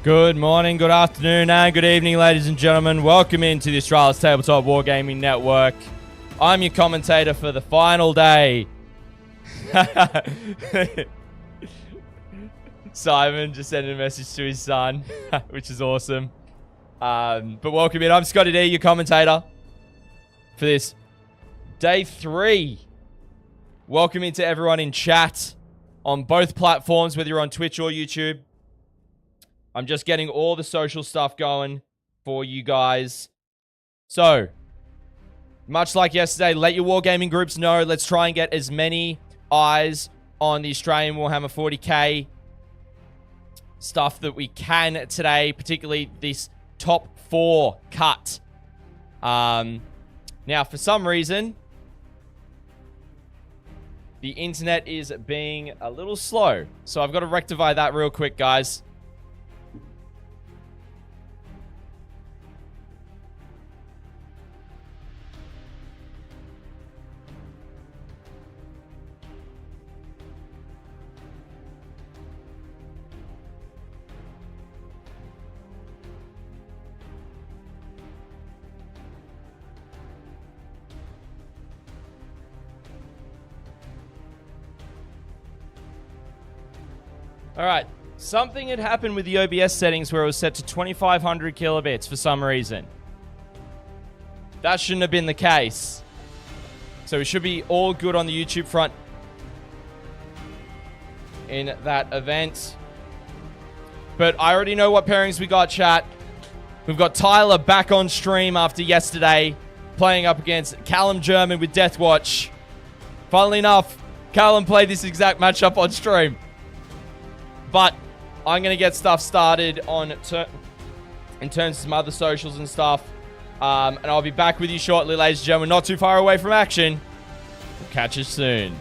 Good morning, good afternoon, and good evening, ladies and gentlemen. Welcome into the Australia's Tabletop Wargaming Network. I'm your commentator for the final day. Simon just sent a message to his son, which is awesome. But welcome in. I'm ScottyD, your commentator for this day 3. Welcome into everyone in chat on both platforms, whether you're on Twitch or YouTube. I'm just getting all the social stuff going for you guys. So, much like yesterday, let your wargaming groups know. Let's try and get as many eyes on the Australian Warhammer 40k stuff that we can today, particularly this top 4 cut. Now, for some reason, the internet is being a little slow. So I've got to rectify that real quick, guys. Alright, something had happened with the OBS settings where it was set to 2500 kilobits for some reason. That shouldn't have been the case. So we should be all good on the YouTube front in that event. But I already know what pairings we got, chat. We've got Tyler back on stream after yesterday, playing up against Callum German with Deathwatch. Funnily enough, Callum played this exact matchup on stream. But I'm going to get stuff started on in terms of some other socials and stuff. And I'll be back with you shortly, ladies and gentlemen. Not too far away from action. We'll catch you soon.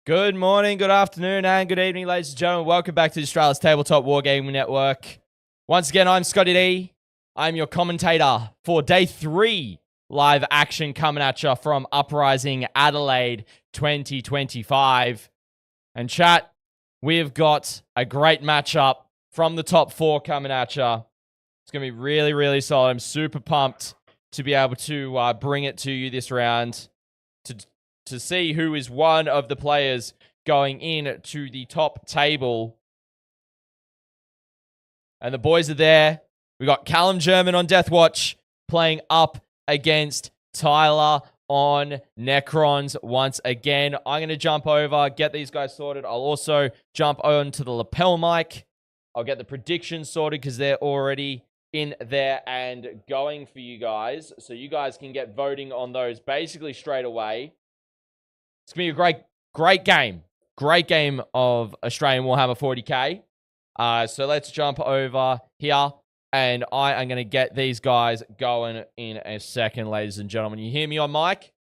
Good morning, good afternoon, and good evening, ladies and gentlemen. Welcome back to the Australia's Tabletop Wargaming Network. Once again, I'm ScottyD. I'm your commentator for Day 3 live action coming at you from Uprising Adelaide 2025. And chat, we've got a great matchup from the top 4 coming at you. It's going to be really, really solid. I'm super pumped to be able to bring it to you this round to see who is one of the players going in to the top table. And the boys are there. We got Callum German on Deathwatch playing up against Tyler on Necrons once again. I'm going to jump over, get these guys sorted. I'll also jump onto the lapel mic. I'll get the predictions sorted because they're already in there and going for you guys. So you guys can get voting on those basically straight away. It's going to be a great game. Great game of Australian Warhammer 40k. So let's jump over here. And I am going to get these guys going in a second, ladies and gentlemen. You hear me on mic?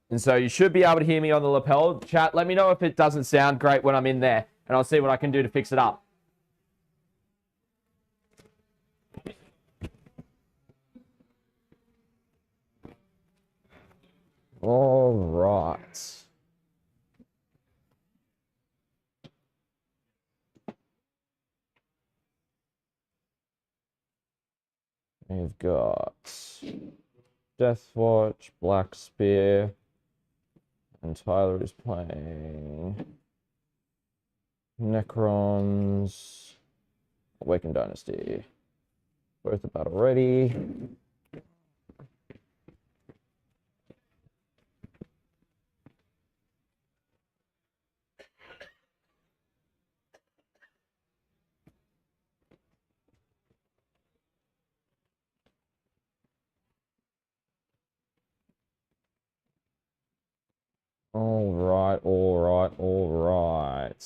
And so you should be able to hear me on the lapel. Chat, let me know if it doesn't sound great when I'm in there. And I'll see what I can do to fix it up. All right. We've got Deathwatch, Black Spear, and Tyler is playing Necrons, Awakened Dynasty. Both are battle ready. All right.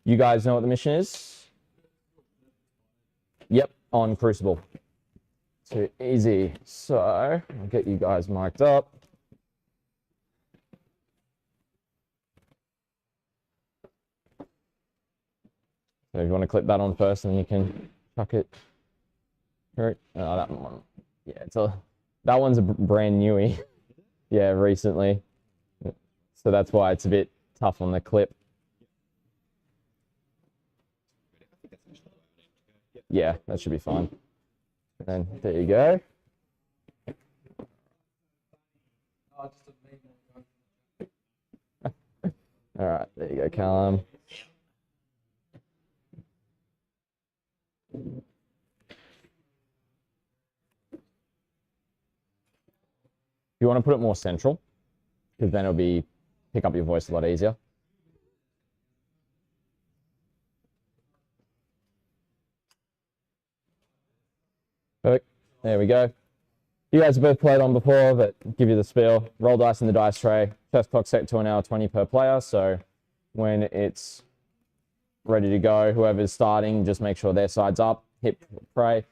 You guys know what the mission is? Yep, on Crucible. Too easy. So, I'll get you guys mic'd up. So if you want to clip that on first, and then you can chuck it. Right. Oh, that one. Yeah, that one's a brand newie. Yeah, recently. So that's why it's a bit tough on the clip. Yeah, that should be fine. And there you go. All right, there you go, Callum. You want to put it more central, because then it'll pick up your voice a lot easier. Perfect. There we go. You guys have both played on before, but give you the spiel. Roll dice in the dice tray. Chest clock set to 1 hour 20 per player. So when it's ready to go, whoever's starting, just make sure their side's up, hit prey,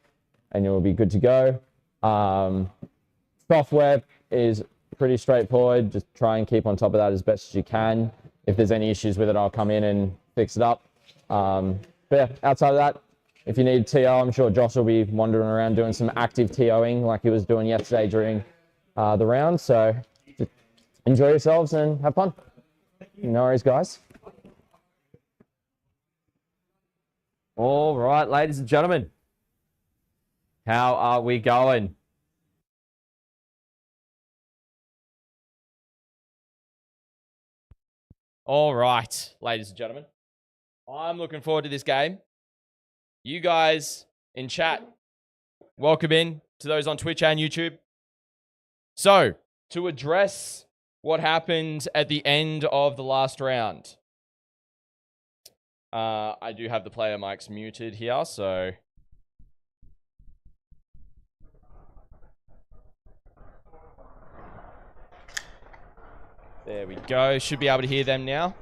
and you'll be good to go. Software is pretty straightforward. Just try and keep on top of that as best as you can. If there's any issues with it, I'll come in and fix it up. But yeah, outside of that, if you need TO, I'm sure Josh will be wandering around doing some active TOing like he was doing yesterday during the round. So just enjoy yourselves and have fun. No worries, guys. All right, ladies and gentlemen. How are we going? All right, ladies and gentlemen. I'm looking forward to this game. You guys in chat, welcome in to those on Twitch and YouTube. So, to address what happened at the end of the last round, I do have the player mics muted here, so... There we go. Should be able to hear them now.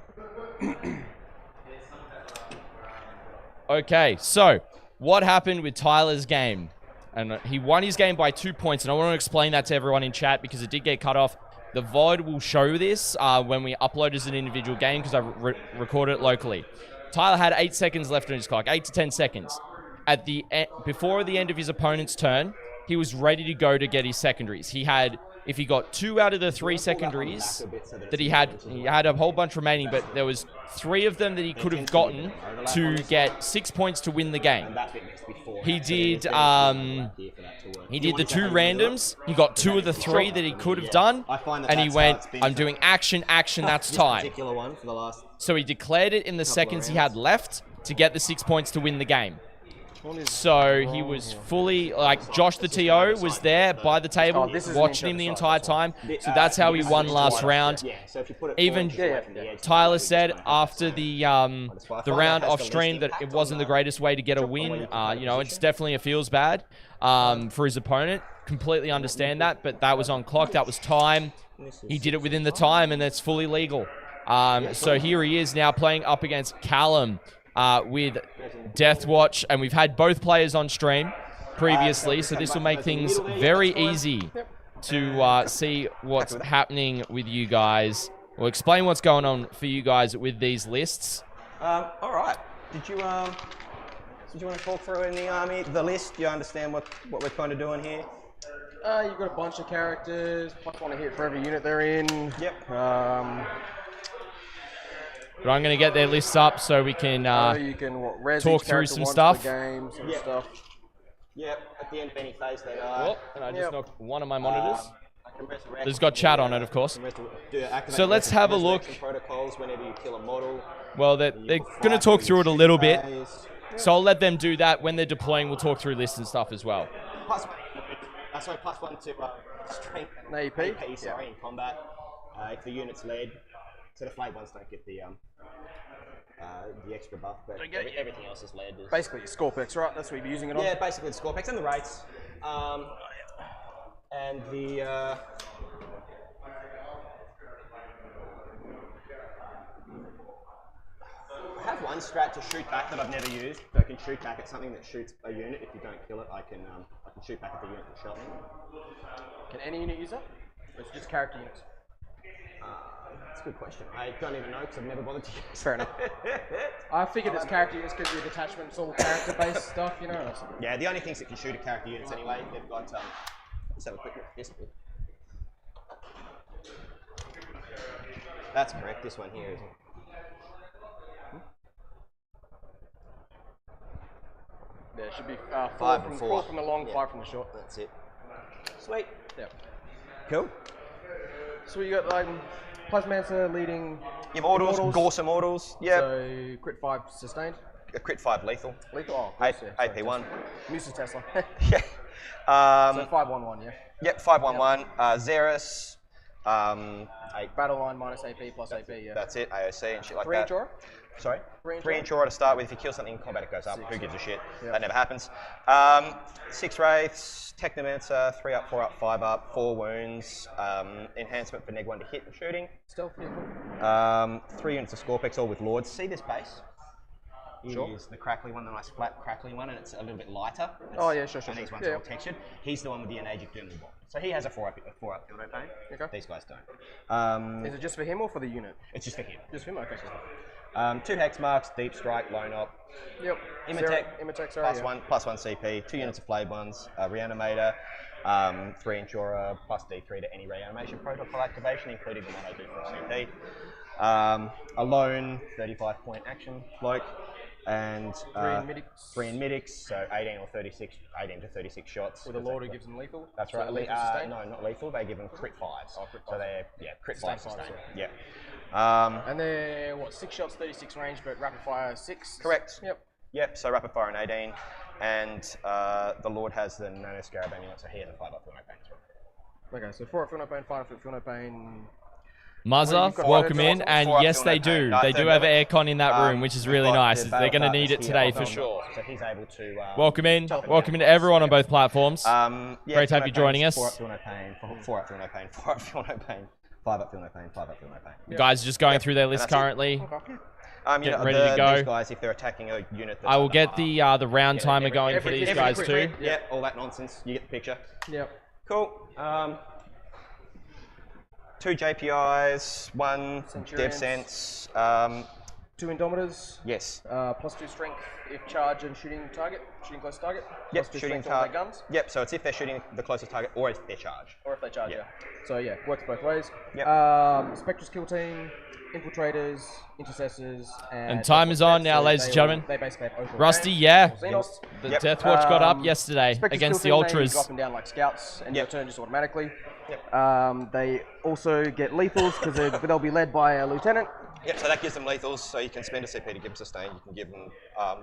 Okay, so what happened with Tyler's game. And he won his game by 2 points. And I want to explain that to everyone in chat because it did get cut off. The VOD will show this when we upload as an individual game because I recorded it locally. Tyler had 8 seconds left on his clock, 8 to 10 seconds. At the before the end of his opponent's turn, he was ready to go to get his secondaries. He had, if he got 2 out of the 3 secondaries that he had a whole bunch remaining, but there was 3 of them that he could have gotten to get 6 points to win the game. He did the 2 randoms. He got 2 of the 3 that he could have done, and he went, I'm doing action, that's time. So he declared it in the seconds he had left to get the 6 points to win the game. So he was fully, like, Josh the TO was there by the table, watching him the entire time. So that's how he won last round. Even Tyler said after the round off stream that it wasn't the greatest way to get a win. You know, it's definitely it feels bad for his opponent. Completely understand that, but that was on clock. That was time. He did it within the time, and that's fully legal. So here he is now playing up against Callum. With Deathwatch, and we've had both players on stream previously, so this will make things very easy to see what's happening with you guys. We'll explain what's going on for you guys with these lists. All right. Did you want to talk through in the army the list? Do you understand what we're kind of doing here? You've got a bunch of characters, plus one to hit for every unit they're in. Yep. But I'm going to get their lists up so we can, talk through some stuff. Games and stuff. Yep, at the end of any phase they die. And I just knocked one of my monitors. There's got chat on it, of course. So let's have a look. Well, they're going to talk through it a little bit. So I'll let them do that. When they're deploying, we'll talk through lists and stuff as well. +1 to strength and AP, in combat. If the unit's led. So the flag ones don't get the extra buff, but everything else is led. Basically, Scorpex, right? That's what you'd be using it on? Yeah, basically the Scorpex and the rates. And the... I have one strat to shoot back that I've never used. So I can shoot back at something that shoots a unit. If you don't kill it, I can shoot back at the unit that shot me. Can any unit use that? Or is it just character units? That's a good question. I don't even know because I've never bothered to use it. Fair enough. I figured it's character units because your detachment's all character-based stuff, you know? Yeah, the only things that can shoot are character units anyway. They've got, let's have a quick look at this. That's correct, this one here, isn't it? Yeah, it should be 4 from the long, 5 from the short. That's it. Sweet. Yeah. Cool. So you got like Plasmancer leading. Immortals, Gorse Immortals. Yeah. So crit 5 sustained. A crit 5 lethal. Lethal. Oh, course, yeah. AP1. Musa Tesla. Yeah. So 5/1/1, yeah. Yep. 5/1/1. Xeris. 8. Battle line minus AP plus AP. Yeah. That's it. AOC and shit like 3 that. 3 Inchora? Sorry? 3 Inchora to start with. If you kill something in combat, it goes up. 6. Who gives a shit? Yep. That never happens. 6 Wraiths, Technomancer, 3 up, 4 up, 5 up, 4 wounds, enhancement for neg1 to hit and shooting. Stealth vehicle. 3 units of Scorpex, all with Lords. See this base? Sure. Is the crackly one, the nice flat crackly one, and it's a little bit lighter. Oh yeah, sure. And these ones are all textured. He's the one with the Anagic Doom Bomb. So he has a 4 up field opening. Okay. These guys don't. Is it just for him or for the unit? It's just for him. Just for him, okay. 2 Hex Marks, Deep Strike, Lone Op. Yep. Immotech, +1 CP, 2 units of Flayed Ones, Reanimator, 3 Inchora, plus D3 to any reanimation protocol activation, including the one I do for CP. Alone, 35-point action bloke, and 3 in medics, so 18 to 36 shots. With a Lord who gives them lethal? That's right. So no, not lethal. They give them crit 5s. Oh, crit 5. So they're crit 5 sustain. Yeah. And they're what, 6 shots, 36 range, but rapid fire 6. Correct. Yep. So rapid fire and 18, and the Lord has the Nano Scarab amulet, so he has a 5 up Feel No Pain as well. Okay, so 4 up Feel No Pain, 5 up Feel No Pain. Muzza, welcome in, and yes, they do. They do have aircon in that room, which is really nice. They're going to need it today for sure. So he's able to. Welcome in to everyone on both platforms. Great to have you joining us. 4 up Feel No Pain, 4 up Feel No Pain, 4 up Feel No Pain, 5 up Feel No Pain, 5 up Feel No Pain. The guys are just going through their list currently. getting ready to go. These guys, if they're attacking a unit, I will get the round timer going for these guys too. Yeah, all that nonsense. You get the picture. Yep. Cool. 2 JPIs, 1 Dev Sense. 2 Indomitors. Yes. +2 strength if charge and shooting close target. Yep, +2 shooting strength on their guns. Yep, so it's if they're shooting the closest target or if they charge. Or if they charge, yeah. So yeah, works both ways. Yep. Spectre's kill team, infiltrators, intercessors, And time is on now, ladies and gentlemen. They basically have overall Rusty, range, yeah. or Xenos. The Deathwatch got up yesterday Spectre's against the kill team, Ultras. They go up and down like scouts, and Yep. your turn just automatically. Yep. They also get lethals because they'll be led by a lieutenant. Yep, so that gives them lethals, so you can spend a CP to give them sustain. You can give them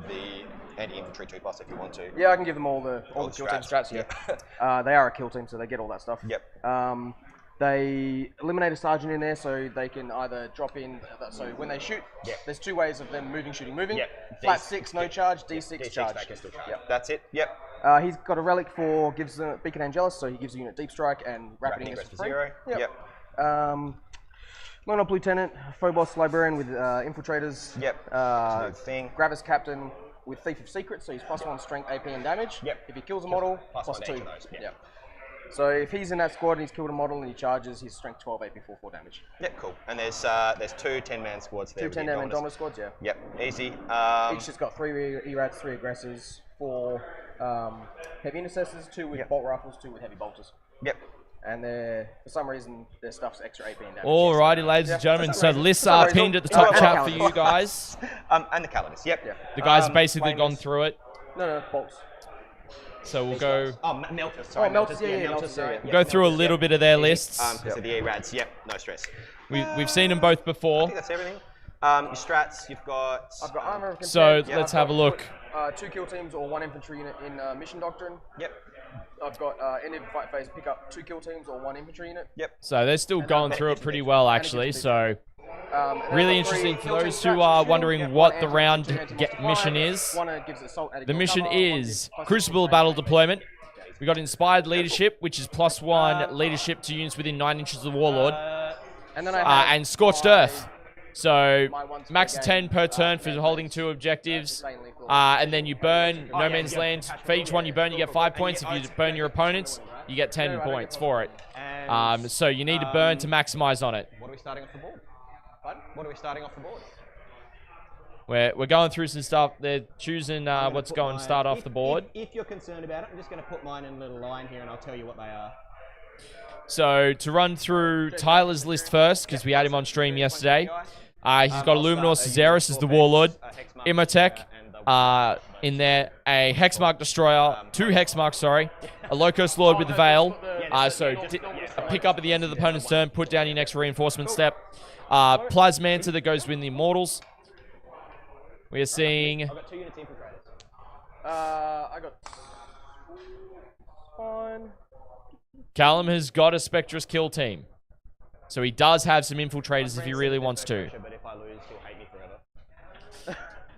the anti-infantry 2+ if you want to. Yeah, I can give them all the kill team strats. Yeah. They are a kill team, so they get all that stuff. Yep. They eliminate a sergeant in there, so they can either drop in. So when they shoot, there's 2 ways of them moving, shooting, moving. Yep. Flat 6, no charge. D6 charge. That can still charge. Yep. That's it. Yep. He's got a relic for gives the Beacon Angelus, so he gives the unit deep strike and rapid ingress for 0. Yep. Lone Op Lieutenant, Phobos Librarian with infiltrators. Yep. Smooth thing. Gravis Captain with Thief of Secrets, so he's +1 strength, AP, and damage. Yep. If he kills a model, +1 +2. each of those. Yep. So if he's in that squad and he's killed a model and he charges, he's strength 12, AP, 4 damage. Yep, cool. And there's 2 10-man squads there. 2 10-man Indomitor squads, yeah. Yep, easy. Each just got 3 ERADs, 3 aggressors, 4 heavy intercessors, 2 with bolt rifles, 2 with heavy bolters. Yep. And for some reason, their stuff's extra AP and damage. Alrighty, ladies and gentlemen. So the lists are pinned at the top chat for you guys. And the calendars, yep. The guys have basically gone through it. No, bolts. So we'll go. Melters, sorry. Melters, yeah. We'll go through a little bit of their lists. Because of the ERADs, yep, no stress. We've seen them both I before. think that's everything. Your strats, you've got... I've got armor. So let's have a look. 2 kill teams or 1 infantry unit in mission doctrine. Yep. I've got end of fight phase pick up 2 kill teams or 1 infantry unit. Yep. So they're still going through it pretty well, actually. So really interesting for those who are wondering what the round mission is. The mission is Crucible Battle Deployment. We got Inspired Leadership, which is +1 leadership to units within 9 inches of the Warlord, and Scorched Earth. So max of 10 per turn for holding 2 objectives, and then you burn No Man's Land. For each one you burn, you get 5 points. If you burn your opponents, you get 10 points for it. So you need to burn to maximize on it. What are we starting off the board? What are we starting off the board? We're going through some stuff. They're choosing what's going to start off the board. If you're concerned about it, I'm just going to put mine in a little line here and I'll tell you what they are. So to run through Tyler's list first, because we had him on stream yesterday. He's got Illuminor Caesaris as the Warlord, Imhotep in there, a Hexmark Destroyer, 2 Hexmarks, sorry, a Locust Lord with the Veil. So a pick up at the end of the opponent's turn, put down your next reinforcement step. Plasmanta that goes with the Immortals. We are seeing... I've got 2 units infiltrators. I got 1. Callum has got a Spectrus kill team. So he does have some infiltrators if he really wants to. But if I lose, he'll hate me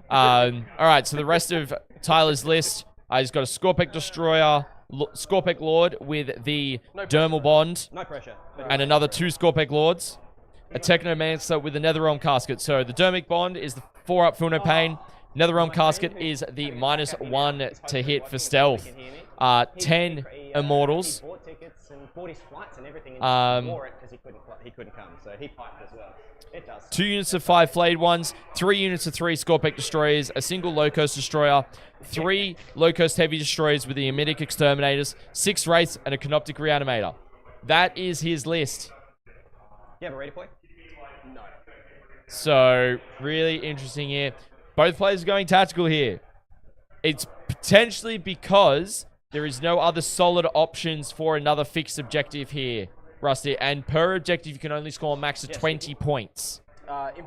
forever. Alright, so the rest of Tyler's list, he's got a Scorpec Destroyer, Scorpec Lord with the Dermal Bond. No pressure. And another 2 Scorpec Lords. A Technomancer with a Netherrealm Casket. So the Dermic Bond is the 4-up Feel No Pain. Netherrealm Casket is the -1 to hit for stealth. 10 Immortals. He couldn't come, so he piped as well. It does. 2 units of 5 Flayed Ones, 3 units of 3 Scorpec Destroyers, a single Low-Coast Destroyer, 3 Low-Coast Heavy Destroyers with the Emetic Exterminators, 6 Wraiths, and a Canoptic Reanimator. That is his list. You have a ready point? No. So, really interesting here. Both players are going tactical here. It's potentially because there is no other solid options for another fixed objective here, Rusty. And per objective, you can only score a max of 20 points.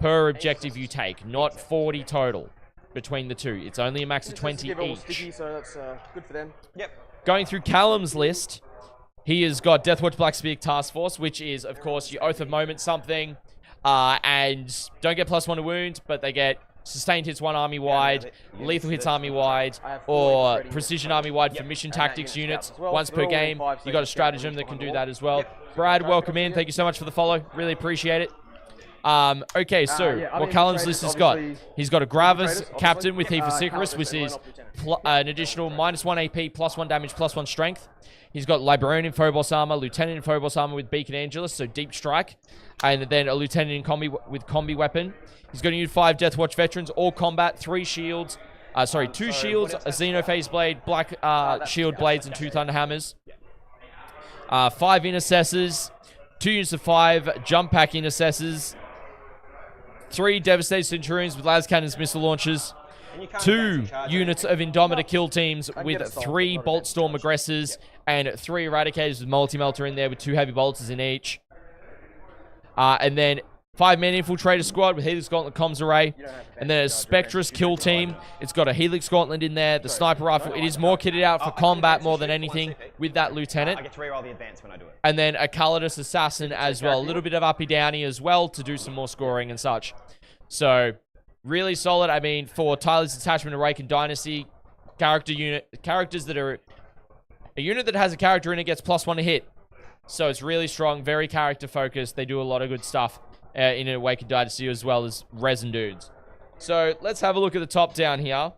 Per objective you take, not 40 total between the two. It's only a max of 20 each. Sticky, so that's good for them. Yep. Going through Callum's list, he has got Deathwatch Blackspear Task Force, which is, of course, your Oath of Moment something. And don't get +1 to wound, but they get sustained hits 1 army-wide, lethal hits army-wide, or precision army-wide for mission tactics units. Once per game, you got a stratagem that can do that as well. Brad, welcome in. Thank you so much for the follow. Really appreciate it. Okay, so yeah, what other Callum's list has got? infiltrators, He's got a Gravis infiltrators, captain with obviously. Heap of Callum Sicarus, is which the is one-up lieutenant. an additional -1 AP, +1 damage, +1 strength. He's got Librarian in Phobos armor, Lieutenant in Phobos armor with Beacon Angelus, so deep strike, and then a Lieutenant in combi with combi weapon. He's going to use 5 Deathwatch veterans, all combat, 3 shields. 2 shields, a Xenophase blade, black shield blades, and 2 Thunderhammers. 5 intercessors, 2 units of 5 jump pack intercessors, 3 devastated Centurions with las cannons, missile launchers, 2 units of Indomitor kill teams with 3 Bolt Storm aggressors and 3 Eradicators with multi-melter in there with 2 heavy bolters in each. And then 5-man infiltrator squad with Helix Gauntlet comms array, and then a Spectrus kill team. It's got a Helix Gauntlet in there, the sniper rifle. It is more kitted out for combat more than anything with that lieutenant. I get to reroll the advance when I do it. And then a Calidus assassin as well, a little bit of uppy downy as well to do some more scoring and such. So really solid. I mean, for Tyler's Detachment, Awakened Dynasty characters that are a unit that has a character in it gets +1 to hit. So it's really strong, very character focused. They do a lot of good stuff in an Awakened Dynasty as well as resin dudes. So let's have a look at the top down here.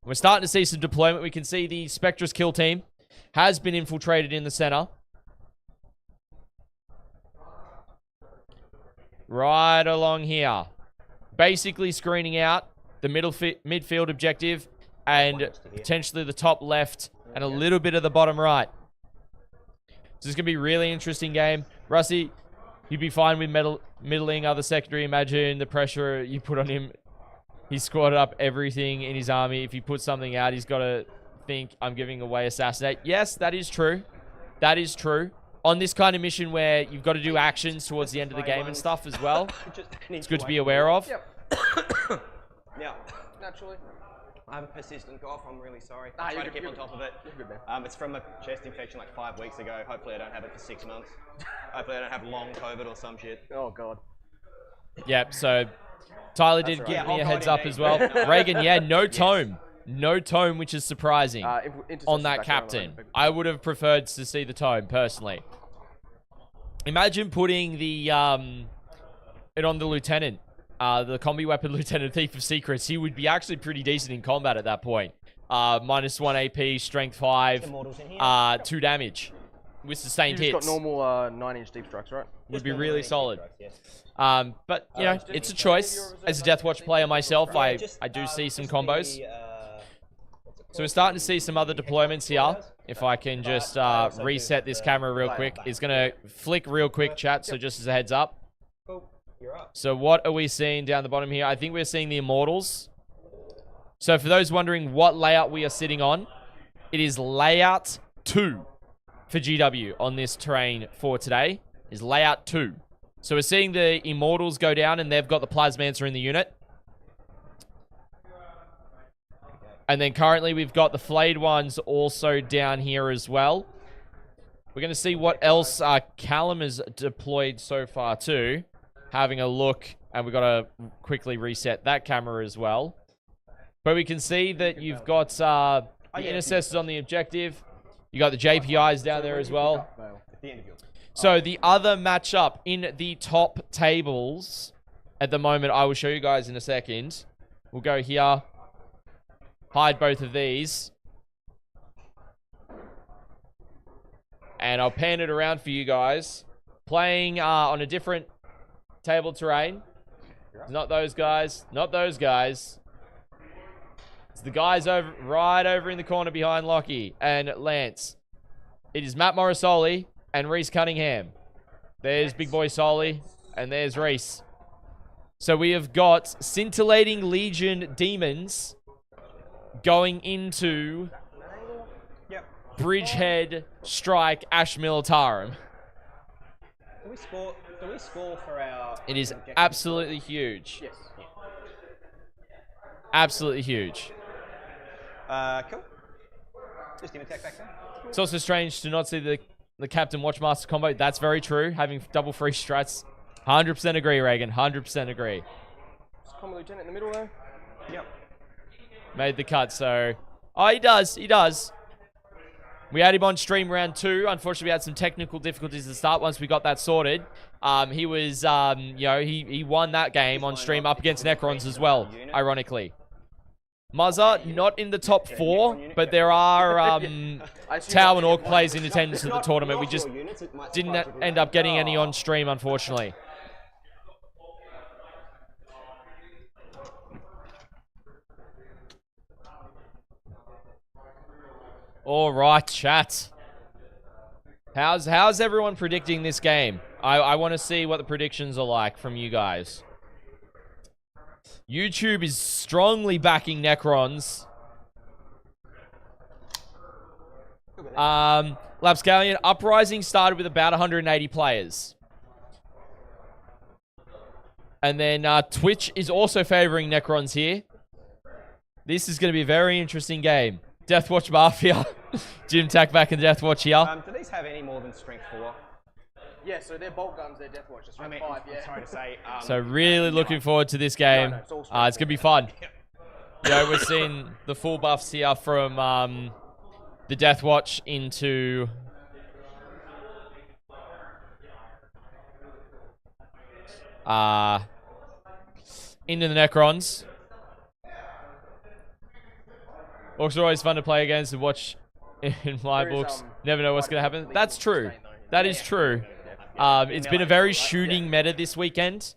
We're starting to see some deployment. We can see the Spectrus kill team has been infiltrated in the center. Right along here. Basically screening out the midfield objective and potentially the top left and a little bit of the bottom right. So this is going to be a really interesting game. Rusty, you'd be fine with middling other secondary. Imagine the pressure you put on him. He squatted up everything in his army. If you put something out, he's got to think, I'm giving away Assassinate. Yes, that is true. That is true. On this kind of mission where you've got to do actions towards the end of the game and stuff as well, it's good to be aware of. Yep. Yeah. Naturally. I have a persistent cough. I'm really sorry. Ah, I'm trying to keep on top of it. You're good, man. It's from a chest infection like 5 weeks ago. Hopefully I don't have it for 6 months. Hopefully I don't have long COVID or some shit. Oh, God. Yep, so Tyler did give me a heads up as well. Reagan, yeah, no tome. No tome, which is surprising on that captain. I would have preferred to see the tome, personally. Imagine putting the it on the lieutenant. The combi weapon lieutenant, Thief of Secrets. He would be actually pretty decent in combat at that point. -1 AP, strength 5, 2 damage with sustained hits. He's got normal 9-inch deep strikes, right? Would be really solid. But, you know, it's a choice. As a Deathwatch player myself, I do see some combos. So we're starting to see some other deployments here. If I can just reset this camera real quick. It's going to flick real quick, chat, so just as a heads up. So what are we seeing down the bottom here? I think we're seeing the Immortals. So for those wondering what layout we are sitting on, it is layout 2 for GW on this terrain for today. Is layout 2. So we're seeing the Immortals go down and they've got the Plasmancer in the unit. And then currently we've got the Flayed ones also down here as well. We're going to see what else Callum has deployed so far too. Having a look, and we've got to quickly reset that camera as well. But we can see that you've got the intercessors on the objective. You got the JPIs down there as well. So the other matchup in the top tables at the moment, I will show you guys in a second. We'll go here. Hide both of these. And I'll pan it around for you guys. Playing on a different table terrain. Not those guys. Not those guys. It's the guys over right over in the corner behind Lockie and Lance. It is Matt Morrisoli and Reese Cunningham. There's Big Boy Soli and there's Reese. So we have got Scintillating Legion Demons going into Bridgehead Strike Ash Militarum. Do we score for our... It is absolutely huge. Yes. Absolutely huge. Cool. Just team attack back there. It's also strange to not see the Captain Watchmaster combo. That's very true. Having double free strats. 100% agree, Reagan. 100% agree. Just combo lieutenant in the middle there. Yep. Made the cut, so... Oh, he does. He does. We had him on stream round 2. Unfortunately, we had some technical difficulties at the start. Once we got that sorted, he was, he won that game on stream up against Necrons as well, ironically. Muzza, not in the top 4, but there are Tau and Orc players in attendance at the tournament. We just didn't end up getting any on stream, unfortunately. All right, chat. How's everyone predicting this game? I want to see what the predictions are like from you guys. YouTube is strongly backing Necrons. Lapscallion, Uprising started with about 180 players. And then Twitch is also favoring Necrons here. This is going to be a very interesting game. Deathwatch Mafia. Jim Tack back in Deathwatch here. Do these have any more than strength 4? Yeah, so they're bolt guns, they're Deathwatch. Strength 5, yeah. Sorry to say. So really looking forward to this game. It's going to be fun. We're seeing the full buffs here from the Deathwatch into the Necrons. Orcs are always fun to play against and watch in my books. Never know what's going to happen. That's true. That is true. It's been a very shooting meta this weekend,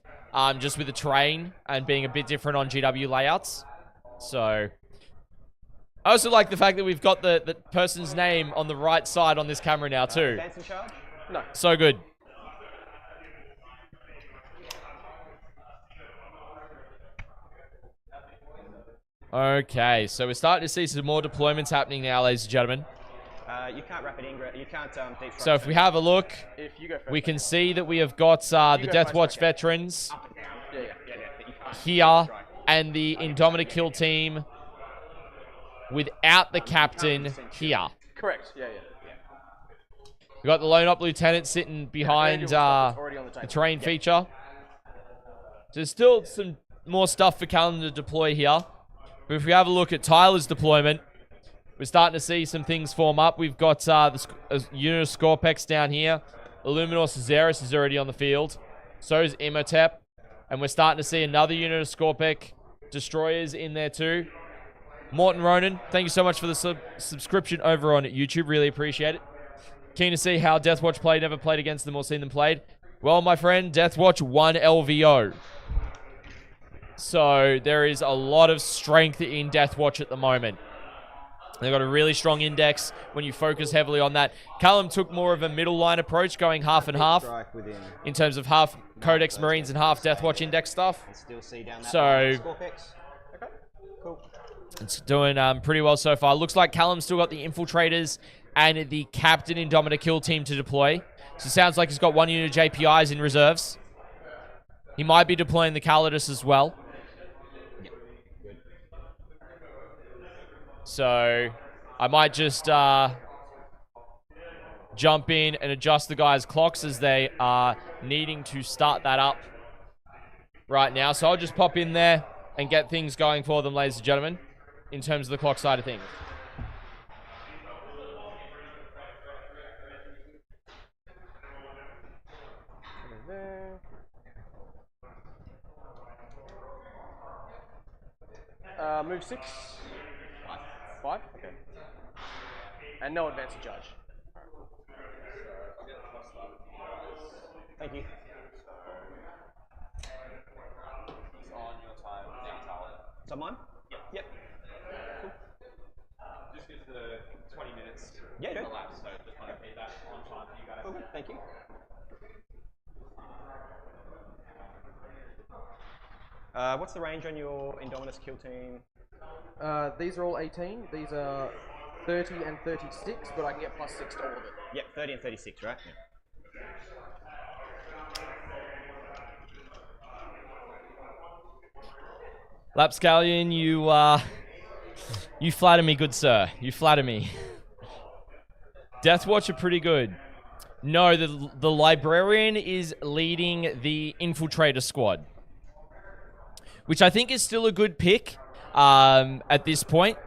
just with the terrain and being a bit different on GW layouts. So, I also like the fact that we've got the person's name on the right side on this camera now too. No. So good. Okay, so we're starting to see some more deployments happening now, ladies and gentlemen. You can't rapid ingress. You can't deep So if we have a look, we can see that we have got the Deathwatch veterans here and the Indomitable Kill team without the captain here. Correct. Yeah. We got the Lone Op Lieutenant sitting behind the terrain feature. There's still some more stuff for Callum to deploy here. But if we have a look at Tyler's deployment, we're starting to see some things form up. We've got the unit of Scorpex down here. Illuminor Cesaris is already on the field. So is Imhotep. And we're starting to see another unit of Scorpec destroyers in there too. Morton Ronan, thank you so much for the subscription over on YouTube. Really appreciate it. Keen to see how Deathwatch played. Never played against them or seen them played. Well, my friend, Deathwatch won LVO. So there is a lot of strength in Deathwatch at the moment. They've got a really strong index when you focus heavily on that. Callum took more of a middle line approach, going half and half in terms of half Codex Marines and half Deathwatch index stuff. So it's doing pretty well so far. Looks like Callum's still got the Infiltrators and the Captain Indomitable Kill team to deploy. So it sounds like he's got one unit of JPIs in reserves. He might be deploying the Calidus as well. So I might just jump in and adjust the guys' clocks as they are needing to start that up right now. So I'll just pop in there and get things going for them, ladies and gentlemen, in terms of the clock side of things. Move 6. 5? Okay. And no advance to judge. Thank you. On your time now, Tyler. Is that mine? Yep. Cool. Just gives the 20 minutes elapsed, so just want to keep that on time for you guys. Okay, thank you. What's the range on your Indominus Kill team? These are all 18. These are 30 and 36, but I can get +6 to all of it. Yep, 30 and 36, right? Yeah. Lapscallion, you flatter me, good sir. You flatter me. Deathwatch are pretty good. No, the Librarian is leading the Infiltrator squad, which I think is still a good pick at this point,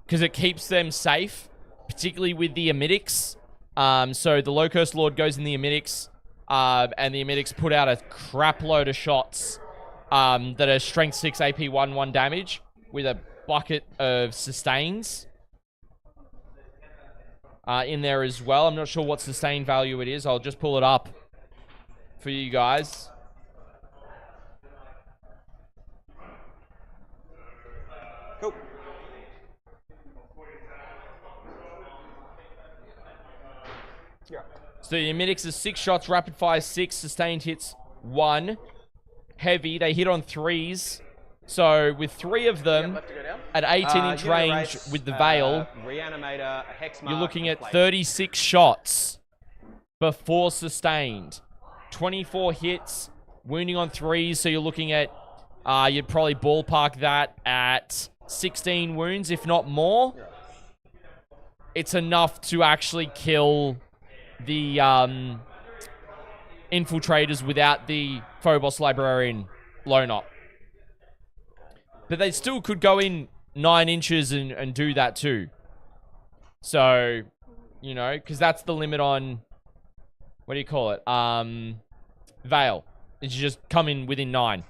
because it keeps them safe particularly with the Emetics. So the Low Curse Lord goes in the Emetics, and the Emetics put out a crap load of shots that are Strength 6 AP 1/1 damage with a bucket of sustains in there as well. I'm not sure what sustain value it is. I'll just pull it up for you guys. Cool. So the Emetics is 6 shots, rapid fire 6, sustained hits 1. Heavy, they hit on 3s. So with 3 of them at 18-inch range with the Veil, Reanimator, a Hex Mark, you're looking at 36 shots before sustained. 24 hits, wounding on 3s, so you're looking at, you'd probably ballpark that at 16 wounds, if not more. It's enough to actually kill the infiltrators without the Phobos Librarian loan up. But they still could go in 9 inches and do that too. So, you know, because that's the limit on, what do you call it? Veil. Is you just come in within 9.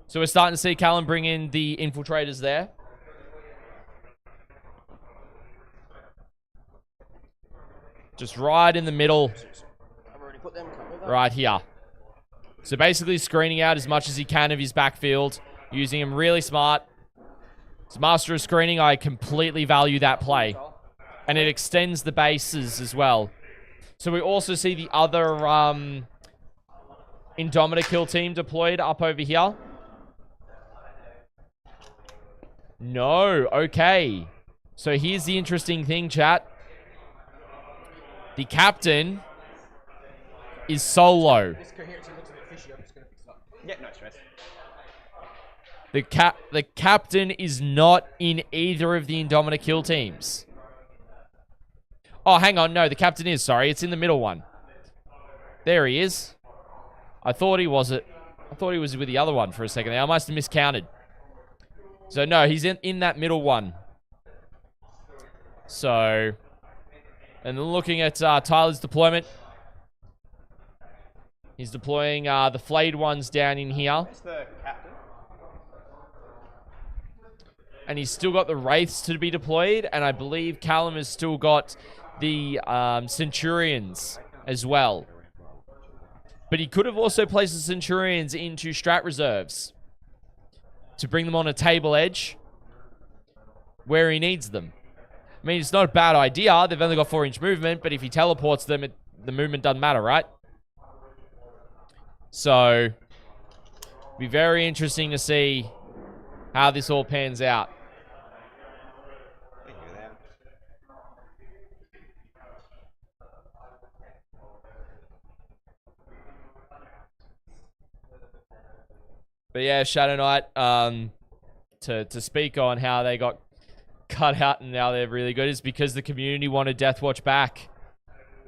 So we're starting to see Callum bring in the infiltrators there. Just right in the middle. Right here. So basically screening out as much as he can of his backfield. Using him really smart. As Master of Screening, I completely value that play. And it extends the bases as well. So we also see the other Indomitor kill team deployed up over here. No, okay. So here's the interesting thing, chat. The captain is solo. Yeah, no stress. The captain is not in either of the Indomitor kill teams. Oh, hang on. No, the captain is. Sorry, it's in the middle one. There he is. I thought he was with the other one for a second there. I must have miscounted. So, no, he's in that middle one. So, and then looking at Tyler's deployment. He's deploying the flayed ones down in here. That's the captain. And he's still got the Wraiths to be deployed. And I believe Callum has still got the Centurions as well. But he could have also placed the Centurions into strat reserves to bring them on a table edge where he needs them. I mean, it's not a bad idea. They've only got 4-inch movement, but if he teleports them, the movement doesn't matter, right? So, be very interesting to see how this all pans out. But yeah, Shadow Knight, to speak on how they got cut out and now they're really good is because the community wanted Deathwatch back.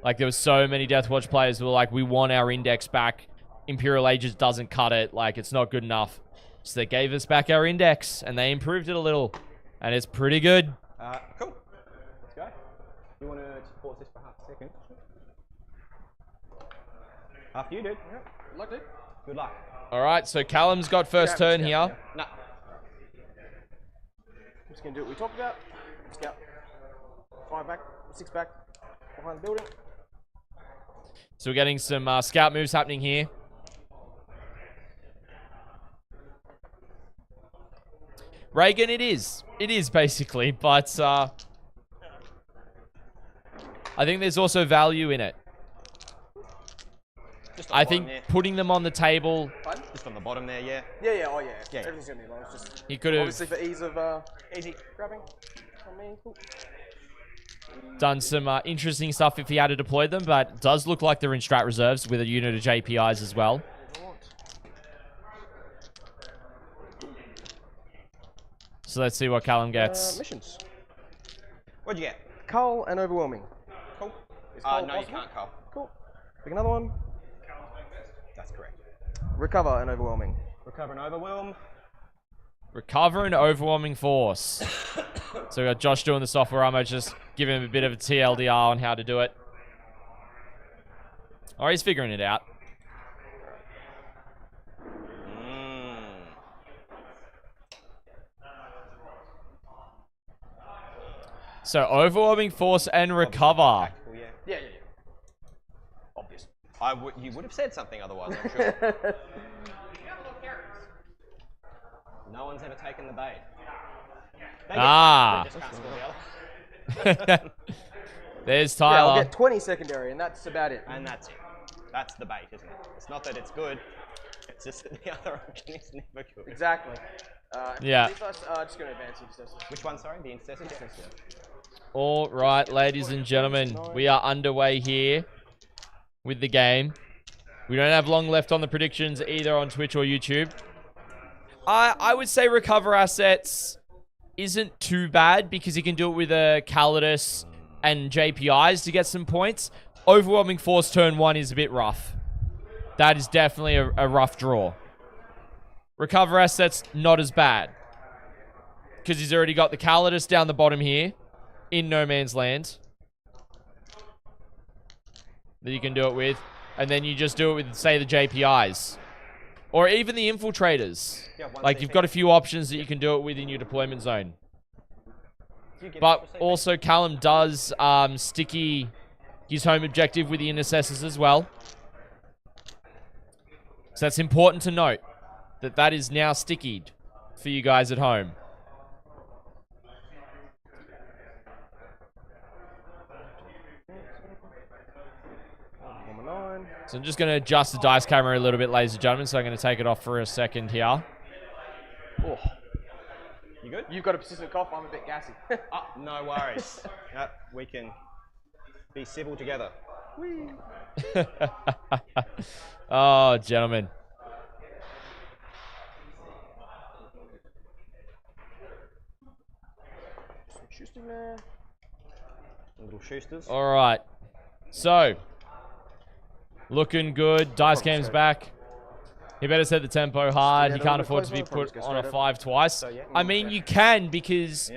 Like, there was so many Deathwatch players who were like, we want our index back. Imperial Ages doesn't cut it. Like, it's not good enough. So they gave us back our index, and they improved it a little. And it's pretty good. Cool. Let's go. You want to pause this for half a second? After you, dude. Yeah. Good luck, dude. Good luck. All right, so Callum's got first turn here. No. I'm just going to do what we talked about. Scout. 5 back, 6 back, behind the building. So we're getting some scout moves happening here. Reagan, it is. It is, basically. But I think there's also value in it. I think putting them on the table... Just on the bottom there, yeah. Yeah, oh yeah. Everything's going to be long. It's just he could have... Obviously for ease of easy grabbing. I mean, cool. Done some interesting stuff if he had to deploy them, but it does look like they're in strat reserves with a unit of JPIs as well. So let's see what Callum gets. Missions. What'd you get? Cull and Overwhelming. Cool. Is Cull No, possible? you can't cull. Cool. Pick another one. That's correct. Recover and Overwhelming. Recover and overwhelm. Recover an overwhelming force. So we got Josh doing the software ammo, just giving him a bit of a TLDR on how to do it. Oh, he's figuring it out. So overwhelming force and recover. Yeah. Obvious. You would have said something otherwise, I'm sure. No one's ever taken the bait. They just can't score the other. There's Yeah, Tyler. I'll get 20 secondary, and that's about it. And that's it. That's the bait, isn't it? It's not that it's good. It's just that the other option is never good. Exactly. Yeah. Just going to advance intercessors. Which one, sorry? The intercessors? All right, ladies and gentlemen, we are underway here with the game. We don't have long left on the predictions either on Twitch or YouTube. I would say recover assets isn't too bad because you can do it with a Calidus and JPIs to get some points. Overwhelming force turn 1 is a bit rough. That is definitely a rough draw. Recover assets, not as bad. Because he's already got the Calidus down the bottom here. In no man's land. That you can do it with. And then you just do it with, say, the JPIs. Or even the infiltrators. Like, you've got a few options that you can do it with in your deployment zone. But also, Callum does sticky his home objective with the intercessors as well. So that's important to note. That is now stickied for you guys at home. So I'm just going to adjust the dice camera a little bit, ladies and gentlemen. So I'm going to take it off for a second here. Oh. You good? You've got a persistent cough. I'm a bit gassy. Oh, no worries. We can be civil together. Oh, gentlemen. Some Schuster there. Little Schusters. All right. So, looking good. Dice cam's back. He better set the tempo hard. He can't afford to be put on a 5 twice. I mean, you can because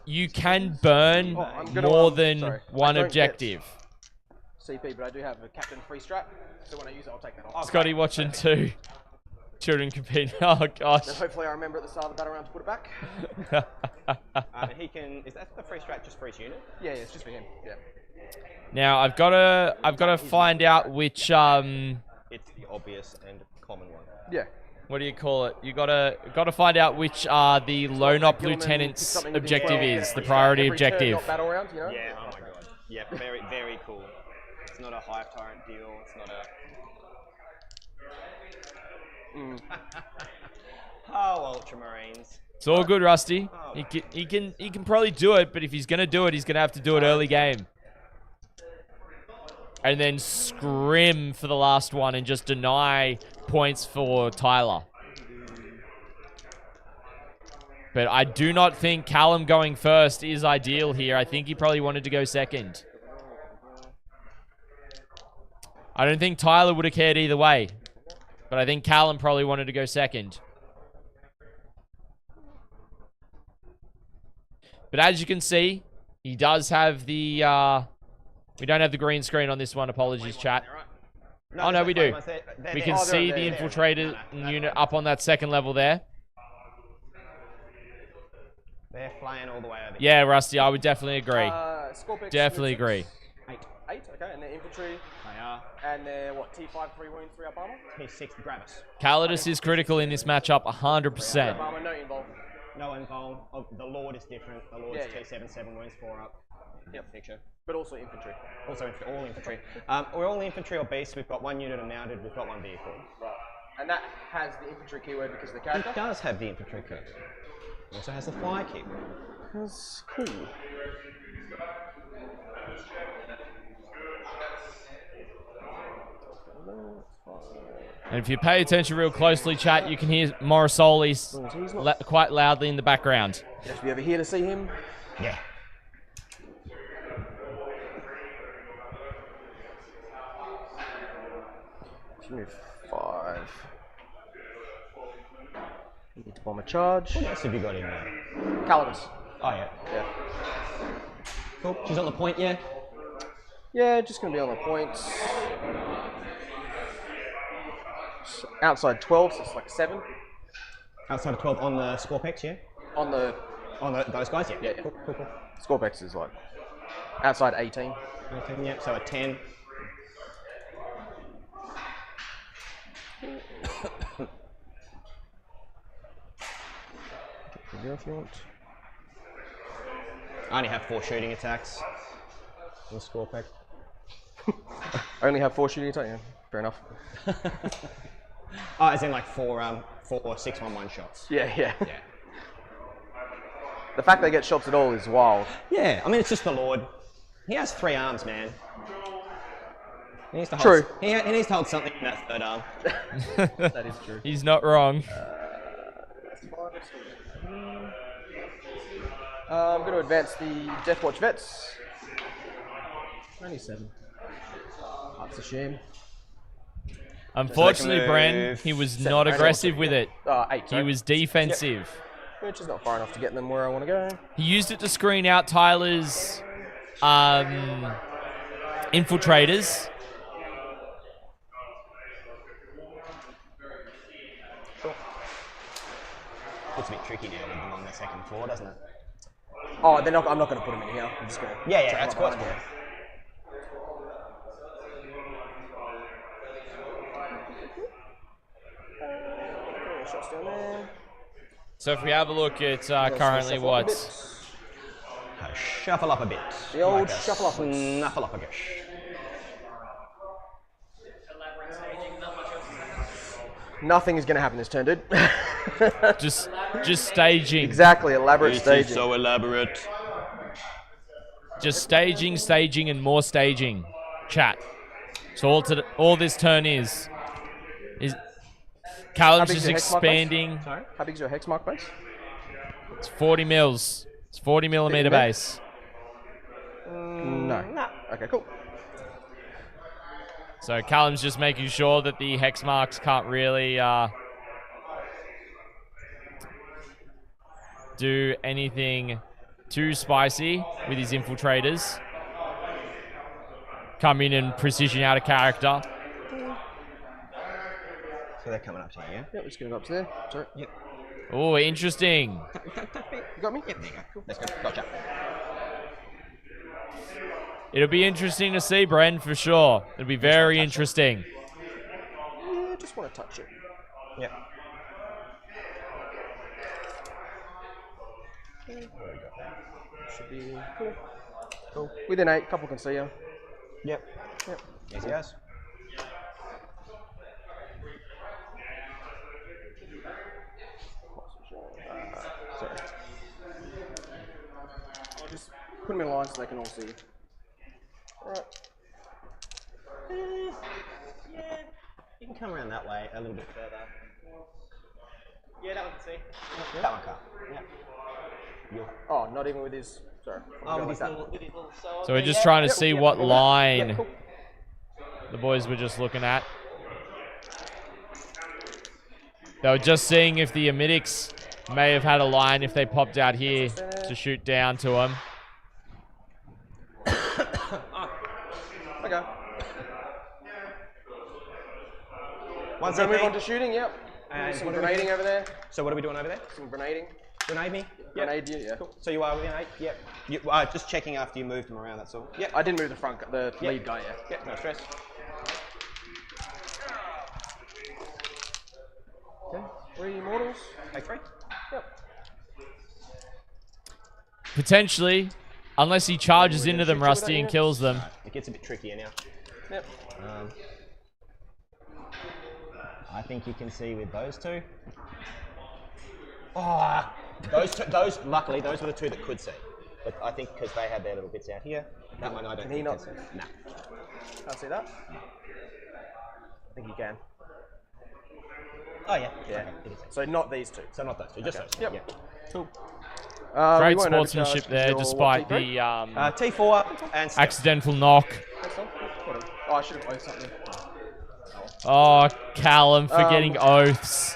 you can burn more than one objective. CP, but I do have a captain free strap, so when I use it, I'll take that off. Scotty watching too. Children compete. Oh gosh. Then hopefully I remember at the start of the battle round to put it back. He can. Is that the free strat just for his unit? Yeah, it's just for him. Yeah. Now I've got to find out which It's the obvious and common one. Yeah. What do you call it? You gotta find out which the lone op lieutenant's objective is, the priority objective. Battle round, you know? Yeah. Oh my god. Yeah. Very, very cool. It's not a hive tyrant deal. It's not a. Oh, Ultramarines. It's all good, Rusty. He can probably do it, but if he's gonna do it, he's gonna have to do it early game. And then scrim for the last one and just deny points for Tyler. But I do not think Callum going first is ideal here. I think he probably wanted to go second. I don't think Tyler would have cared either way. But I think Callum probably wanted to go second. But as you can see, he does have the... we don't have the green screen on this one. Apologies, chat. Oh, no, we do. We can see the infiltrator unit up on that second level there. They're flying all the way over. Yeah, Rusty, I would definitely agree. Definitely agree. 8, okay, and they're infantry. They are. And they're, what, T5, 3 wounds, 3 up armor? T6 Gravis. Calidus is critical in this matchup, 100%. Up armor, no involved. No involved. Oh, the Lord is different. The Lord's T7, 7 wounds, 4 up. Yep. Picture. But also infantry. Also infantry, all infantry. We're all infantry or beasts. We've got 1 unit of mounted. We've got 1 vehicle. Right. And that has the infantry keyword because of the character? It does have the infantry keyword. It also has the fire keyword. That's cool. And if you pay attention real closely, chat, you can hear Morrisoli's quite loudly in the background. If you ever here to see him? Yeah. Move 5. Need to bomb a charge. What else have you got in there? Callum. Oh, yeah. Yeah. Cool. She's on the point, yeah? Yeah, just going to be on the points. Outside 12, so it's like 7. Outside of 12 on the Scorpex, yeah? On the Those guys, yeah? Yeah. Cool. Scorpex is like outside 18. 18, yeah. So a 10. If you want. I only have 4 shooting attacks on the Scorpex. I only have 4 shooting attacks. Yeah, fair enough. Oh, as in like 4 6-1-1 shots. Yeah. Yeah. The fact they get shots at all is wild. Yeah, I mean, it's just the Lord. He has 3 arms, man. He needs to True. Hold, he needs to hold something in that 3rd arm. That is true. He's not wrong. I'm going to advance the Deathwatch vets. 97. That's a shame. Unfortunately, Second Bren, move. he was Seven. not aggressive with it. 8. He sorry. was defensive. Which is not far enough to get them where I want to go. He used it to screen out Tyler's infiltrators. It's a bit tricky now with them on the 2nd floor, doesn't it? Oh, I'm not going to put them in here. I'm just going to. Yeah, that's cool. Shots down there. So if we have a look at currently Shuffle up a what's... bit. Shuffle up a bit. The old a shuffle up. Snuffle up a gosh. Nothing is going to happen this turn, dude. Just staging. Exactly, elaborate staging. so elaborate. Just staging, and more staging. Chat. So all this turn is Callum's big's just your hex mark base? expanding. Sorry? How big is your hex mark base? It's 40 mils. It's 40 millimeter Big, base. No. Okay, cool. So Callum's just making sure that the hex marks can't really do anything too spicy with his infiltrators. Come in and precision out a character. So they're coming up to you, yeah? Yep, just going to go up to there. Sorry. Yep. Oh, interesting. You got me? Yep, there you go. Cool. Let's go. Gotcha. It'll be interesting to see, Bren, for sure. It'll be very interesting. Yeah, just want to touch it. Yep. Should be cool. Cool. Within 8, couple can see you. Yep. Yep. Easy as. Sorry. I'll just put them in line so they can all see you. Alright. Yeah, you can come around that way a little bit further. Yeah, that one can see. Yeah. That one can't. Yeah. Oh, not even with his. Sorry. Oh, with his little So we're just trying to Yep, see yep, what yep, line yep, cool. the boys were just looking at. They were just seeing if the Emetics may have had a line if they popped out here to shoot down to him. Okay. One So move CP. on to shooting, yep. And Some what are we grenading doing? over there. So what are we doing over there? Some grenading. Grenade me? Grenade you, yeah. Cool. So you are within 8? Yep. You, just checking after you moved them around, that's all. Yep. I didn't move the lead guy, yeah. Yep, no stress. Okay. 3 immortals. Take 3. Yep. Potentially, unless he charges into them, Rusty, and kills them. It gets a bit trickier now. Yep. I think you can see with those 2. Oh, those. Luckily, those were the 2 that could see. But I think because they had their little bits out here, that one I don't Can think he not can see. Nah. Can't see that? I think you can. Oh yeah. Yeah. Okay, it is. So not these 2. So not those 2, just those 2. Yep. Yeah. Cool. Great we won't sportsmanship overcharge there, your despite T3. the T4 and step. accidental knock. That's fine. Oh, I should have oathed something. Oh, Callum for getting oaths.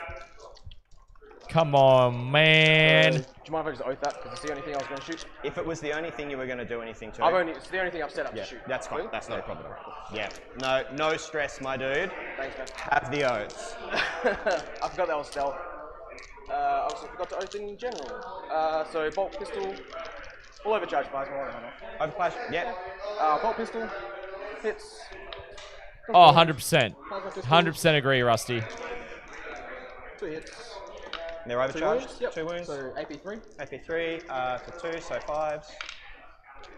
Come on, man. Do you mind if I just oath that? Because it's the only thing I was going to shoot. If it was the only thing you were going to do anything to, It's the only thing I've set up yeah, to shoot. that's fine. Clear? That's not a Yeah. problem. Yeah, no stress, my dude. Thanks, man. Have the oaths. I forgot that was stealth. I also forgot to oath in general. So bolt pistol, all overcharged fires. Overflash. Yeah. Bolt pistol, hits. Oh, 100%. 100% agree, Rusty. 2 hits. They're overcharged. 2 wounds. Yep. 2 wounds. So AP3. AP3 for 2, so 5s.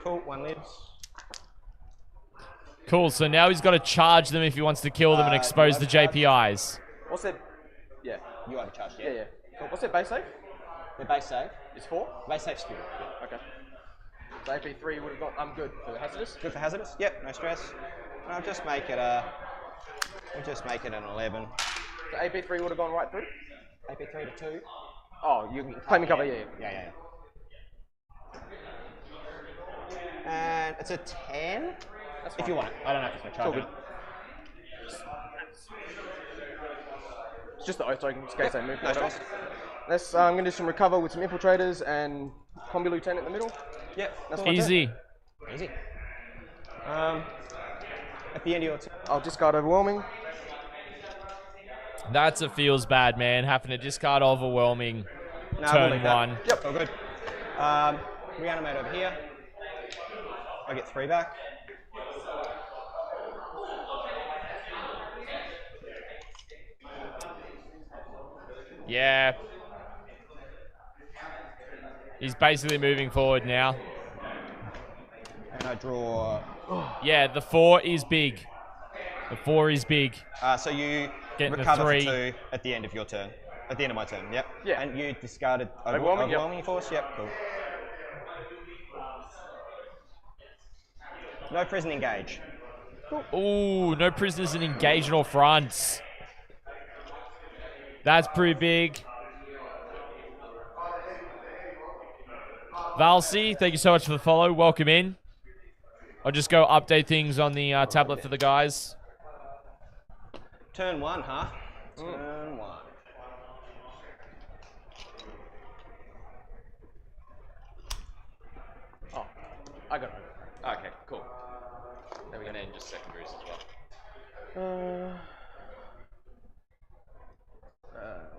Cool. 1 lives. Cool, so now he's got to charge them if he wants to kill them and expose the JPIs. What's their... Yeah. You overcharged. Yeah, yeah. Cool. What's their base save? The base save. It's 4? Base save's good. Yeah. Okay. So AP3 would have got... I'm good for hazardous. Good for hazardous. Yep. No stress. And I'll just make it a. We'll just make it an 11. So AP3 would have gone right through? AP3 to 2. Oh, you claiming cover, yeah. Yeah. And it's a 10. That's If fine. you want it. I don't know if it's my charge. It's all good. It's just the oath token, in case they move. No stress. I'm going to do some recover with some infiltrators and combi lieutenant in the middle. Yep. That's cool. fine. Easy. Easy. At the end of your turn. I'll discard overwhelming. That's a feels bad, man. Having to discard overwhelming No, we'll turn leave that. 1. Yep. All good. Reanimate over here. I get 3 back. Yeah. He's basically moving forward now. And I draw. Yeah, the 4 is big. The 4 is big. So you Getting the recover for 3. 2 at the end of your turn. At the end of my turn. Yep. Yeah. And you discarded Overwhelming, yep. overwhelming force. Yep. Cool. No prison engage. Ooh, no prisoners in engaged or fronts. That's pretty big. Valsi, thank you so much for the follow. Welcome in. I'll just go update things on the tablet for the guys. Turn 1, huh? Turn 1. Oh, I got it. Okay, cool. Then we can end just secondaries as well.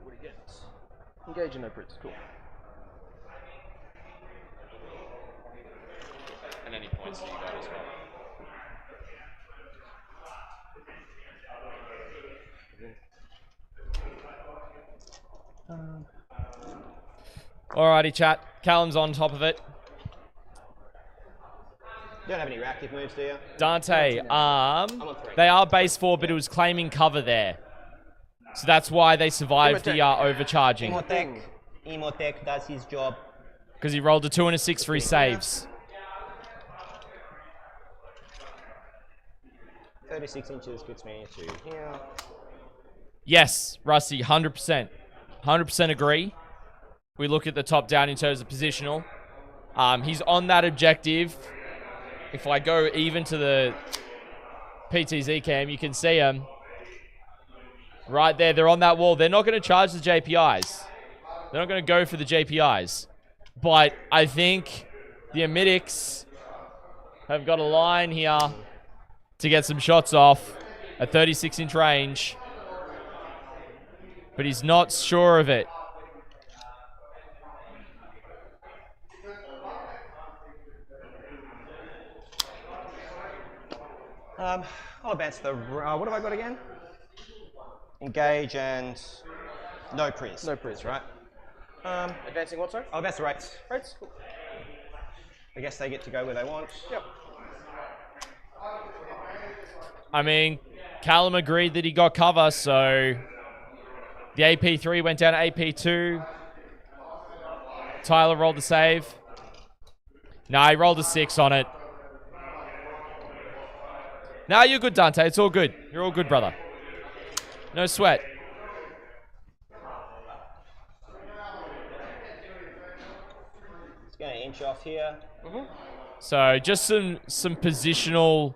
What do you get? Engage in no Brits, cool. And any points that you got as well. Alrighty, chat. Callum's on top of it. You don't have any reactive moves, do you? Dante, on 3. they are base 4, but it was claiming cover there. So that's why they survived the overcharging. Emotek does his job. Because he rolled a 2 and a 6 for his saves. 36 inches gets me to here. Yes, Rusty, 100%. 100% agree. We look at the top down in terms of positional. He's on that objective. If I go even to the PTZ cam, you can see him. Right there, they're on that wall. They're not going to charge the JPIs. They're not going to go for the JPIs. But I think the Emetics have got a line here to get some shots off at 36-inch range. But he's not sure of it. I'll advance the. What have I got again? Engage and no priz. No priz, right? Advancing what, sorry? I'll advance the rates. Rates? Cool. I guess they get to go where they want. Yep. I mean, Callum agreed that he got cover, so the AP3 went down to AP2. Tyler rolled the save. Nah, he rolled a 6 on it. Nah, you're good, Dante. It's all good. You're all good, brother. No sweat. It's going to inch off here. So just some positional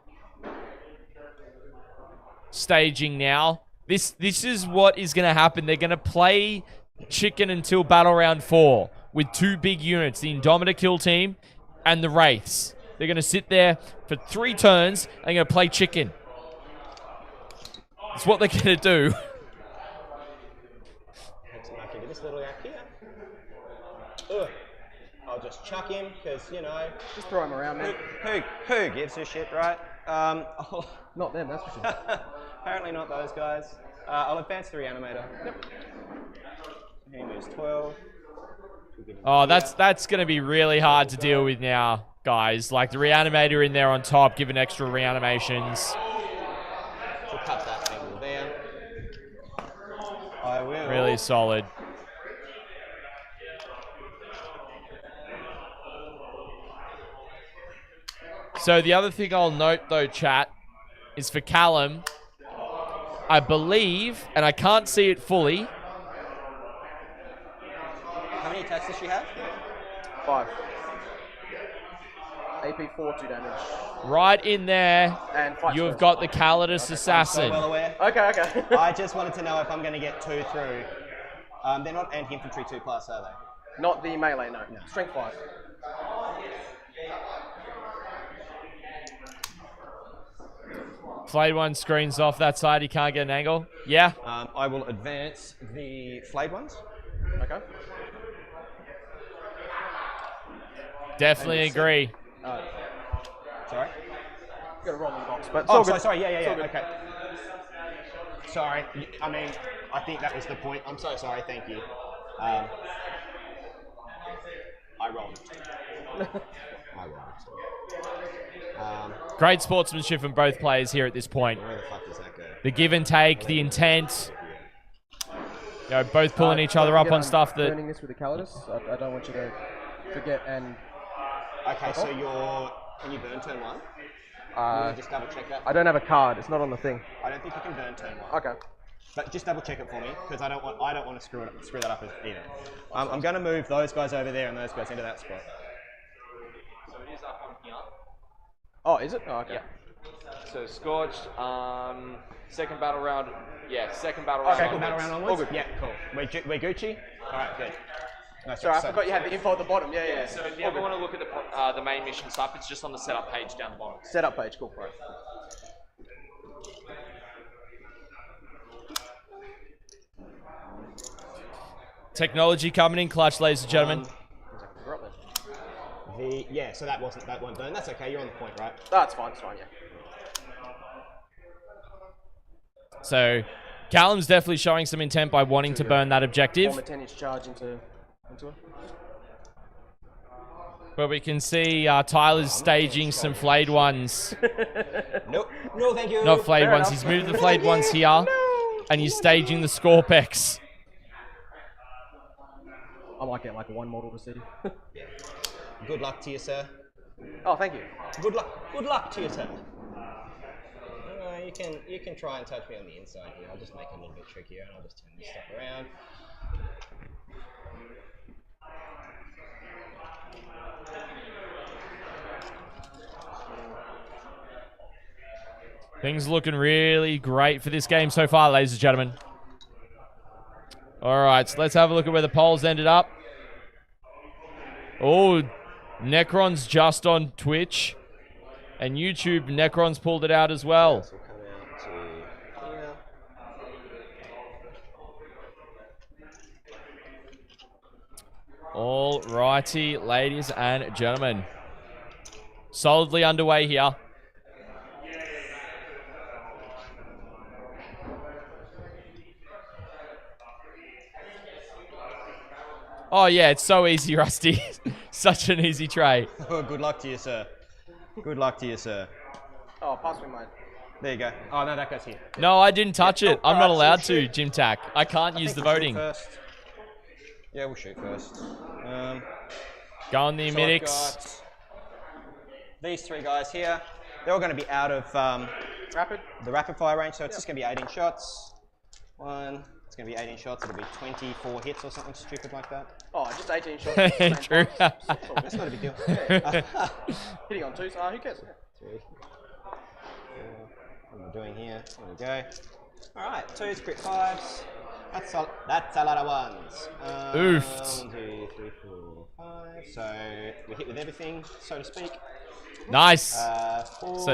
staging now. This is what is going to happen. They're going to play chicken until battle round 4 with 2 big units, the Indomitor kill team and the Wraiths. They're going to sit there for 3 turns and they're going to play chicken. That's what they're going to do. Into this little gap here. Ugh. I'll just chuck him because, you know. Just throw him around, man. Who gives a shit, right? Not them, that's for sure. Apparently not those guys. I'll advance the reanimator. Yep. He moves 12. Oh, that's going to be really hard to deal with now, guys. Like the reanimator in there on top, giving extra reanimations. We'll cut that angle there. I will. Really solid. So the other thing I'll note, though, chat, is for Callum, I believe, and I can't see it fully. How many attacks does she have? 5. AP 4, 2 damage. Right in there, And you've got the Calidus Assassin. So well aware. Okay. I just wanted to know if I'm going to get 2 through. They're not anti-infantry 2+, are they? Not the melee, no. Strength 5. Flayed one screens off that side. He can't get an angle. Yeah. I will advance the flayed ones. Okay. Definitely agree. Sorry? Got a rolling box, but Oh, good. sorry. Yeah. Okay. Sorry. I mean, I think that was the point. I'm so sorry. Thank you. I rolled. Great sportsmanship from both players here at this point. Where the fuck does that go? The give and take, the intent. You know, both pulling each other up on stuff that... Burning this with the Calidus. I don't want you to forget and... Okay, so can you burn turn 1? Can you just double check that? I don't have a card. It's not on the thing. I don't think you can burn turn 1. Okay. But just double check it for me, because I don't want to screw that up either. I'm going to move those guys over there and those guys into that spot. So it is up on here. Oh, is it? Oh, okay. Yeah. So Scorched, second battle round. Yeah, second battle round. Okay, cool. Battle round onwards? All good. Yeah, cool. We're Gucci? Alright, good. No, Sorry, I forgot you had the info at the bottom. Yeah. So if you ever want to look at the main mission stuff, it's just on the setup page down the bottom. Setup page, cool. Right. Technology coming in clutch, ladies and gentlemen. So that wasn't burn. That's okay, you're on the point, right? That's fine, yeah. So, Callum's definitely showing some intent by wanting to burn that objective. Form a 10-inch charge into it. But we can see Tyler's staging some flayed ones. Nope. No, thank you. Not flayed Fair ones. enough. He's moved the flayed ones here. And he's staging the Scorpex. I might get like one model to see. Good luck to you, sir. Oh, thank you. Good luck to you, sir. You can try and touch me on the inside here. I'll just make it a little bit trickier and I'll just turn this stuff around. Things looking really great for this game so far, ladies and gentlemen. All right, so let's have a look at where the polls ended up. Oh, Necrons just on Twitch. And YouTube, Necrons pulled it out as well. So we'll come out to here. All righty, ladies and gentlemen. Solidly underway here. Oh yeah, it's so easy, Rusty. Such an easy tray. Oh, good luck to you, sir. Good luck to you, sir. Oh, pass me mine. There you go. Oh, no, that goes here. No, I didn't touch it. I'm not Alright, allowed so to, shoot. Jim Tack. I can't use the voting. First. Yeah, we'll shoot first. Go on the So I've Midix. got these 3 guys here. They're all going to be out of the rapid fire range, so it's just going to be 18 shots. It's going to be 18 shots. It'll be 24 hits or something stupid like that. Oh, just 18 shots. True. That's not a big deal. Hitting on 2, so who cares? 3, 4. What am I doing here? There we go. All right, 2s, crit 5s. That's a lot of ones. Oofed. 1, 2, 3, 4, 5. So we hit with everything, so to speak. Nice. 4s,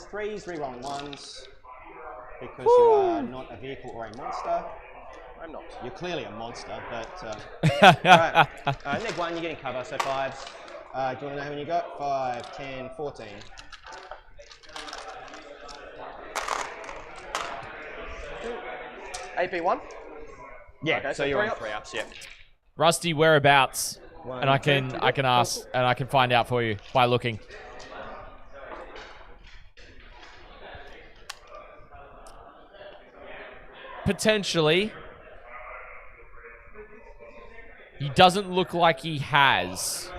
3s, rerolling 1s. Because you are not a vehicle or a monster. I'm not. You're clearly a monster, but... Alright. Neg 1, you're getting cover, so 5s. Do you want to know how many you got? 5, 10, 14. AP1? Yeah, Okay, so so you're on 3 3 ups, yeah. Rusty, whereabouts? One, And I can ask and I can find out for you by looking. Potentially. He doesn't look like he has,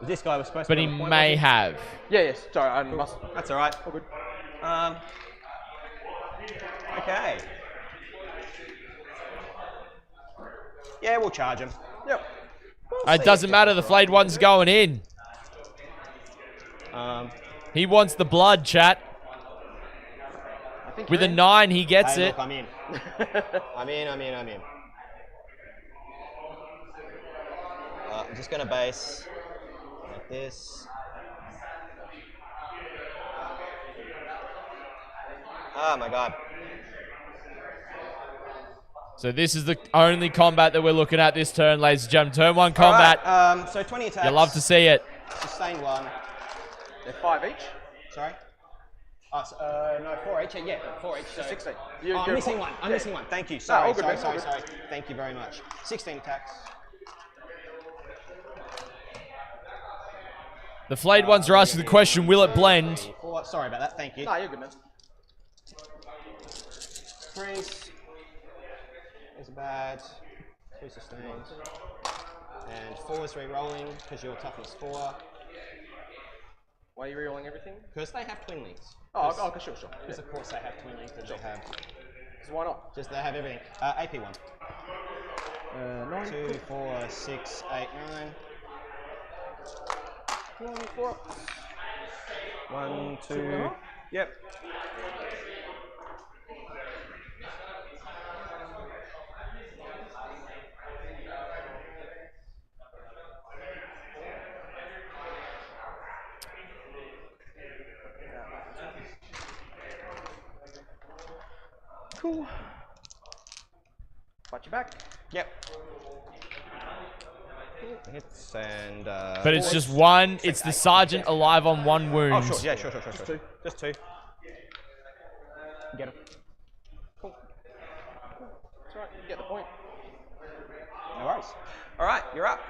This guy was supposed but to he be on the point, may was have. Yeah, yes. Sorry, I must. That's alright. All good. Okay. Yeah, we'll charge him. Yep. It doesn't matter. The flayed one's going in. He wants the blood, chat. I think With you're a in. 9, he gets Hey, it. look, I'm in. I'm in. I'm just gonna base like this. Oh my god. So this is the only combat that we're looking at this turn, ladies and gentlemen. Turn 1 combat. Alright, so 20 attacks. You love to see it. Sustain 1. They're 5 each. Sorry? Oh, no, 4 each. Yeah, 4 each. So 16. I'm missing one. I'm missing one. Thank you. Sorry, all good, sorry. mate, all good. Thank you very much. 16 attacks. The flayed ones are asking the question, will it blend? 4. Sorry about that. Thank you. Nah, you're good, man. 3s. Is bad. 2 sustains. And 4s re-rolling because you're toughness 4. Why are you rerolling everything? Because they have twin links. Oh, okay, sure. Because of course they have twin links that they have. So why not? Just they have everything. AP 1. 9. 2, 4, 6, 8, 9. 4. 1, 2. 2.5? Yep. Cool. Watch your back. Yep. Hits and. But it's just 1. It's the sergeant alive on 1 wound. Oh, sure. Yeah, sure. Just 2. Just 2. Get him. Cool. That's alright, you get the point. No worries. All right, you're up.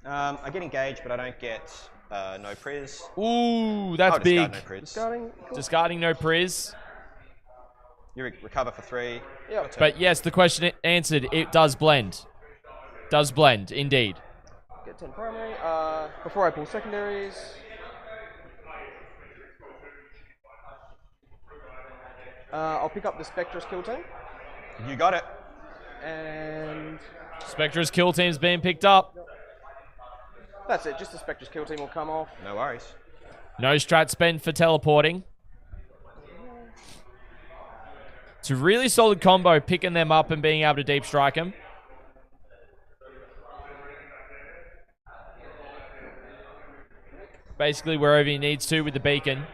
I get engaged, but I don't get no priz. Ooh, that's I'll big. discard no priz. Discarding. Cool. Discarding no priz. You recover for 3. Yep. But yes, the question answered. It does blend. Does blend, indeed. Get 10 primary. Before I pull secondaries. I'll pick up the Spectre's kill team. You got it. And Spectra's kill team's being picked up. that's it. Just the Spectre's kill team will come off. No worries. No strat spend for teleporting. It's a really solid combo, picking them up and being able to deep strike them. Basically wherever he needs to with the beacon.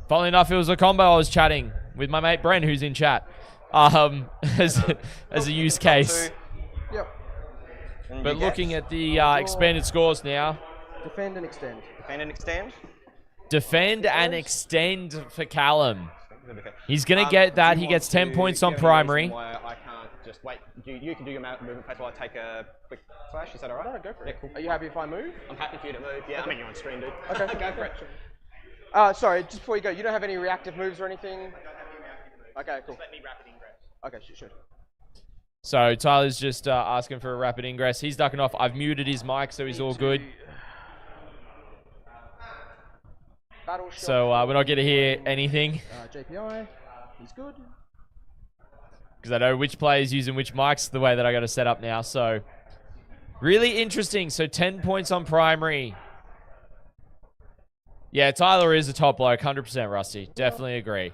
Funnily enough, it was a combo I was chatting with my mate Brent, who's in chat, as a use case. Yep. And But you get looking at the expanded scores now, Defend and extend. defend and extend. defend and extend for Callum. He's going to get that. do He you gets want 10 to points on give any reason primary. Why I can't just wait. You can do your movement phase while I take a quick flash. Is that alright? No, go for it. Yeah, cool. Are you happy if I move? I'm happy for you to move. Yeah, I mean you're on screen, dude. Okay. go for it. Sorry, just before you go, you don't have any reactive moves or anything? Okay, cool. Let me rapid ingress. Okay, shoot. So Tyler's just asking for a rapid ingress. He's ducking off. I've muted his mic, so he's all good. Battle shot. So we're not going to hear anything JPI, he's good. because I know which player's using which mics the way that I got to set up now. So really interesting. So 10 points on primary. Yeah, Tyler is a top bloke. 100% Rusty. Definitely agree.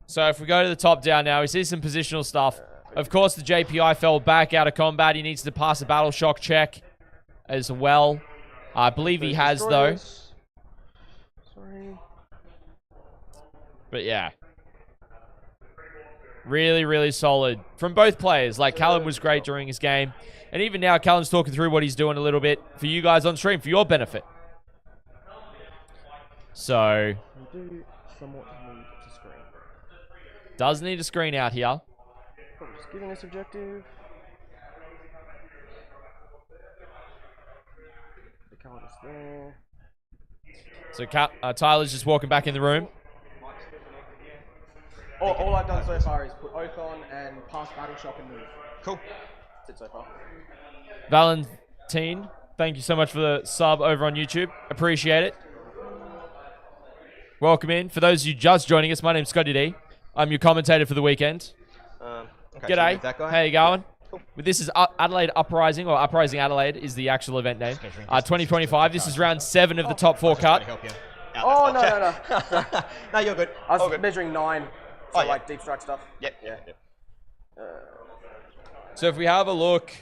So if we go to the top down now, we see some positional stuff. Of course, the JPI fell back out of combat. He needs to pass a battle shock check as well. I believe he has, though. Sorry. But yeah. Really, really solid from both players. Like, Callum was great during his game. And even now, Callum's talking through what he's doing a little bit for you guys on stream, for your benefit. So, We do somewhat need to screen. does need a screen out here. Probably just giving us objective. The card is there. So Tyler's just walking back in the room. All I've done so far is put Oath on and pass Battle Shock and move. Cool. That's it so far. Valentine, thank you so much for the sub over on YouTube. Appreciate it. Welcome in. For those of you just joining us, my name's ScottyD. I'm your commentator for the weekend. Okay, G'day. that guy. How you going? Cool. This is Adelaide Uprising, or Uprising Adelaide is the actual event name. 2025. This is round 7 of the top 4 cut. Help you. Oh, no. No, you're good. I All was good. measuring 9. So, yeah. like, deep strike stuff. Yep. So if we have a look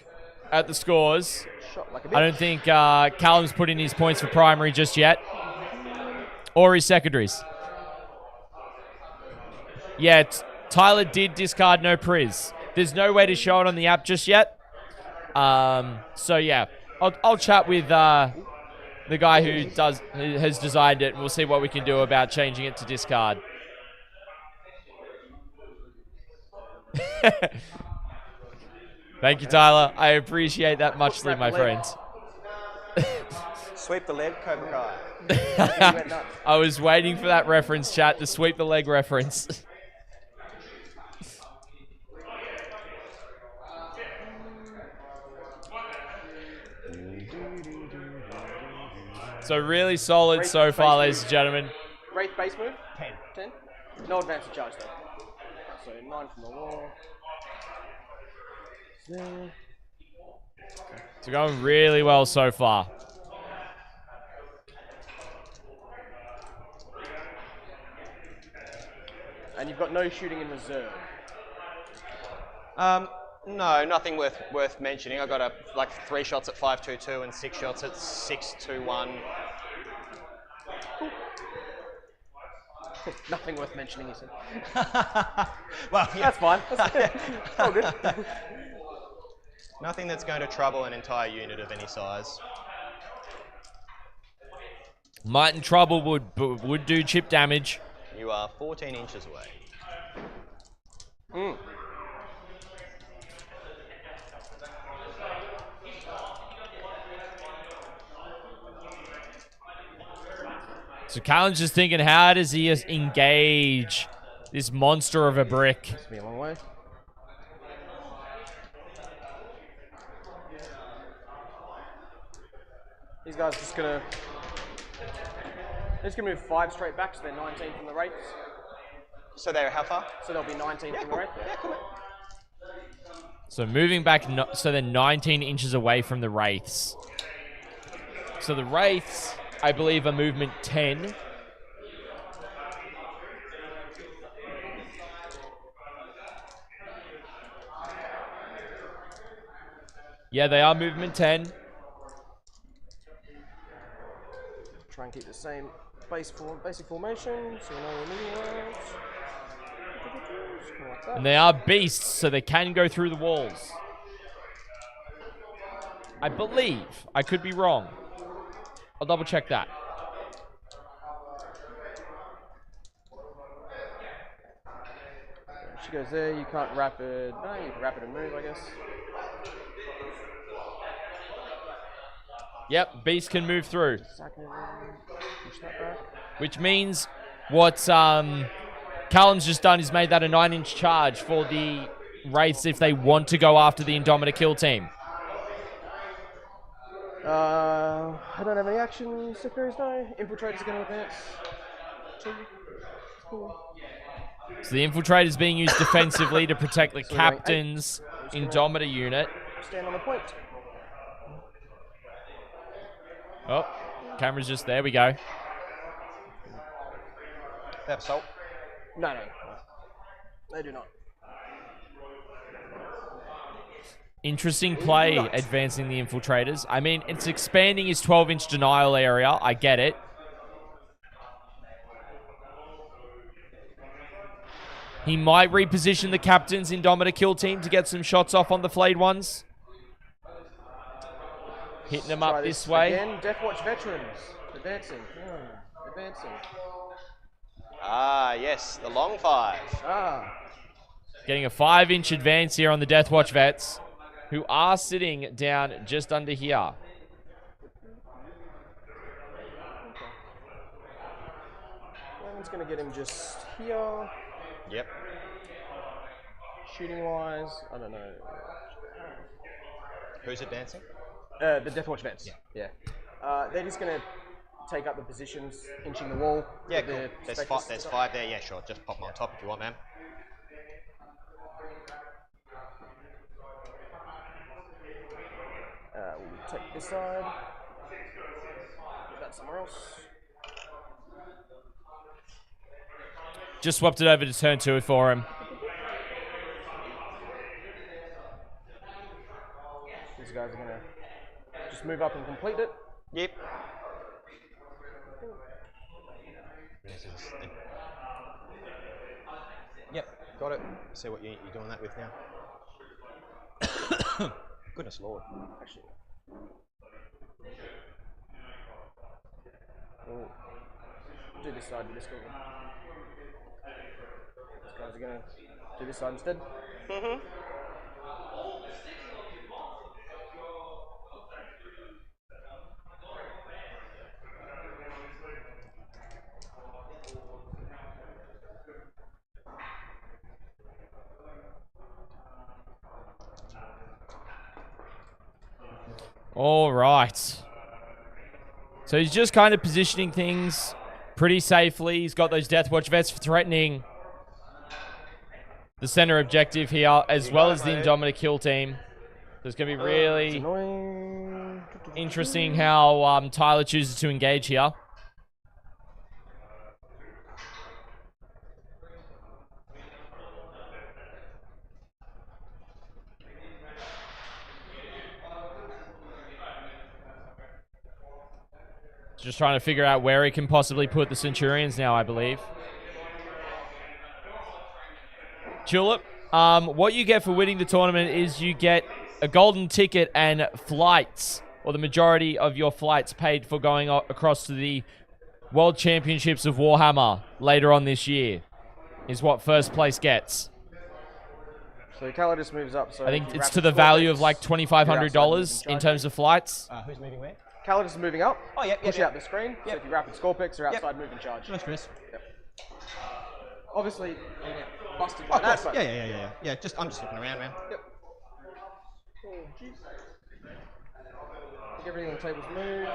at the scores, Shot like a I bitch. don't think Callum's put in his points for primary just yet. Or his secondaries. Yeah, Tyler did discard no priz. There's no way to show it on the app just yet. So yeah, I'll chat with the guy who has designed it, and we'll see what we can do about changing it to discard. Thank you, Tyler. I appreciate that muchly, my friend. Sweep the leg, Cobra Kai. I was waiting for that reference, chat, the sweep the leg reference. So really solid so far, ladies and gentlemen. Wraith base move? 10. No advance to charge, though. So 9 from the wall. There. So going really well so far. And you've got no shooting in reserve. No, nothing worth mentioning. I got like 3 shots at 5.22 and 6 shots at 6.21. Nothing worth mentioning, he said. Well, yeah. That's fine. That's all good. Nothing that's going to trouble an entire unit of any size. Might and Trouble would do chip damage. You are 14 inches away. So Callum's just thinking, how does he engage this monster of a brick? Takes me a long way. These guys are just gonna move 5 straight back, so they're 19 from the Wraiths. So they're how far? So they'll be 19 from the Wraith. Yeah, cool. So moving back, so they're 19 inches away from the Wraiths. So the Wraiths, I believe, are movement 10. Yeah, they are movement 10. Try and keep the same basic formation, so we know we're moving around. Just go like that. And they are beasts, so they can go through the walls. I believe. I could be wrong. I'll double check that. She goes there, you can't rapid. No, you can rapid and move, I guess. Yep, beast can move through. Second, push that back. Which means what Callum's just done is made that a 9-inch charge for the Wraiths if they want to go after the Indomitor kill team. I don't have any action. Secondaries, no. Infiltrators are going to advance. 2. Cool. So the Infiltrator is being used defensively to protect the So we're going captain's Indomitor unit. Stand on the point. Oh, camera's just there. We go. They have salt. No. They do not. Interesting play, advancing the infiltrators. I mean, it's expanding his 12-inch denial area. I get it. He might reposition the captain's Indomitor kill team to get some shots off on the flayed ones. Hitting them up this way. Again, Deathwatch veterans. Advancing. Advancing. Ah, yes, the long 5. Ah. Getting a 5-inch advance here on the Deathwatch vets, who are sitting down just under here. That one's going to get him just here. Yep. Shooting wise, I don't know. Who's advancing? The Deathwatch vets. Yeah. They're just going to take up the positions, inching the wall. Yeah, cool. There's 5 there. Yeah, sure. Just pop them on top if you want, man. We'll take this side. Put that somewhere else. Just swapped it over to turn 2 for him. These guys are going to just move up and complete it. Yep. Yep, got it. See what you're doing that with now. Goodness Lord. Actually. We'll do this side, do this one. These guys are going to do this side instead. Mm-hmm. All right. So he's just kind of positioning things pretty safely. He's got those Deathwatch vets threatening the center objective here, as well as the Indomitor kill team. So it's going to be really interesting how Tyler chooses to engage here. Just trying to figure out where he can possibly put the Centurions now, I believe. Tulip, what you get for winning the tournament is you get a golden ticket and flights, or the majority of your flights paid for going across to the World Championships of Warhammer later on this year, is what first place gets. So Callum just moves up. So I think it's to the value of like $2,500 in terms of flights. Who's moving where? Callum is moving up. Oh, yeah. Push out the screen. So if you rapid score picks, you're outside, move and charge. No stress. Yep. Obviously, you get busted Oh, by that. But Yeah. Yeah, I'm just looking around, man. Yep. Oh, jeez. I think everything on the table's moved.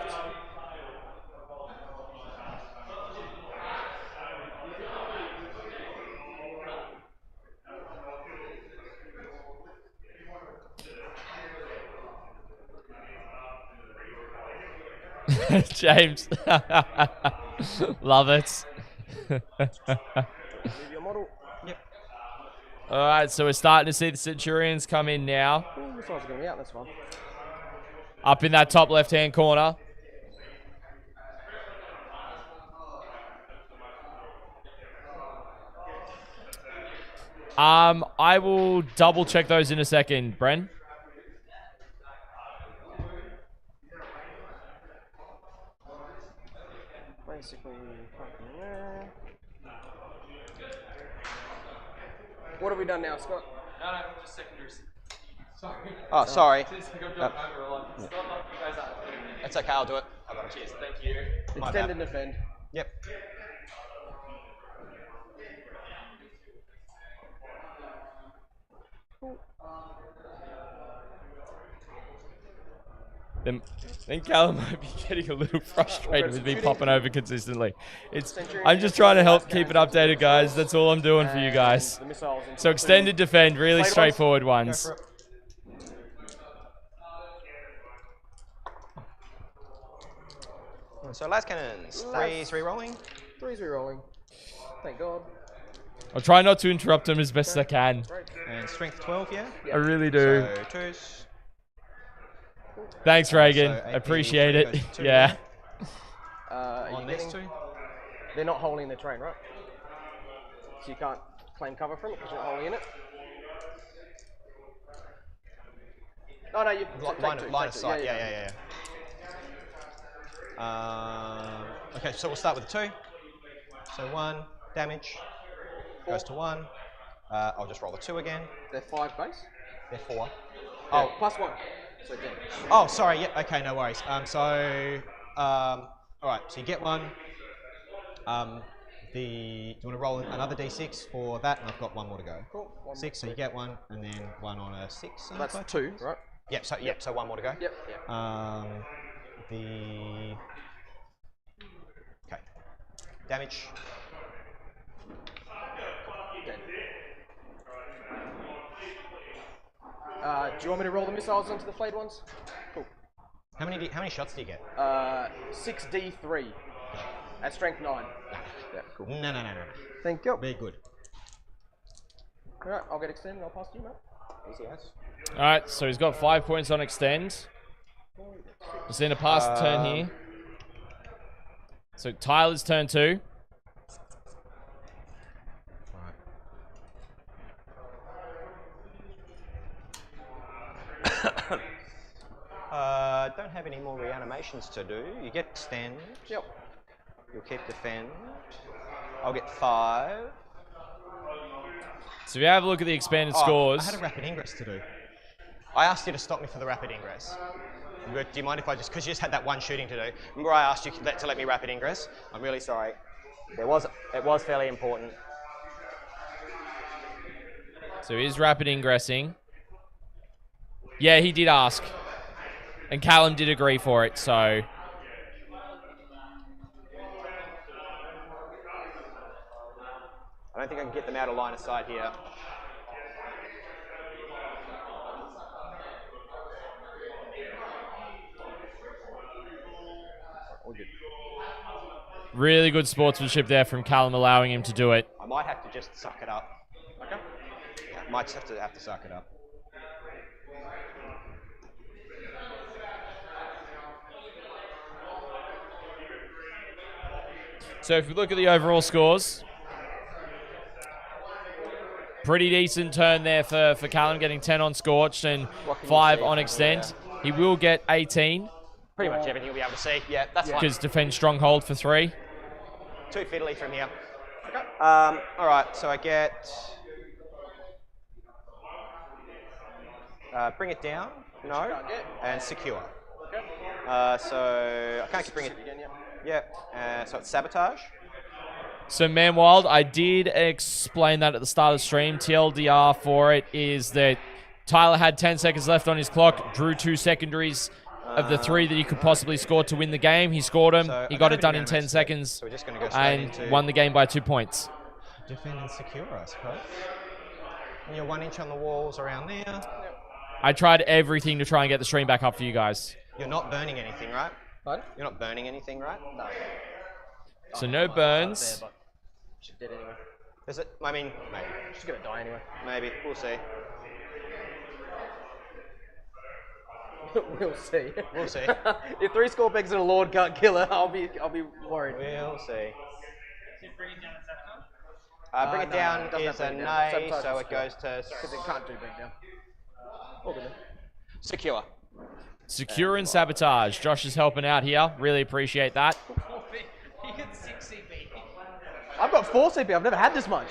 James. Love it. Your model. Yep. All right, so we're starting to see the Centurions come in now. Ooh, this one's going to be out, this one. Up in that top left-hand corner. I will double check those in a second, Bren. Basically, there. What have we done now, Scott? No, just secondaries. Sorry. Oh, sorry. That's okay, I'll do it. I got it. Cheers, thank you. Extend and defend. Yep. Then Callum might be getting a little frustrated with me popping over consistently. I'm just trying to help keep it updated, guys. That's all I'm doing for you guys. So extended defend, really straightforward ones. So last cannons, 3's re-rolling. 3's re-rolling. Thank God. I'll try not to interrupt him as best as I can. And strength 12, yeah? I really do. So twos. Thanks, Reagan. So I AP appreciate three it. goes to two, Yeah. Are On you these getting, two. they're not holding the terrain, right? So you can't claim cover from it because you're not holding in it. No, you Line of sight. Yeah. Okay, so we'll start with the 2. So 1 damage goes to 1. I'll just roll the 2 again. They're 5 base. They're 4. Oh, plus 1. So 10. Oh, sorry. Yeah. Okay, no worries. All right. So you get 1. Do you want to roll another d6 for that? And I've got 1 more to go. Cool. 6. So you get 1, and then 1 on a 6. So that's 2, right? Yep. So 1 more to go. Yep. Okay. Damage. Do you want me to roll the missiles into the flayed ones? Cool. How many shots do you get? 6d3 at strength 9. Yeah, cool. No. Thank you. Very good. Alright, I'll get extended. I'll pass to you, mate. Easy as. Alright, so he's got 5 points on extend. Just need to pass the turn here. So Tyler's turn 2. Don't have any more reanimations to do. You get extend. Yep. You'll keep defend. I'll get 5. So if you have a look at the expanded scores. I had a rapid ingress to do. I asked you to stop me for the rapid ingress. Do you mind if I just, because you just had that one shooting to do. Remember I asked you to let me rapid ingress? I'm really sorry. It was fairly important. So he's rapid ingressing. Yeah, he did ask. And Callum did agree for it, so. I don't think I can get them out of line of sight here. Really good sportsmanship there from Callum, allowing him to do it. I might have to just suck it up. Okay. Yeah, I might just have to suck it up. So if we look at the overall scores, pretty decent turn there for Callum, getting 10 on Scorched and 5 on Extent. Yeah. He will get 18. Pretty much everything you'll be able to see. Yeah, that's fine. Because defend Stronghold for 3. 2 fiddly from here. Okay. All right, so I get... bring it down. No. And secure. So I can't bring it again. Yeah. So it's sabotage. So Manwild, I did explain that at the start of the stream. TLDR for it is that Tyler had 10 seconds left on his clock, drew 2 secondaries of the 3 that he could possibly score to win the game. He scored them. So he got it done in 10 seconds so we're just going to go and won the game by 2 points. Defend and secure, I suppose. And you're 1 inch on the walls around there. I tried everything to try and get the stream back up for you guys. You're not burning anything, right? What? You're not burning anything, right? No. So no burns. There, but she's dead anyway. Is it? I mean, maybe. She's gonna die anyway. Maybe. We'll see. We'll see. We'll see. If 3 score pegs and a Lord can't kill her, I'll be worried. We'll see. Bring it down and sabotage? Bring it down it doesn't is a have bring it down. nay, Sabotage so is it goes to Because it can't do big now. All good then. secure. Secure and sabotage. Josh is helping out here. Really appreciate that. He gets 6 CP. I've got 4 CP. I've never had this much.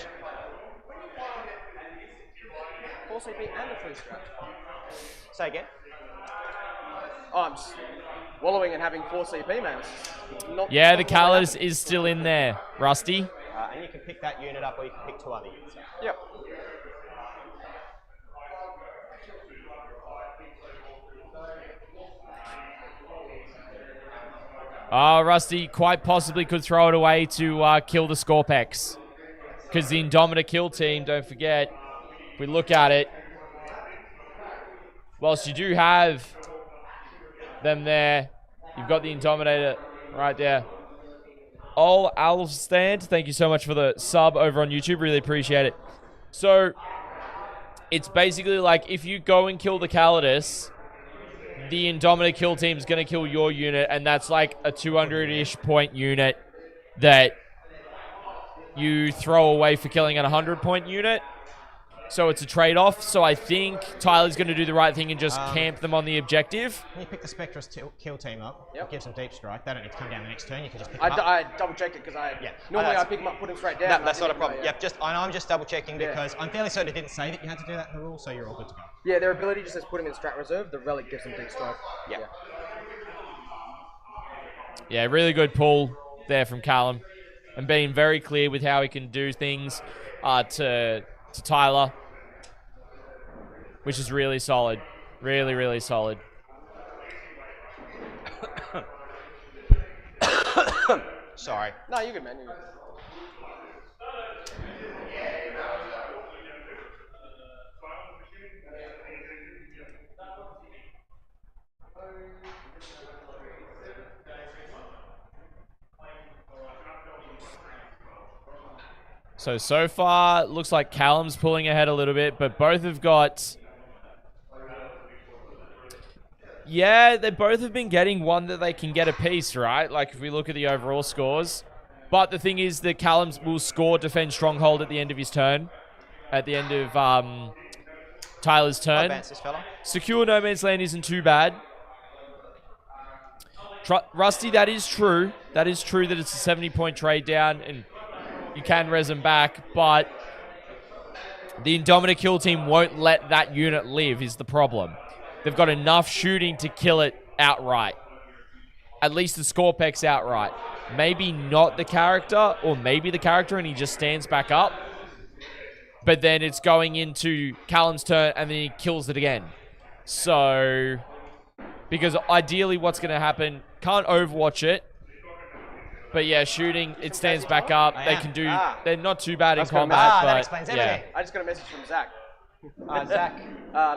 4 CP and a free scratch. Say again. Oh, I'm just wallowing and having 4 CP, man. It's not Yeah, the Callus is still in there. Rusty. And you can pick that unit up, or you can pick 2 other units up. Yep. Rusty quite possibly could throw it away to kill the Scorpex. Because the Indomitor kill team, don't forget, if we look at it, whilst you do have them there, you've got the Indominator right there. Oh, Alstand, thank you so much for the sub over on YouTube. Really appreciate it. So, it's basically like if you go and kill the Calidus, the Indominate kill team is going to kill your unit, and that's like a 200-ish point unit that you throw away for killing a 100-point unit. So it's a trade-off. So I think Tyler's going to do the right thing and just camp them on the objective. When you pick the Spectre's kill team up, Yep. gives them deep strike. They don't need to come down the next turn. You can just pick them up. I double-checked it because normally I pick them up, put them straight down. That's not a problem. Yeah. Yep, I'm just double checking because I'm fairly certain it didn't say that you had to do that in the rule, so you're all good to go. Yeah, their ability just says put them in strat reserve. The relic gives them deep strike. Yeah. Yeah, really good pull there from Callum. And being very clear with how he can do things to Tyler. Which is really solid. Really, really solid. Sorry. No, you're good, man. You're good. So far, looks like Callum's pulling ahead a little bit, but both have got... Yeah, they both have been getting one that they can get a piece, right? Like, if we look at the overall scores. But the thing is that Callum will score Defend Stronghold at the end of his turn. At the end of Tyler's turn. Advance this fella. Secure No Man's Land isn't too bad. Rusty, that is true. That is true that it's a 70-point trade down, and you can res them back, but the Indominate kill team won't let that unit live is the problem. They've got enough shooting to kill it outright. At least the Scorpex outright. Maybe not the character, or maybe the character and he just stands back up. But then it's going into Callum's turn and then he kills it again. So, because ideally what's going to happen, can't overwatch it. But yeah, shooting, it stands back up. They can do, they're not too bad in combat. That But explains yeah. everything. I just got a message from Zach. Zach.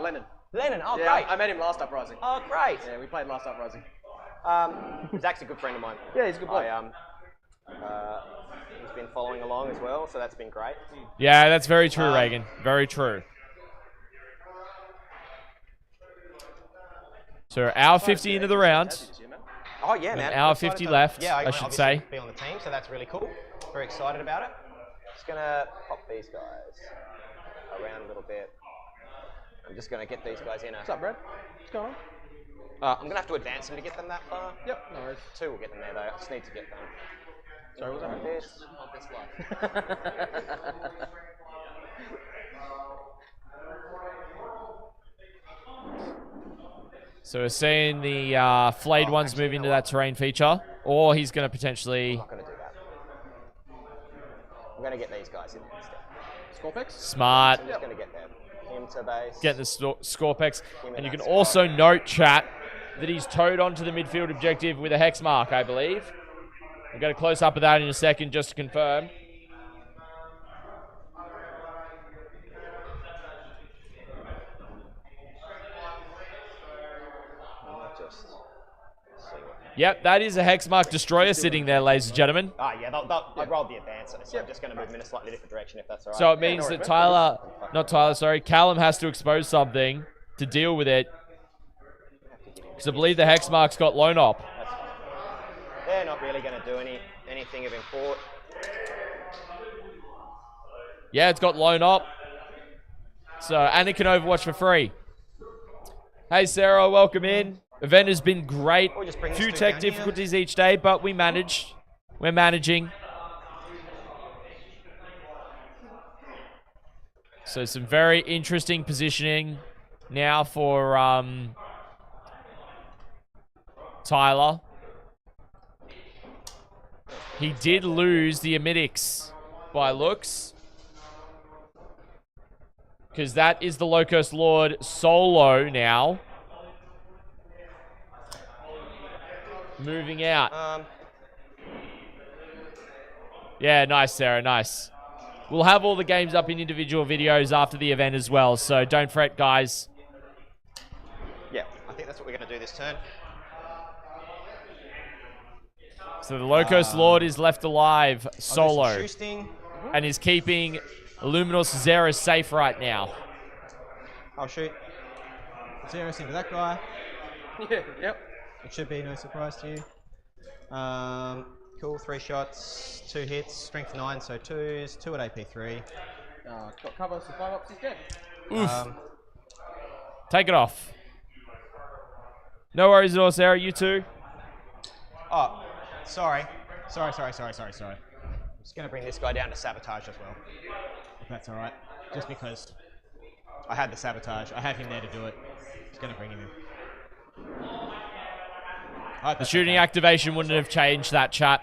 Lennon. Lennon, oh Yeah, great. I met him last Uprising. Oh great. Yeah, we played last Uprising. Zach's a good friend of mine. Yeah, he's a good boy. He's been following along as well, so that's been great. Yeah, that's very true, Reagan. Very true. So hour 50 into the round. Oh yeah, man. Hour Excited 50 to- left, yeah, I should obviously say. Be on the team, so that's really cool. Very excited about it. Just gonna pop these guys around a little bit. I'm just gonna get these guys in. What's up, Brad? What's going on? I'm gonna have to advance them to get them that far. Yep, no worries. 2 will get them there though. I just need to get them. Sorry, was that Like this. So we're seeing the flayed ones move into that terrain feature. Or he's going to potentially... I'm not gonna do that. I'm gonna get these guys in there instead. Scorpex? Smart. I'm just gonna get them into base. Getting the Scorpex. And you can also note, chat, that he's towed onto the midfield objective with a hex mark, I believe. We'll get a close-up of that in a second just to confirm. Yep, that is a Hexmark Destroyer sitting there, ladies and gentlemen. Ah, yeah, I rolled the advancer, so I'm just going to move them in a slightly different direction if that's all right. So it means that Callum has to expose something to deal with it. Because I believe the Hexmark's got Lone Op. They're not really going to do anything of import. Yeah, it's got Lone Op. So, and it can Overwatch for free. Hey, Sarah, welcome in. Event has been great. We'll just bring Few this tech dude down difficulties each day, but we managed. We're managing. So some very interesting positioning now for Tyler. He did lose the Emetics by looks. Because that is the Locust Lord solo now. Moving out. Yeah, nice, Sarah, nice. We'll have all the games up in individual videos after the event as well, so don't fret, guys. Yeah, I think that's what we're going to do this turn. So the Locust Lord is left alive solo Shoosting. and is keeping Luminous Zera safe right now. I'll shoot. Zeros into that guy. Yeah, yep. It should be no surprise to you. Cool, 3 shots, 2 hits, strength 9, so 2s, 2 at AP 3. Got cover, so 5 ups, he's dead. Oof. Take it off. No worries at all, Sarah. You too. Oh, sorry. Sorry. I'm just going to bring this guy down to sabotage as well. If that's alright. Just because I had the sabotage. I have him there to do it. Just going to bring him in. The shooting activation wouldn't have changed that, chat.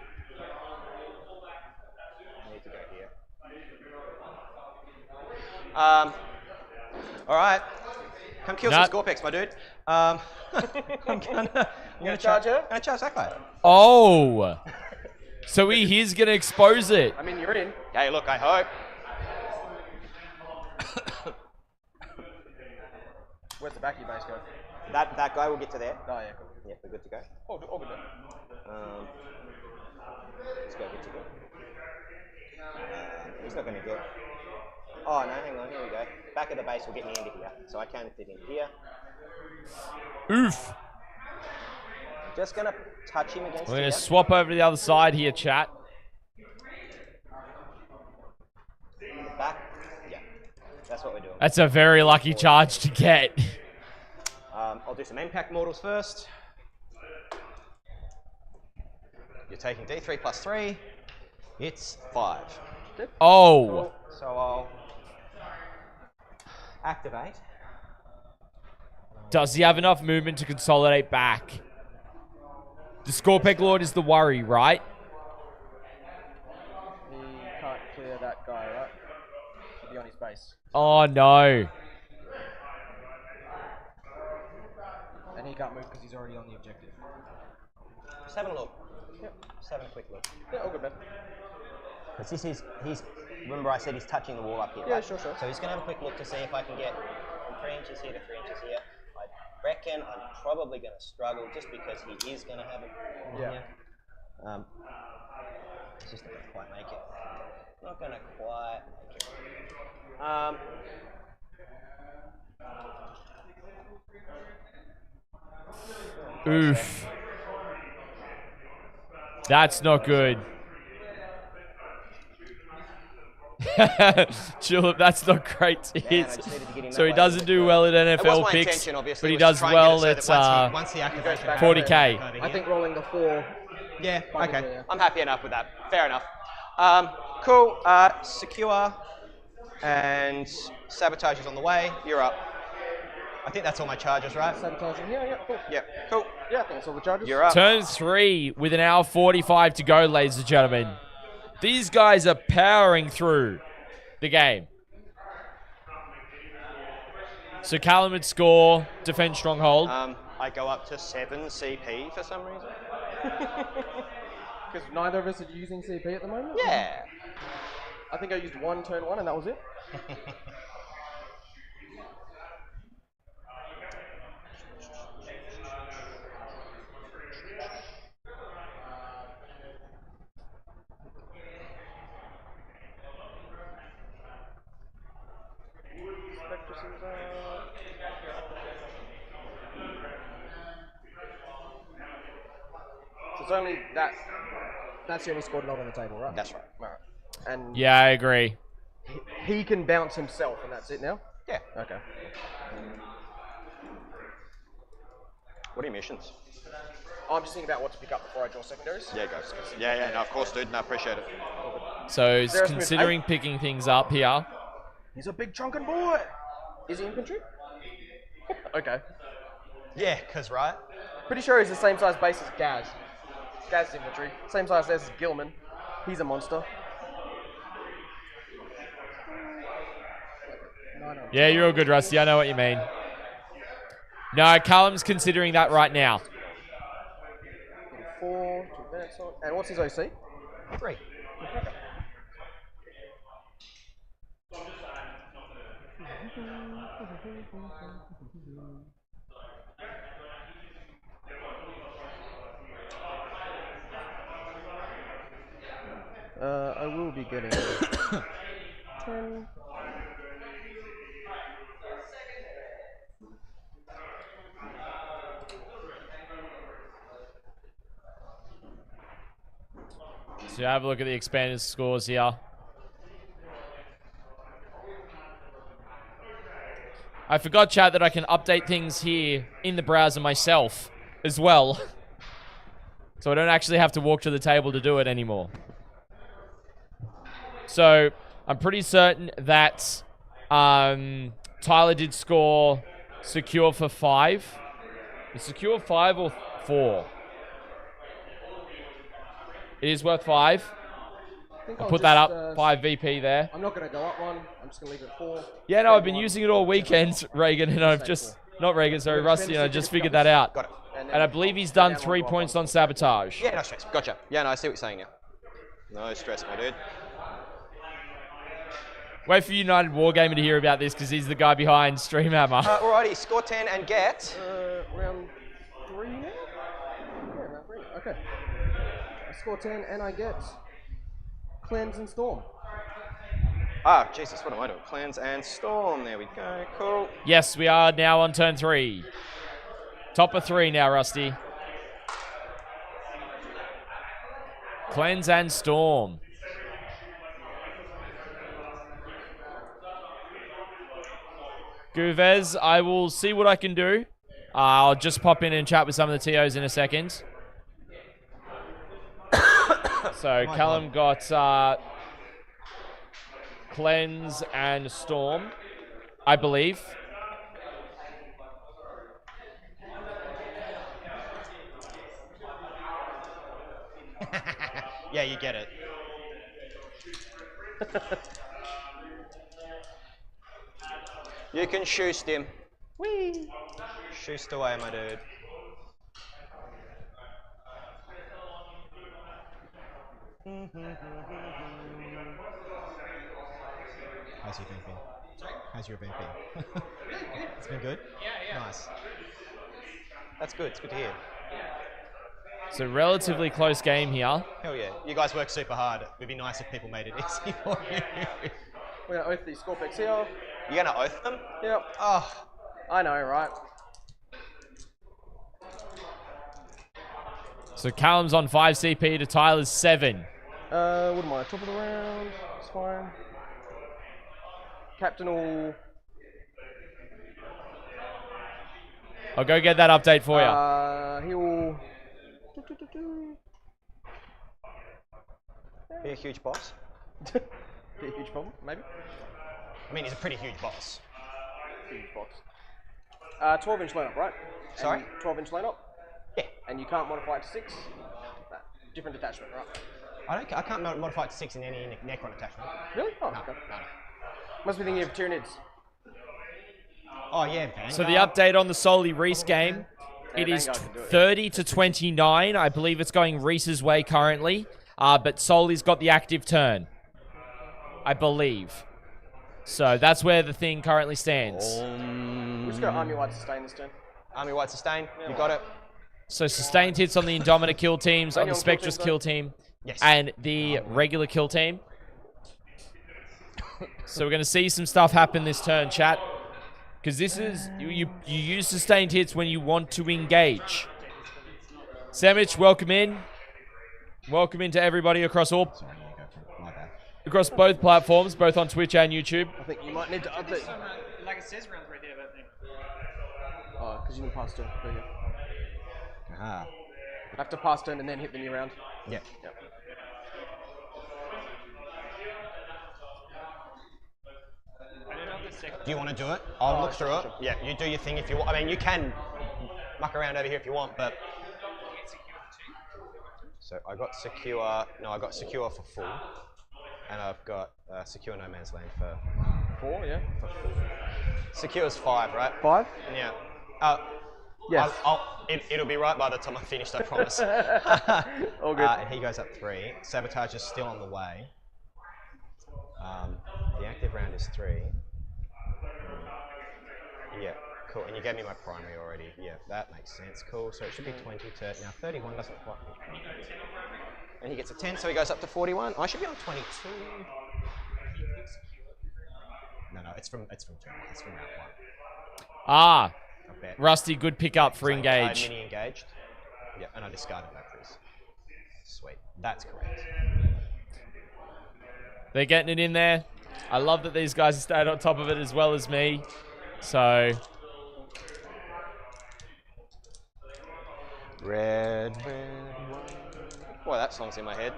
I need to go here. Alright. Come kill some Scorpex, my dude. I'm gonna charge her? I'm gonna charge that guy. Oh. So he's going to expose it. I mean, you're in. Hey, look, I hope. Where's the back of your base go? That guy will get to there. Oh, yeah, cool. Yeah, we're good to go. All good then. Let's go, good to go. He's not going to get... Oh, no, hang on, here we go. Back of the base will get me into here, so I can fit in here. Oof. I'm just going to touch him against We're going here. to swap over to the other side here, chat. Back. Yeah, that's what we're doing. That's a very lucky charge to get. I'll do some impact mortals first. You're taking D3 plus 3. It's 5. Oh. So I'll activate. Does he have enough movement to consolidate back? The Scorpec Lord is the worry, right? He can't clear that guy, right? Should be on his base. Oh, no. And he can't move because he's already on the objective. Just having a look. Yep. Just having a quick look. Yeah, all good, man. Because this is, remember I said he's touching the wall up here, Yeah, right? sure. So he's going to have a quick look to see if I can get from 3 inches here to 3 inches here. I reckon I'm probably going to struggle just because he is going to have it here. It's just not going to quite make it. Not going to quite make it. Oof. That's not good. Julep, that's not great to hit. So he doesn't do well at NFL picks, but he does well at 40k. I think rolling the 4. Yeah, okay. Yeah. I'm happy enough with that. Fair enough. Cool. Secure and sabotage is on the way. You're up. I think that's all my charges, right? Sabotaging. Yeah, cool. Yeah, cool. Yeah, I think that's all the charges. You're up. Turn 3 with an hour 45 to go, ladies and gentlemen. These guys are powering through the game. So Callum would score, defend stronghold. I go up to 7 CP for some reason. Because neither of us are using CP at the moment? Yeah. I think I used 1 turn 1 and that was it. So it's only that. That's the only squad not on the table, right? That's right. Right. And Yeah, I agree. he can bounce himself, and that's it now. Yeah. Okay. What are your missions? I'm just thinking about what to pick up before I draw secondaries. Yeah, go. Yeah, no, of course, dude. No, appreciate it. So he's Zara Smith, considering picking things up here. He's a big drunken boy. Is he infantry? Okay. Yeah, because, right? Pretty sure he's the same size base as Gaz. Gaz is infantry. Same size as Gilman. He's a monster. Yeah, you're all good, Rusty. I know what you mean. No, Callum's considering that right now. 4 to advance on. And what's his OC? 3. I will be getting 10. So have a look at the expanded scores here. I forgot, chat, that I can update things here in the browser myself as well. So I don't actually have to walk to the table to do it anymore. So I'm pretty certain that Tyler did score secure for 5. Is secure 5 or 4? It is worth 5. I'll put that up. 5 VP there. I'm not going to go up one. I'm just going to leave it at 4. Yeah, no, I've been using it all weekend, Reagan, and I've just... Not Reagan, sorry, Rusty, and I just figured that out. Got it. And I believe he's done 3 points on sabotage. Yeah, no stress. Gotcha. Yeah, no, I see what you're saying now. No stress, my dude. Wait for United Wargamer to hear about this, because he's the guy behind Streamhammer. Alrighty, score 10 and get... round 3 now? Yeah, round 3. Okay. I score 10 and I get Cleanse and Storm. Ah, Jesus, what am I doing? Cleanse and Storm. There we go. Cool. Yes, we are now on turn 3. Top of 3 now, Rusty. Cleanse and Storm. Guvez, I will see what I can do. I'll just pop in and chat with some of the TOs in a second. So Callum got Cleanse and Storm, I believe. Yeah, you get it. You can shoost him. Whee! Shoost away, my dude. How's your event been? Sorry? How's your event been? Good, good. It's been good? Yeah. Nice. That's good. It's good to hear. So relatively close game here. Hell yeah. You guys work super hard. It would be nice if people made it easy for you. We're going to oath these score picks here. You're going to oath them? Yep. Oh. I know, right? So Callum's on 5 CP to Tyler's 7. Wouldn't mind. Top of the round. It's fine. Captain will... I'll go get that update for you. He will... Be a huge boss. Be a huge problem, maybe. I mean, he's a pretty huge boss. Huge box. 12-inch line up, right? Sorry? 12-inch line up. Yeah. And you can't modify it to 6. Different attachment, right? I can't modify it to 6 in any Necron attachment. Really? Oh, No, okay. no. Must be thinking of Tyranids. Oh, yeah, Vanguard. So the update on the Soli Reese game, it is Vanguard can do it, 30 to 29. I believe it's going Reese's way currently. But Soli's got the active turn, I believe. So that's where the thing currently stands. We'll just go Army Wide Sustain this turn. Army White Sustain. You got it. So sustained hits on the Indomitor kill teams, on the Only on Spectrus kill kill teams, team, Yes. and the regular kill team. So we're going to see some stuff happen this turn, chat. Because this is, you use sustained hits when you want to engage. Samich, welcome in. Welcome into everybody across all, across both platforms, both on Twitch and YouTube. I think you might need to update. Like it says round 3 there, but I think. Oh, because you didn't pass turn. There you go. Aha. Have to pass turn and then hit the new round. Yeah. Yep. I don't know if the second. Do you want to do it? I'll look through it. sure. Yeah, you do your thing if you want. I mean, you can muck around over here if you want, but... Get secure for 2. So I got secure... No, I got secure for full. And I've got secure no man's land for 4, yeah. full. Secure's 5, right? 5? Yeah. Yes. It'll be right by the time I finish, I promise. All good. And he goes up 3. Sabotage is still on the way. The active round is 3. Yeah, cool. And you gave me my primary already. Yeah, that makes sense. Cool. So it should be 20 to now 31 doesn't quite. And he gets a 10, so he goes up to 41. I should be on 22. No, it's from round 1. Ah, I bet. Rusty, good pickup for engage. Mini engaged. Yeah, and I discarded Valkyries. Sweet. That's correct. They're getting it in there. I love that these guys have stayed on top of it as well as me. So, Red. Boy, that song's in my head.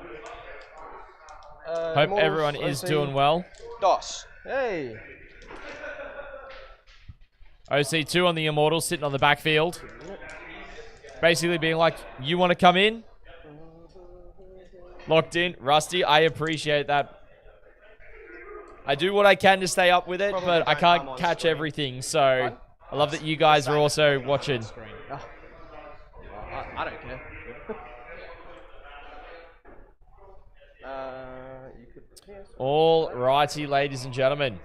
hope Immortals, everyone is OC. doing well. DOS. Hey. OC2 on the Immortals, sitting on the backfield. Basically being like, you want to come in? Locked in. Rusty, I appreciate that. I do what I can to stay up with it, Probably but I don't come can't on catch screen. everything. So I love that you guys are also watching. Oh. I don't care. You could. Yes. All righty, ladies and gentlemen.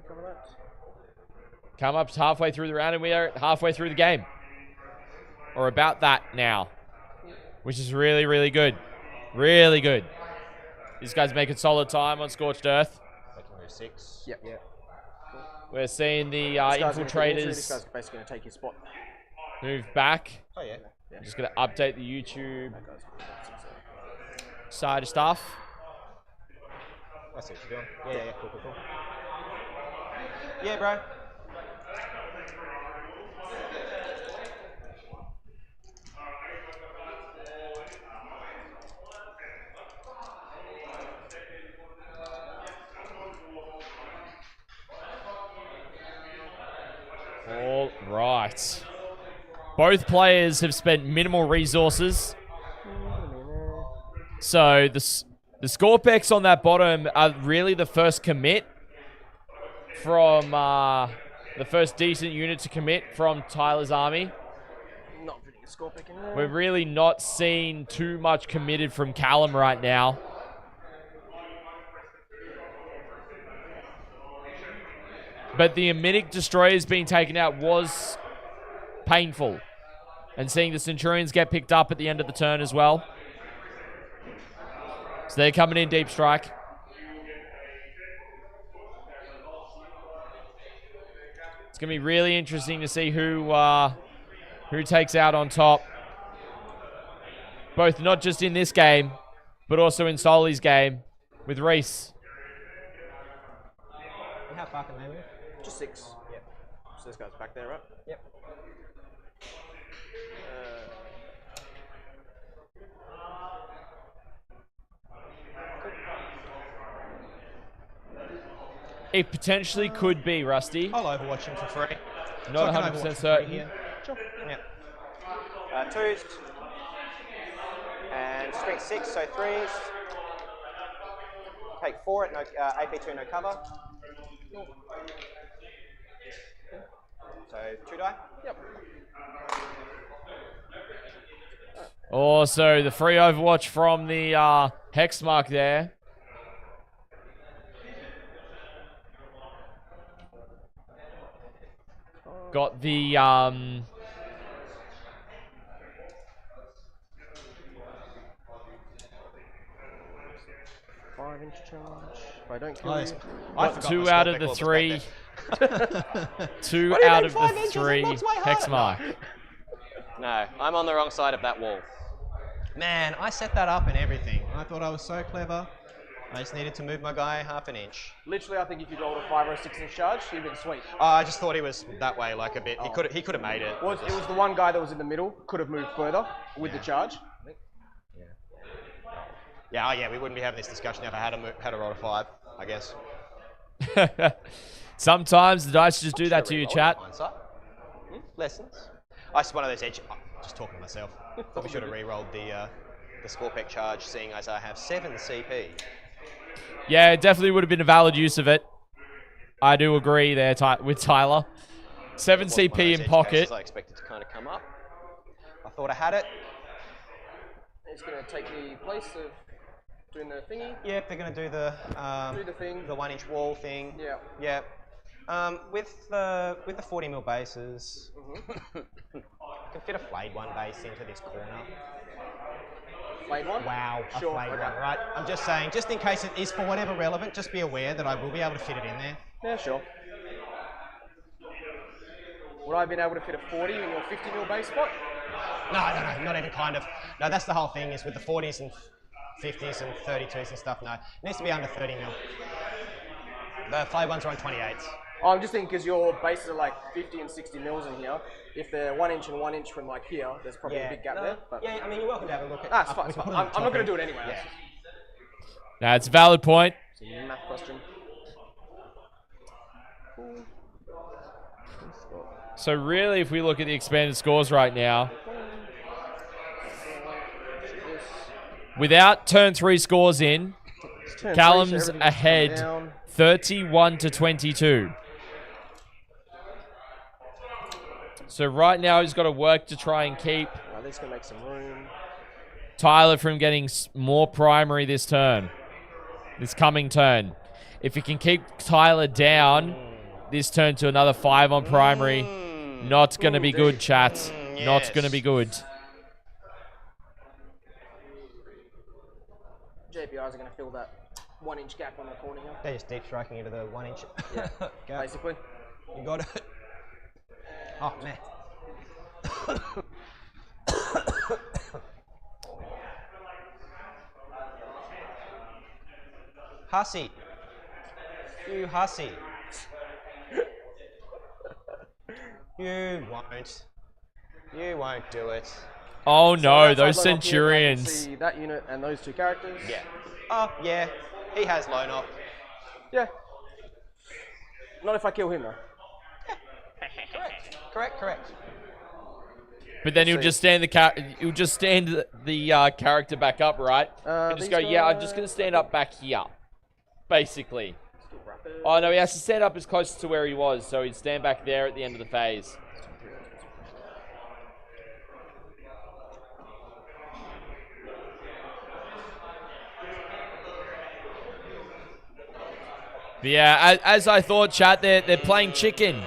Cover that. Come up to halfway through the round, and we are halfway through the game. Or about that now. Which is really, really good. Really good. These guys making solid time on Scorched Earth. Making move 6. Yep. We're seeing the This guy's gonna take infiltrators This guy's basically going to take his spot. move back. Oh, yeah. I'm just going to update the YouTube That guy's side of stuff. I see what you're doing. Yeah, cool. Yeah, bro. All right. Both players have spent minimal resources. So the score pecks on that bottom are really the first commit from the first decent unit to commit from Tyler's army. not putting a score pick in there. We're really not seeing too much committed from Callum right now. But the Amitic destroyers being taken out was painful. And seeing the Centurions get picked up at the end of the turn as well. So they're coming in deep strike. It's going to be really interesting to see who takes out on top. Both not just in this game, but also in Soli's game with Reese. And how far can they move? Just 6. Yep. So this guy's back there, right? Yep. It potentially could be, Rusty. I'll overwatch him for free. Not So I can 100% overwatch for free certain. here. Sure. Yeah. 2s. And strength 6, so 3s. Take 4 at no, AP2, no cover. So 2 die. Yep. Also, the free Overwatch from the Hex Mark there. Got the 5-inch charge. If I don't kill Oh, you. yes. got 2 out of the 3. 2 out of the 3 Hex Mark. No, I'm on the wrong side of that wall. Man, I set that up and everything. I thought I was so clever. I just needed to move my guy 1/2 inch. Literally, I think if you rolled a 5 or a 6-inch charge, you'd have been sweet. I just thought he was that way, like a bit. He could have made it. It was the one guy that was in the middle, could have moved further with the charge. Yeah, we wouldn't be having this discussion if I had a roll a 5, I guess. Sometimes the dice just do that to you, chat. Hindsight. Lessons. I just one of those edge. I'm just talking to myself. Probably should have re-rolled the score peck charge, seeing as I have 7 CP. Yeah, it definitely would have been a valid use of it. I do agree there with Tyler. 7 It wasn't one of CP those in edge pocket. cases I expected to kind of come up. I thought I had it. It's going to take the place of doing the thingy. Yep, they're going to do the Do the thing. the 1-inch wall thing. Yeah. Yep. With the 40mm bases, I can fit a flayed one base into this corner. Flayed one? Wow, a Sure, flayed okay. one, right? I'm just saying, just in case it is for whatever relevant, just be aware that I will be able to fit it in there. Yeah, sure. Would I have been able to fit a 40 in your 50mm base spot? No, not even kind of. No, that's the whole thing, is with the 40s and 50s and 32s and stuff, no. It needs to be under 30mm. The flayed ones are on 28s. Oh, I'm just thinking because your bases are like 50 and 60 mils in here. If they're 1 inch and 1 inch from like here, there's probably a big gap there. But Yeah, I mean, you're welcome to have a look at. it's fine. It's fine. I'm not going to do it anyway. Yeah. That's a valid point. It's a math question. So really, if we look at the expanded scores right now, without turn 3 scores in, Callum's ahead 31-22. So right now he's got to work to try and keep This can make some room. Tyler from getting more primary this turn. This coming turn. If he can keep Tyler down this turn to another 5 on primary, not going to be good, chat. Not going to be good. JPIs are going to fill that 1 inch gap on the corner here. They're just deep striking into the 1 inch. Yeah, Go. basically. You got it. Oh, man. Hussy. You hussy. You won't. You won't do it. Oh So no, that's those like low knock here, I can Centurions. see that unit and those 2 characters. Yeah. Oh, yeah. He has low knock. Yeah. Not if I kill him though. Correct. But then he'll just stand the character back up, right? And just go, yeah, I'm just gonna stand up back here, basically. Oh no, he has to stand up as close to where he was, so he'd stand back there at the end of the phase. But yeah, as I thought, chat, they're playing chicken.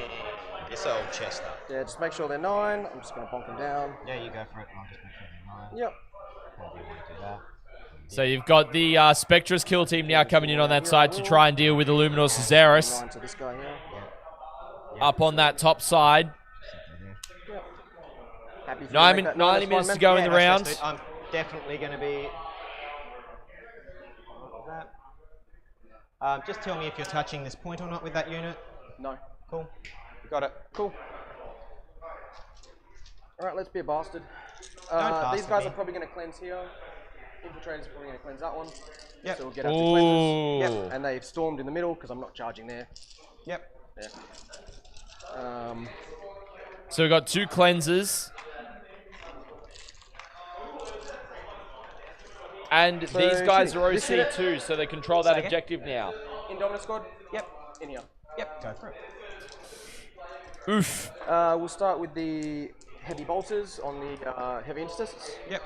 This old Chester. Yeah, just make sure they're 9. I'm just going to bonk them down. Yeah, you go for it. I'll just make sure they're 9. Yep. However you want to do that. So you've got the Spectre's kill team now coming in on that side to try and deal with Illuminor Cesaris 9 to this guy here. up on that top side. Yep. Happy for 90 you to make that 9, minutes that's to go fine, in man. the That's round. best, dude. I'm definitely going to be... just tell me if you're touching this point or not with that unit. No. Cool. You got it. Cool. Alright, let's be a bastard. bastard These guys me. are probably going to cleanse here. Infiltrators are probably going to cleanse that one. Yep. So we'll get our 2 cleanses. Ooh. Yep. And they've stormed in the middle because I'm not charging there. Yep. Yeah. So we've got 2 cleansers. And So these guys are this unit- OC too, so they control that Say again? objective now. Indominus squad? Yep. In here. Yep. Go for it. Oof. We'll start with the heavy bolters on the heavy intercessors. Yep.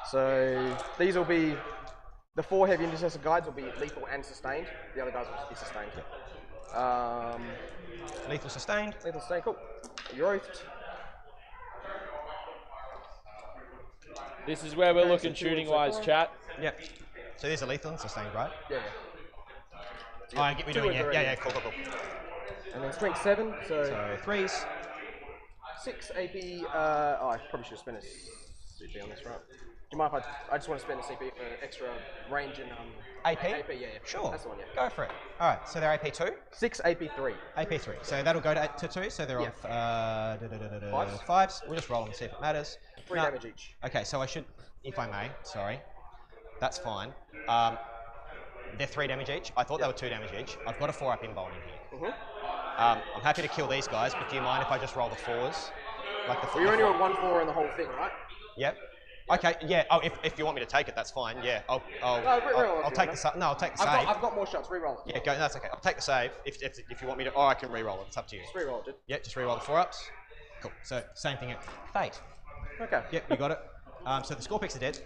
So these will be, the 4 heavy intercessor guides will be lethal and sustained. The other guys will just be sustained. Lethal sustained. Lethal sustained, cool. You're oathed. This is where we're Okay, looking so 2 shooting so wise, far. chat. Yep. So these are lethal and sustained, right? Yeah, Oh, I get what 2 you're doing. wounds Yeah, already. cool. And then strength 7, so So 3s. 6 AP. I probably should have spent a CP on this, right? Do you mind if I just want to spend a CP for extra range and AP? AP, yeah. Sure. That's the one, yeah. Go for it. All right. So they're AP2. 6 AP3. AP3. So that'll go to 2. So they're Yeah. on 5s. We'll just roll them and see if it matters. 3 No. damage each. Okay. So I should, if I may, sorry. That's fine. They're 3 damage each. I thought they were 2 damage each. I've got a 4-up inbolt in here. I'm happy to kill these guys, but do you mind if I just roll the 4s? Like the Well, you're only on 1/4 in the whole thing, right? Yep. Okay. Yeah. Oh, if you want me to take it, that's fine. Yeah. I'll reroll if take you the save. No, I'll take the save. I've got more shots. Reroll it. Yeah, go. That's okay. I'll take the save if you want me to. Or I can re-roll it. It's up to you. Just reroll it, dude. Yeah, just re-roll the 4-ups. Cool. So same thing at Fate. Okay. Yep, you got it. So the Scorpix are dead.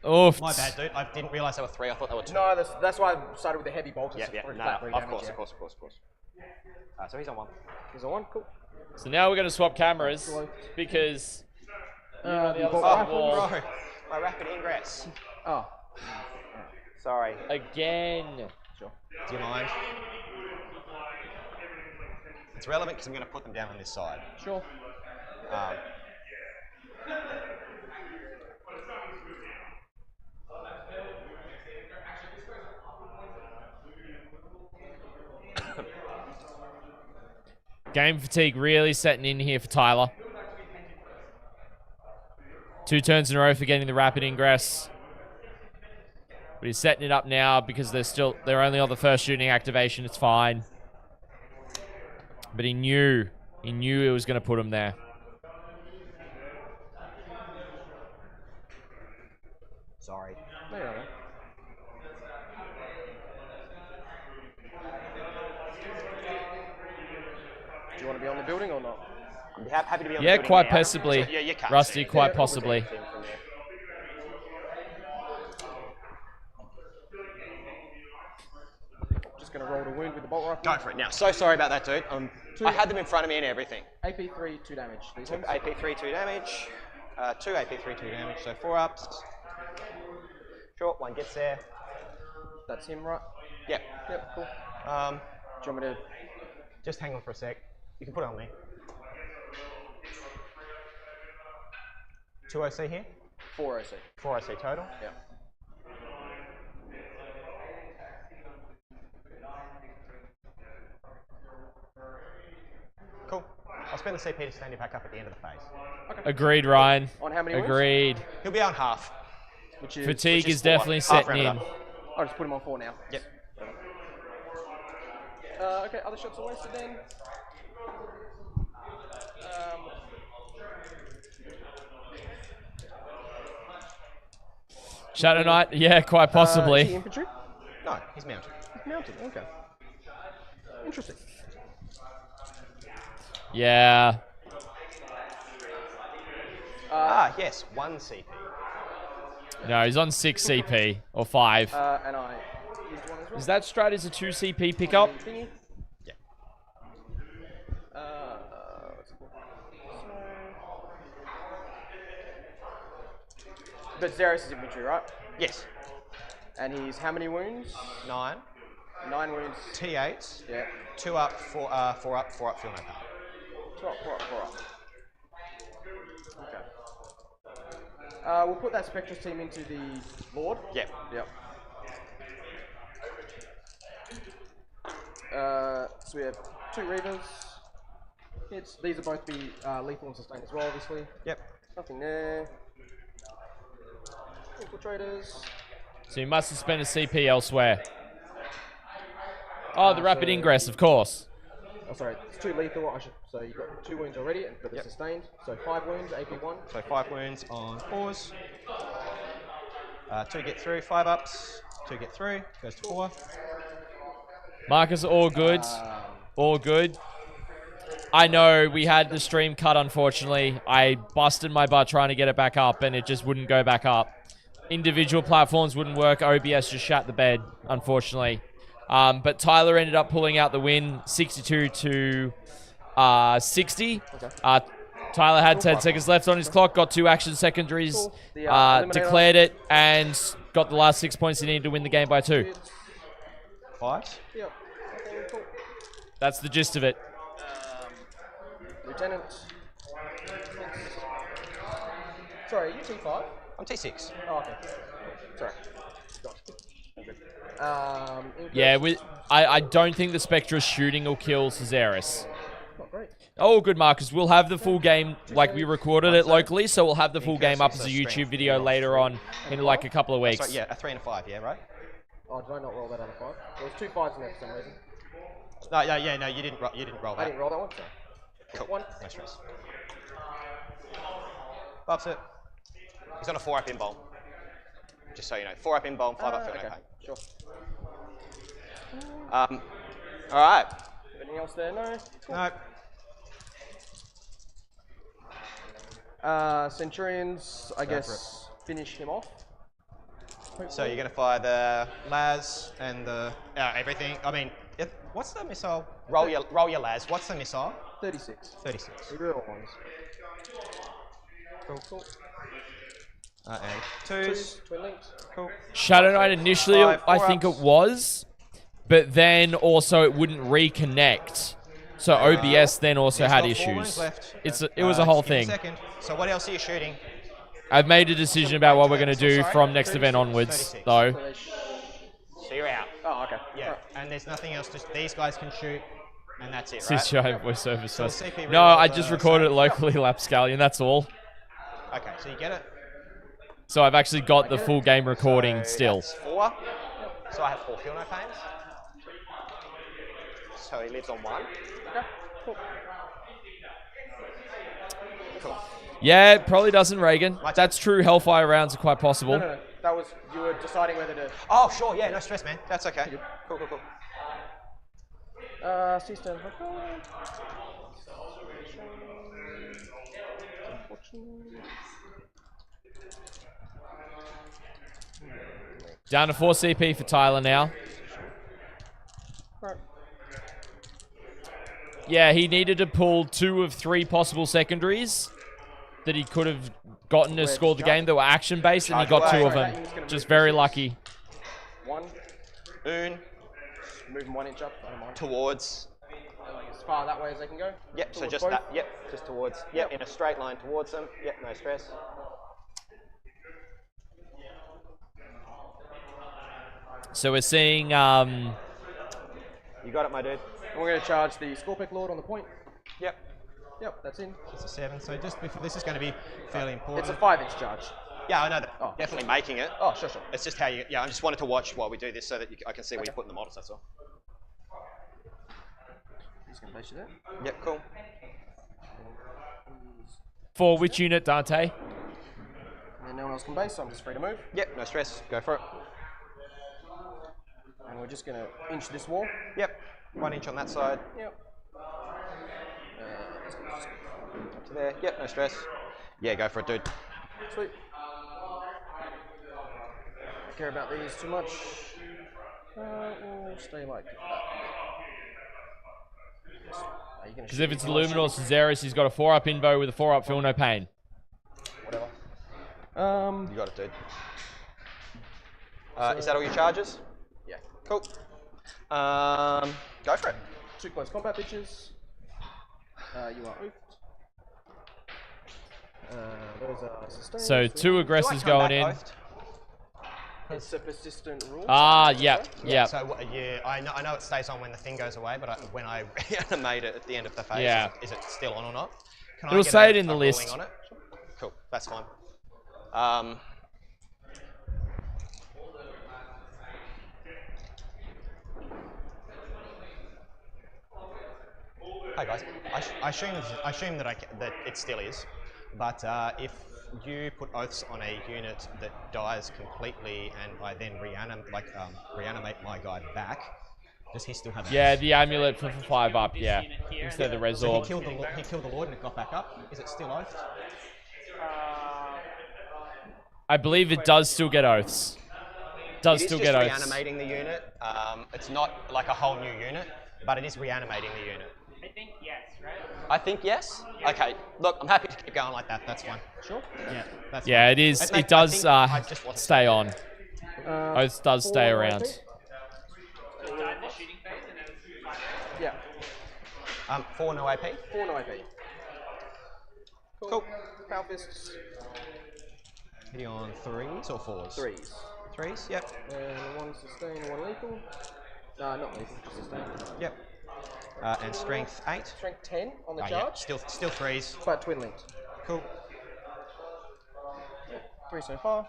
Oof. My bad, dude. I didn't realise there were 3. I thought there were 2. No, that's why I started with the heavy bolters. Yeah, for no, flat of three course, damage, of yeah. course. So he's on 1. He's on 1, cool. So now we're going to swap cameras because you're on the other side of the wall. Bro, my rapid ingress. Oh, Sorry. Again. sure. Do you mind? It's relevant because I'm going to put them down on this side. Sure. Game fatigue really setting in here for Tyler. 2 turns in a row for getting the rapid ingress. But he's setting it up now because they're only on the first shooting activation. It's fine. But he knew it was going to put him there. Sorry. No, you're all right. Do you want to be on the building or not? I'm happy to be on the Yeah, building quite now. possibly. So, yeah, you can't Rusty, see it. quite Yeah, possibly. from there. Just going to roll the wound with the bolt rifle. Go for it now. So sorry about that, dude. I had them in front of me and everything. AP3, 2 damage. These ones. AP3, 2 damage. 2 AP3, 2 damage. So 4 ups. Short, 1 gets there. That's him, right? Yep. Yep, cool. Do you want me to... Just hang on for a sec. You can put it on me. 2 OC here. 4 OC. 4 OC total. Yeah. Cool. I'll spend the CP to stand you back up at the end of the phase. Agreed, Ryan. On how many wounds? Agreed. He'll be on half. Which is... Fatigue which is is 4. definitely Half setting rounded in. up. I'll just put him on 4 now. Yep. Okay, other shots are wasted then. Shadow Knight, yeah, quite Is he possibly. infantry? No, he's mounted. He's mounted, okay. Interesting. Yeah. Yes, 1 CP. No, he's on 6 CP or 5. And I used one as well. Is that strat is a 2 CP pickup? Thingy. Yeah. What's it called? But Xeris is infantry, right? Yes. And he's how many wounds? 9. 9 wounds. T8. Yeah. 2 up, 4 up, 4 up, feel no pain. 2 up, 4 up, 4 up. Okay. We'll put that Spectre's team into the Lord. Yep. Yep. So we have 2 Reavers. Hits. These are both be lethal and sustained as well, obviously. Yep. Nothing there. Infiltrators. So you must have spent a CP elsewhere. Oh, the rapid ingress, of course. Oh, sorry, it's 2 lethal. So you've got 2 wounds already, but they're sustained. So 5 wounds, AP1. So 5 wounds on 4s. 2 get through, 5 ups. 2 get through, goes to 4. Marcus, all good. All good. I know we had the stream cut, unfortunately. I busted my butt trying to get it back up, and it just wouldn't go back up. Individual platforms wouldn't work. OBS just shat the bed, unfortunately. But Tyler ended up pulling out the win, 62 to 60. Okay. Tyler had 10 seconds left on his clock, got 2 action secondaries, Cool. The, declared it, and got the last 6 points he needed to win the game by 2. 5. Yep. Okay, cool. That's the gist of it. Lieutenant. Sorry, are you T5? I'm T6. Oh, okay. Sorry. Yeah, I don't think the Spectra's shooting will kill Caesaris. Not great. Oh, good, Marcus. We'll have the full game, like we recorded it locally, so we'll have the full game up as a YouTube video later on in like a couple of weeks. Sorry, yeah, a 3 and a 5, yeah, right? Oh, did I not roll that on a 5? There was 2 5s in there for some reason. No, yeah, no, you didn't roll that. I didn't roll that one, so. Cool. 1. No stress. Buffs it. He's on a 4 up in bowl. Just so you know. 4 up in bowl, 5 up feel no pain. Sure. Alright. Anything else there? No? Cool. No. Centurions, I guess, finish him off. So you're going to fire the las and the everything. I mean, what's the missile? Roll your las. What's the missile? 36. 36. The real ones. Cool. And twos. Twin links. Cool. Shadow Knight initially, Five, I four think ups. it was, but then also it wouldn't reconnect. So OBS then also He's had got 4 issues. wounds left. It was a whole Just give me a thing. second. So what else are you shooting? I've made a decision about what we're going to do Sorry? from next event onwards, 36. though. So you're out. Oh, okay. Yeah. And there's nothing else. Just these guys can shoot, and that's it, Since right? you have voiceover So first. CP No, reroll I the just recorded it save. locally, Lapscallion, that's all. Okay, so you get it. So I've actually got the full game recording So still. That's 4. So I have 4 feel no pains. So he lives on 1. Okay, cool. Cool. Yeah, it probably doesn't, Reagan. My turn. That's true. Hellfire rounds are quite possible. No. That was, you were deciding whether to... Oh, sure, yeah, no stress, man. That's okay. Cool. C-stand. Down to 4 CP for Tyler now. Right. Yeah, he needed to pull 2 of 3 possible secondaries that he could have gotten to score the game that were action-based, and he got 2 of them. Just very lucky. 1. Oon Move them 1 inch up. I don't mind. towards. As far that way as they can go. Yep, so Towards just both. that. Yep, just towards. Yep, in a straight line towards them. Yep, no stress. So we're seeing... You got it, my dude. And we're going to charge the Scorpic Lord on the point. Yep. Yep, that's in. It's a 7. So just before this is going to be fairly important. It's a 5-inch charge. Yeah, I know that. Oh, Definitely making it. Oh, sure. It's just how you. Yeah, I just wanted to watch while we do this so that I can see where you're putting the models. That's all. Just going to place you there. Yep, cool. For which unit, Dante? And no one else can base, so I'm just free to move. Yep, no stress. Go for it. And we're just going to inch this wall. Yep. 1 inch on that side. Yep. Up to there. Yep, no stress. Yeah, go for it, dude. Sweet. Don't care about these too much. We'll stay like that. Because if it's Illuminor Cesaris, he's got a 4-up invo with a 4-up Feel No Pain. Whatever. Um, You got it, dude. Is that all your charges? yeah. Cool. Go for it. 2 close combat bitches. You are oofed. Those are sustained. So 2 aggressors Do I come going back in. oathed? It's a persistent rule. Ah, yep. So yeah, I know it stays on when the thing goes away, but when I reanimate it at the end of the phase, Yeah. is it still on or not? Can It'll get say a- it in the a ruling list. On it? Cool, that's fine. Hi guys. I assume that that it still is, but if you put oaths on a unit that dies completely, and I then reanimate my guy back, does he still have? Yeah, oaths? the amulet for 5-up, yeah. Instead of the So he Resorb. killed the Lord and it got back up. Is it still oathed? I believe it does still get oaths. Does It is still just get oaths. reanimating the unit. It's not like a whole new unit, but it is reanimating the unit. I think yes, right? I think yes. Okay. Look, I'm happy to keep going like that. That's fine. Sure. Yeah. That's Yeah, fine. it is. Mate, It does I think I just wasn't stay on. Oaths does 4 stay IP. around. Just die in the shooting phase and then find out. Yeah. 4 no AP. 4 no IP. Cool. Power fists. Hitting on 3s or 4s? 3s. 3s. Yep. And 1 sustain, 1 lethal. Not lethal, just sustain. Yep. And strength 8. Strength 10 on the Oh, charge. yeah. Still 3s. But twin linked. Cool. 3 so far.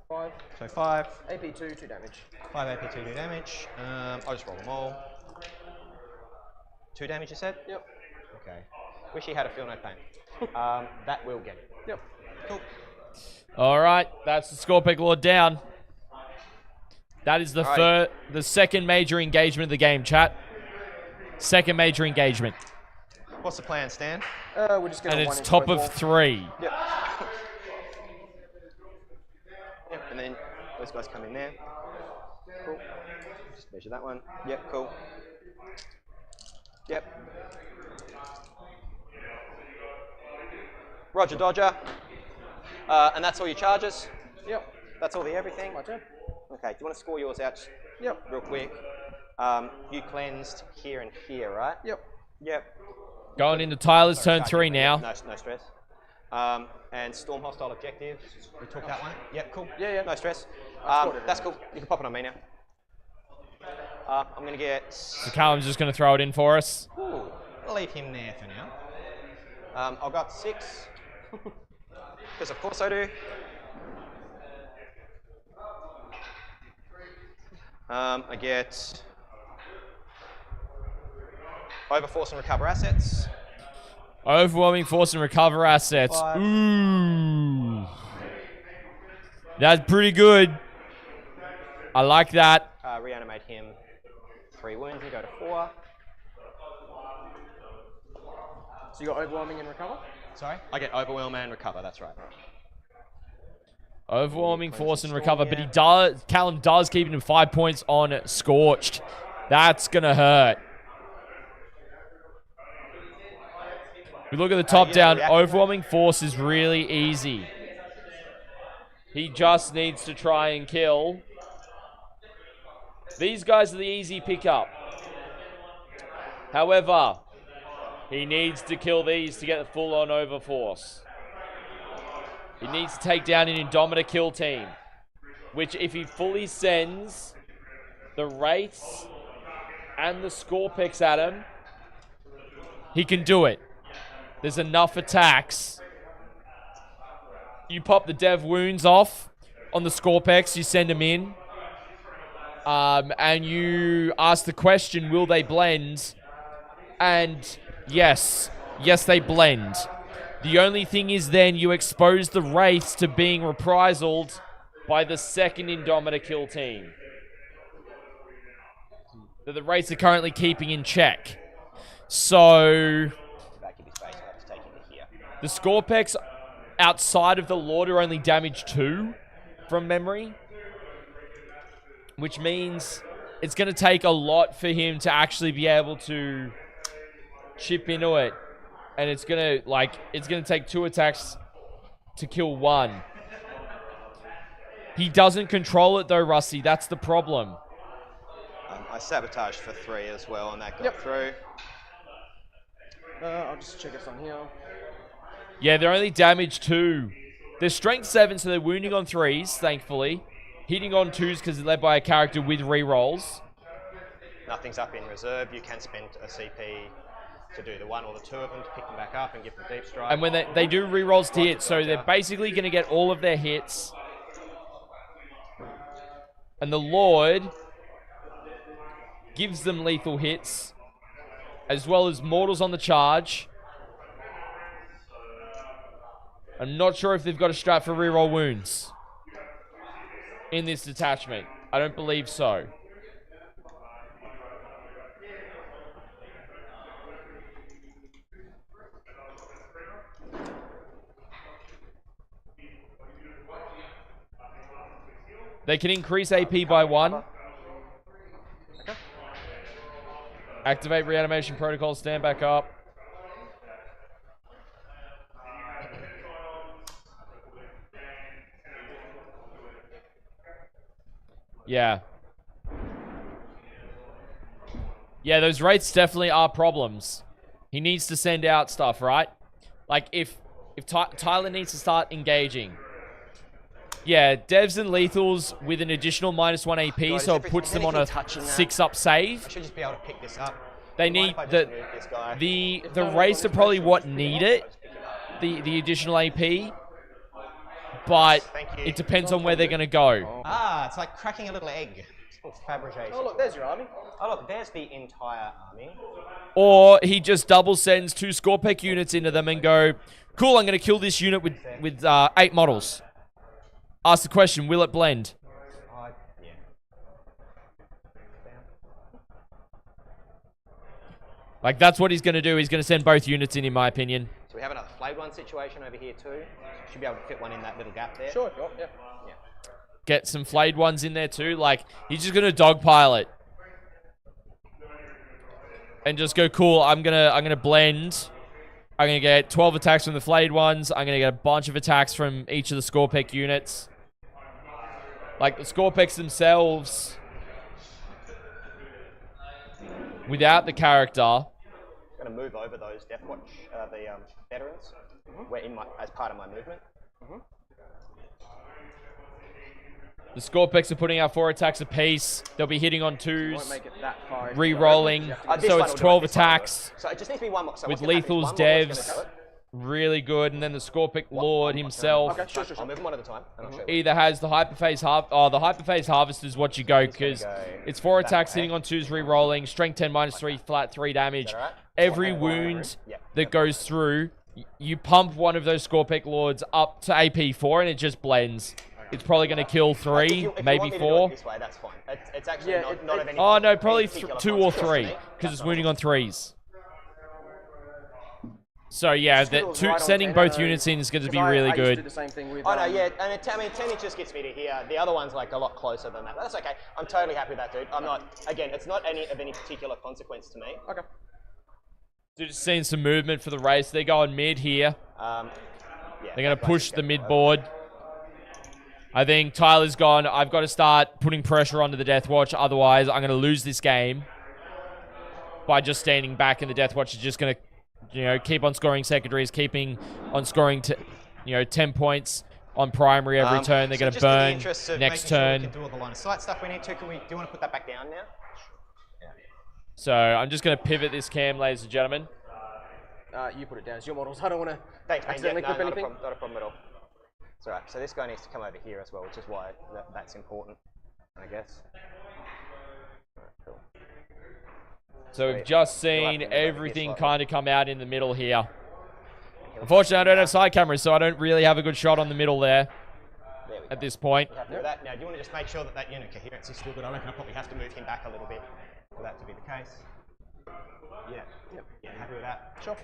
5. So 5. AP2, 2 damage. 5 AP, 2 damage. I'll just roll them all. 2 damage, you said? Yep. Okay. Wish he had a feel no pain. That will get it. Yep. Cool. All right, that's the Scorpic Lord down. That is the second major engagement of the game, chat. Second major engagement. What's the plan, Stan? We're just going And to it's top of 3. Yep. and then those guys come in there. Cool. Just measure that one. Yep, cool. Yep. Roger, Dodger. And that's all your charges? Yep. That's all the everything? My turn. Okay, do you want to score yours out Yep. real quick? You cleansed here and here, right? Yep. Yep. Going into Tyler's Sorry, turn 3 now. No stress. And Storm Hostile Objective. We took that one. Yep, cool. Yeah. No stress. scored it That's cool. You can pop it on me now. I'm going to get... So Callum's just going to throw it in for us. Ooh, I'll leave him there for now. I'll go up to 6. Because of course I do. I get... Overforce and recover assets. Overwhelming force and recover assets. 5. Ooh. That's pretty good. I like that. Reanimate him. 3 wounds and go to 4. So you got overwhelming and recover? Sorry? I get overwhelm and recover, that's right. Overwhelming force and recover, but he does. Callum does keep him 5 points on Scorched. That's gonna hurt. We look at the top down. Overwhelming force is really easy. He just needs to try and kill. These guys are the easy pickup. However, he needs to kill these to get the full-on overforce. He needs to take down an Indomitor kill team, which if he fully sends the Wraiths and the Scorpix at him, he can do it. There's enough attacks. You pop the dev wounds off on the Scorpex, you send them in, and you ask the question, will they blend? And yes, they blend. The only thing is then you expose the Wraiths to being reprisalled by the second Indomitor kill team that the Wraiths are currently keeping in check. So the Scorpex outside of the Lord are only damage 2 from memory, which means it's going to take a lot for him to actually be able to chip into it. And it's going to take 2 attacks to kill 1. He doesn't control it though, Rusty. That's the problem. I sabotaged for 3 as well, and that got through. I'll just check us on here. Yeah, they're only damage 2. They're strength 7, so they're wounding on 3s, thankfully. Hitting on 2s because they're led by a character with rerolls. Nothing's up in reserve. You can spend a CP to do the 1 or the 2 of them to pick them back up and give them deep strike. And when they do rerolls to hit, so they're basically going to get all of their hits. And the Lord gives them lethal hits, as well as mortals on the charge. I'm not sure if they've got a strat for reroll wounds in this detachment. I don't believe so. They can increase AP by 1. Okay. Activate reanimation protocol, stand back up. Yeah. Yeah, those rates definitely are problems. He needs to send out stuff, right? Like, if Tyler needs to start engaging. Yeah, devs and lethals with an additional -1 AP, so it puts them on a 6-up save. I should just be able to pick this up. They need the race are probably what need it, the additional AP, but it depends on where they're going to go. Ah, it's like cracking a little egg. It's called fabrication. Oh, look, there's your army. Oh, look, there's the entire army. Or he just double sends 2 Scorpec units into them and go, cool, I'm going to kill this unit with 8 models. Ask the question, will it blend? Yeah. Like, that's what he's going to do. He's going to send both units in my opinion. So we have another flayed one situation over here too. Should be able to fit one in that little gap there. Sure, yeah. get some flayed ones in there too. Like, he's just gonna dogpile it. And just go, cool, I'm gonna blend. I'm gonna get 12 attacks from the flayed ones. I'm gonna get a bunch of attacks from each of the score pick units. Like, the score picks themselves, without the character. I'm gonna move over those Deathwatch, the veterans, as part of my movement. The score picks are putting out 4 attacks apiece. They'll be hitting on 2s. Won't make it that far. Re-rolling. So it's 12 attacks. So it just needs to be one more. So with what's gonna happen is lethals, one more is devs. gonna do it. Really good. And then the score pick Lord himself. Okay, sure. I'll move them one at a time, and I'll show you. Either has the hyperphase the hyperphase harvest is what you go, because it's 4 attacks hitting on 2s, re-rolling, strength 10 -3, flat 3 damage. Right? Every wound that goes through, you pump one of those score pick lords up to AP 4 and it just blends. It's probably going to kill 3, If you maybe want me to do 4. it this way, that's fine. It's actually Yeah, not of any. Oh no, probably any particular 2 or consequence to 3, me. because it's That's wounding all. on 3s. So yeah, Scribbles right on sending 10, both I know, units in is going to be 'cause really I used to do good. the same thing with. Oh no, yeah, and 10 it just gets me to here. The other one's like a lot closer than that. But that's okay. I'm totally happy with that, dude. I'm not. Again, it's not of any particular consequence to me. Okay. Just seeing some movement for the race. They're going mid here. Yeah, They're going to that's push just the go mid over. board. I think Tyler's gone. I've got to start putting pressure onto the Deathwatch. Otherwise, I'm going to lose this game by just standing back, and the Deathwatch is just going to, keep on scoring secondaries, keeping on scoring, 10 points on primary every turn. They're going to burn next turn. We can do all the line of sight stuff we need to. Do you want to put that back down now? So I'm just going to pivot this cam, ladies and gentlemen. You put it down. It's your models. I don't want to Thanks, man. accidentally clip anything. Not a problem at all. It's all right. So this guy needs to come over here as well, which is why that's important, I guess. All right, cool. So we've just seen everything kind of come out in the middle here. Unfortunately, I don't have side cameras, so I don't really have a good shot on the middle there at this point. Happy with that? Now, do you want to just make sure that unit coherence is still good? I reckon I'll probably have to move him back a little bit for that to be the case. Yeah. Yep. Yeah, happy with that? Sure.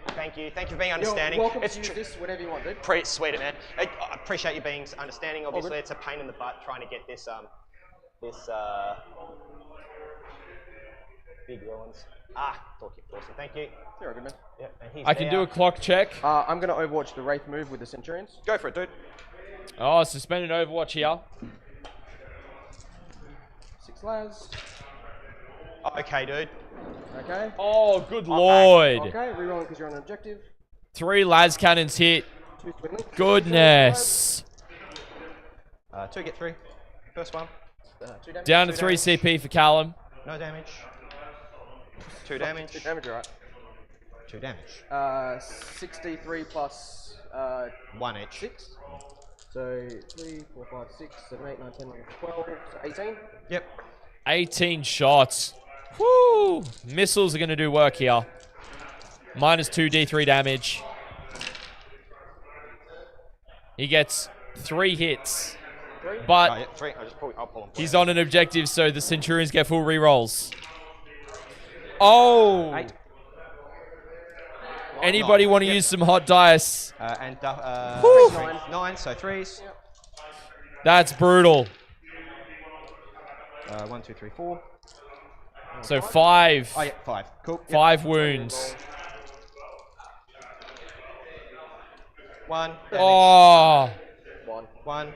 Thank you. Thank you for being understanding. You're welcome It's to use this whatever you want, dude. sweet, man. I appreciate you being understanding. Obviously, it's a pain in the butt trying to get this big ones. Talk you awesome. Thank you. You're a good man. Yeah, and he's I can do a clock check. I'm going to overwatch the Wraith move with the Centurions. Go for it, dude. Oh, suspended Overwatch here. 6 las. Okay, dude. Okay. Oh, good lord. Okay, rerolling because you're on an objective. 3 las cannons hit. 2 twin links. Goodness. 2 get 3. First one. 2 damage. Down to 3 CP for Callum. No damage. 2 damage. 2 damage, alright. 2 damage. 63 plus 1 each. 6. So 3, 4, 5, 6, 7, 8, 9, 10, 11, 12, so 18. Yep. 18 shots. Woo! Missiles are going to do work here. -2 D3 damage. He gets 3 hits. 3. But Yeah, 3. I'll pull him. he's on an objective, so the Centurions get full rerolls. Oh! 8. Anybody want to use some hot dice? And 9, so 3s. That's brutal. 1, 2, 3, 4. So 5. Oh, yeah, 5. Cool. Yep. 5 wounds. 1. Oh! 1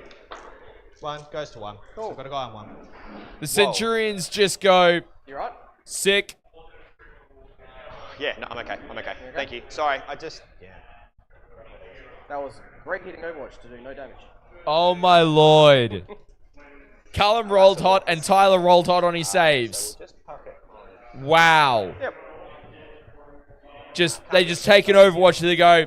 goes to 1. Cool. So I've got a guy on 1. The Centurions just go You right? sick. Yeah, no, I'm okay. Thank you. Sorry, yeah. That was great hitting Overwatch to do no damage. Oh my lord. Callum rolled hot and Tyler rolled hot on his saves. Just park it on. Wow. Yep. They just take an Overwatch and they go,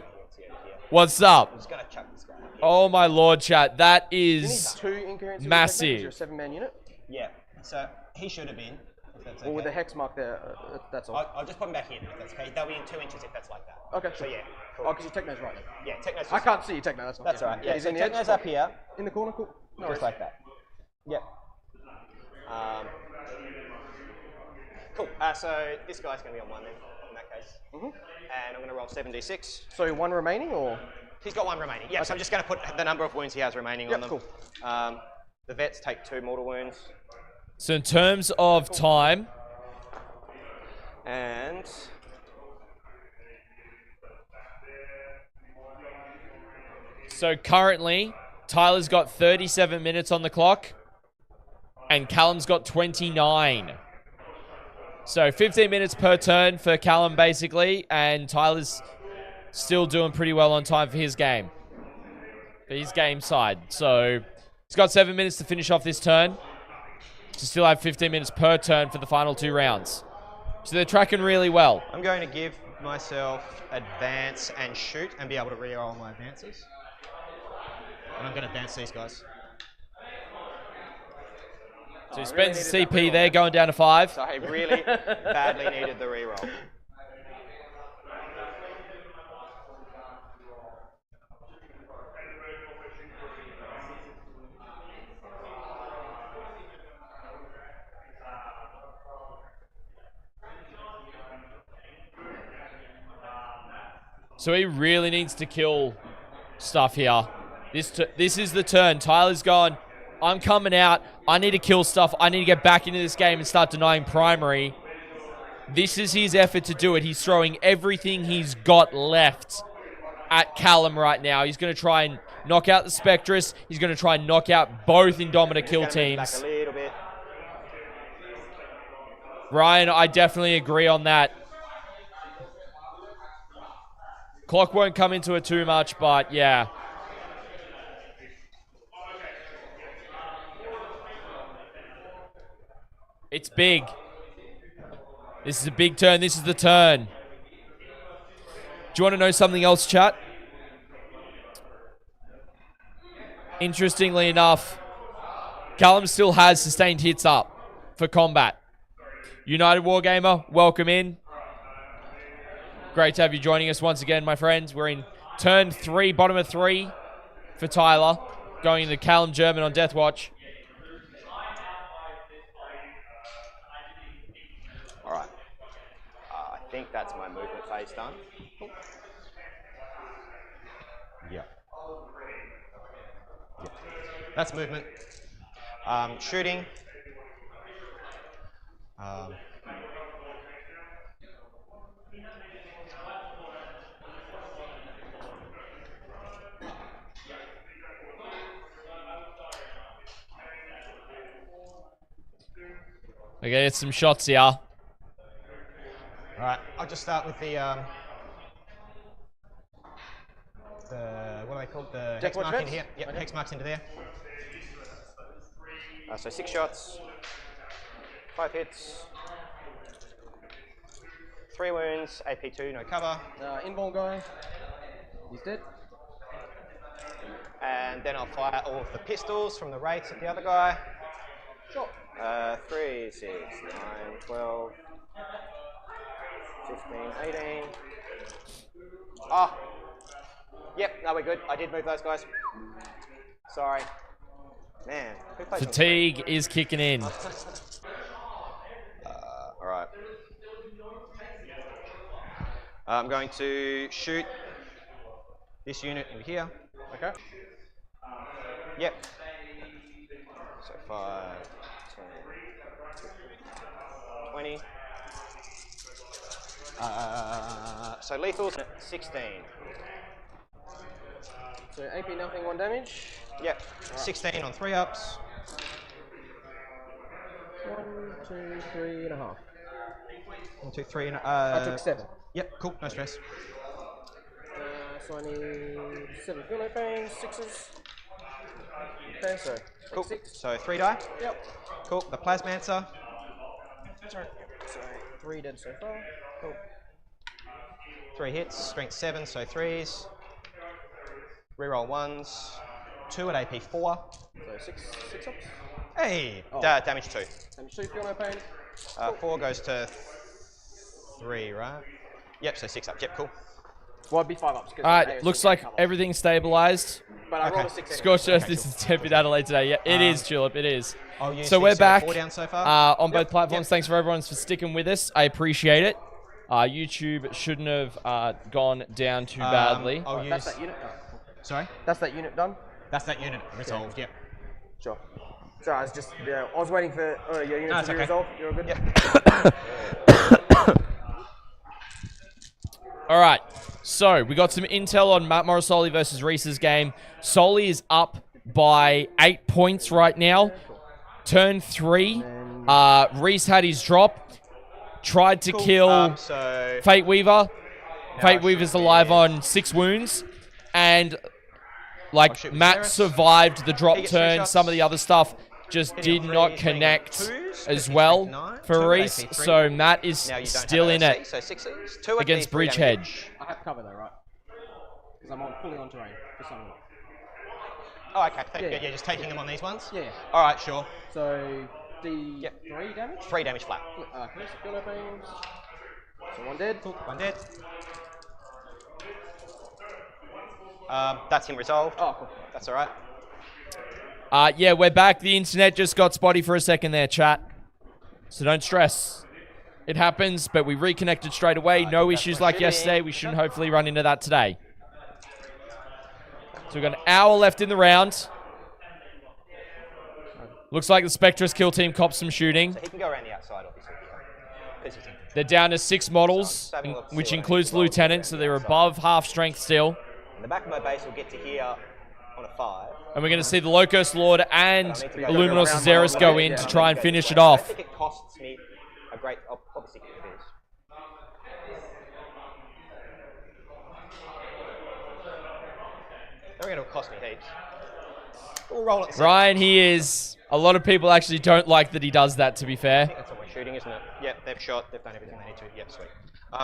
what's up? I'm just gonna chuck this guy. Oh my lord, chat. That You need is 2 incoherency. massive. You're a 7-man unit. Yeah. So he should have been. If that's okay. Or with the hex mark there, that's all. I'll just put him back here. If that's okay. They'll be in 2 inches if that's like that. Okay, So sure. yeah. Cool. Oh, because your techno's right then. Yeah, Techno's just, I can't see your techno, that's not That's alright. Yeah, he's so in the edge. Techno's up here. In the corner, cool. No Just worries. like that. Yep. Cool. So this guy's going to be on 1 then, in that case. And I'm going to roll 7d6. So 1 remaining, or? He's got 1 remaining. Yeah, so I'm just going to put the number of wounds he has remaining on them. Cool. The vets take 2 mortal wounds. So in terms of time, And so currently Tyler's got 37 minutes on the clock and Callum's got 29. So 15 minutes per turn for Callum basically, and Tyler's still doing pretty well on time for his game. For his game side. So he's got 7 minutes to finish off this turn. To still have 15 minutes per turn for the final 2 rounds. So they're tracking really well. I'm going to give myself advance and shoot and be able to reroll my advances. And I'm going to advance these guys. So he spends the CP there, going down to 5. So I really badly needed the reroll. So he really needs to kill stuff here. This is the turn. Tyler's gone, I'm coming out. I need to kill stuff. I need to get back into this game and start denying primary. This is his effort to do it. He's throwing everything he's got left at Callum right now. He's going to try and knock out the Spectrus. He's going to try and knock out both Indomitor kill teams. Back a little bit. Ryan, I definitely agree on that. Clock won't come into it too much, but yeah. It's big. This is a big turn. This is the turn. Do you want to know something else, chat? Interestingly enough, Callum still has sustained hits up for combat. United Wargamer, welcome in. Great to have you joining us once again, my friends. We're in turn 3, bottom of 3 for Tyler, going into Callum German on Deathwatch. All right. I think that's my movement phase done. Yeah. That's movement. Shooting. Okay, it's some shots here. All right, I'll just start with the what are they called? The hex mark into here. Yep, hex marks into there. So 6 shots, 5 hits, 3 wounds, AP2, no cover. Inborn guy. He's dead. And then I'll fire all of the pistols from the rates at the other guy. Sure. 3, 6, 9, 12, 15, 18. Ah! Yep, no, we're good. I did move those guys. Sorry. Man, who plays Fatigue is kicking in. Alright. I'm going to shoot this unit in here. Okay. Yep. So 5, 10, 20. So lethal's at 16. So AP nothing, 1 damage. Yep. 16 on 3 ups. 1, 2, 3 and a half. 1, 2, 3 and I took 7. Yep, cool, no stress. So I need 7 fuel pains, 6s. Okay, so Cool. 6. So 3 die. Yep. Cool. The Plasmancer. Sorry. So 3 dead so far. Cool. 3 hits, strength 7, so 3s. Reroll 1s. 2 at AP 4. So 6 ups. Hey! Oh. Damage 2. Damage 2, fuel pain. 4 goes to 3, right? Yep, so 6 up. Yep, cool. Well, it'd be 5 ups. Alright, looks like everything's stabilized. But I rolled a Okay. 6 anyway. Scorch says this is temp in Adelaide today. Yeah, it is, Tulip, it is. I'll use So we're these, back 4 down so far. on both platforms. Yep. Thanks for everyone for sticking with us. I appreciate it. YouTube shouldn't have gone down too badly. I'll That's use... that unit done. Sorry? That's that unit done. That's that unit resolved, yep. Sure. Sorry, I was just, I was waiting for your units to be okay. resolved. You're all good? Yep. All right. So we got some intel on Matt Morrisoli versus Reese's game. Soli is up by 8 points right now. Turn 3. Reese had his drop. Tried to kill So Fate Weaver. Fate it Weaver's should alive be- on 6 wounds. And shoot, Matt Xeris. survived the drop He gets 3 turn. shots. Some of the other stuff just Hitting did on not 3s, hitting on connect 2s, as 50, well 59, for 2 Reese. AC, 3. So Matt is Now you don't still have in AC, it so 6s. 2 against at the 3 Bridgehead. damage. I have cover though, right? Because I'm fully on terrain. Just on. Oh, okay. Yeah. Yeah, just taking them on these ones? Yeah. All right, sure. So, D3 damage? 3 damage flat. Okay, skill no pains. So 1 dead. One dead. That's him resolved. Oh, cool. That's all right. Yeah, we're back. The internet just got spotty for a second there, chat. So don't stress. It happens, but we reconnected straight away. No issues like yesterday. We shouldn't hopefully run into that today. So we've got an hour left in the round. Looks like the Spectrus kill team cops some shooting. So he can go around the outside, obviously. 'Cause he's in. They're down to 6 models, which includes the lieutenant, so they're above half strength still. And the back of my base will get to here on a 5. And we're going to see the Locust Lord and I need to go Illuminor around Cesaris my go way. in Yeah, to I try need and to go finish this it way. off. I think it costs me a great... Obviously, it is. They're going to cost me heaps. We'll roll it. Ryan, he is. A lot of people actually don't like that he does that, to be I fair. think that's what we're shooting, isn't it? Yep, they've shot. They've done everything they need to. Yep, sweet.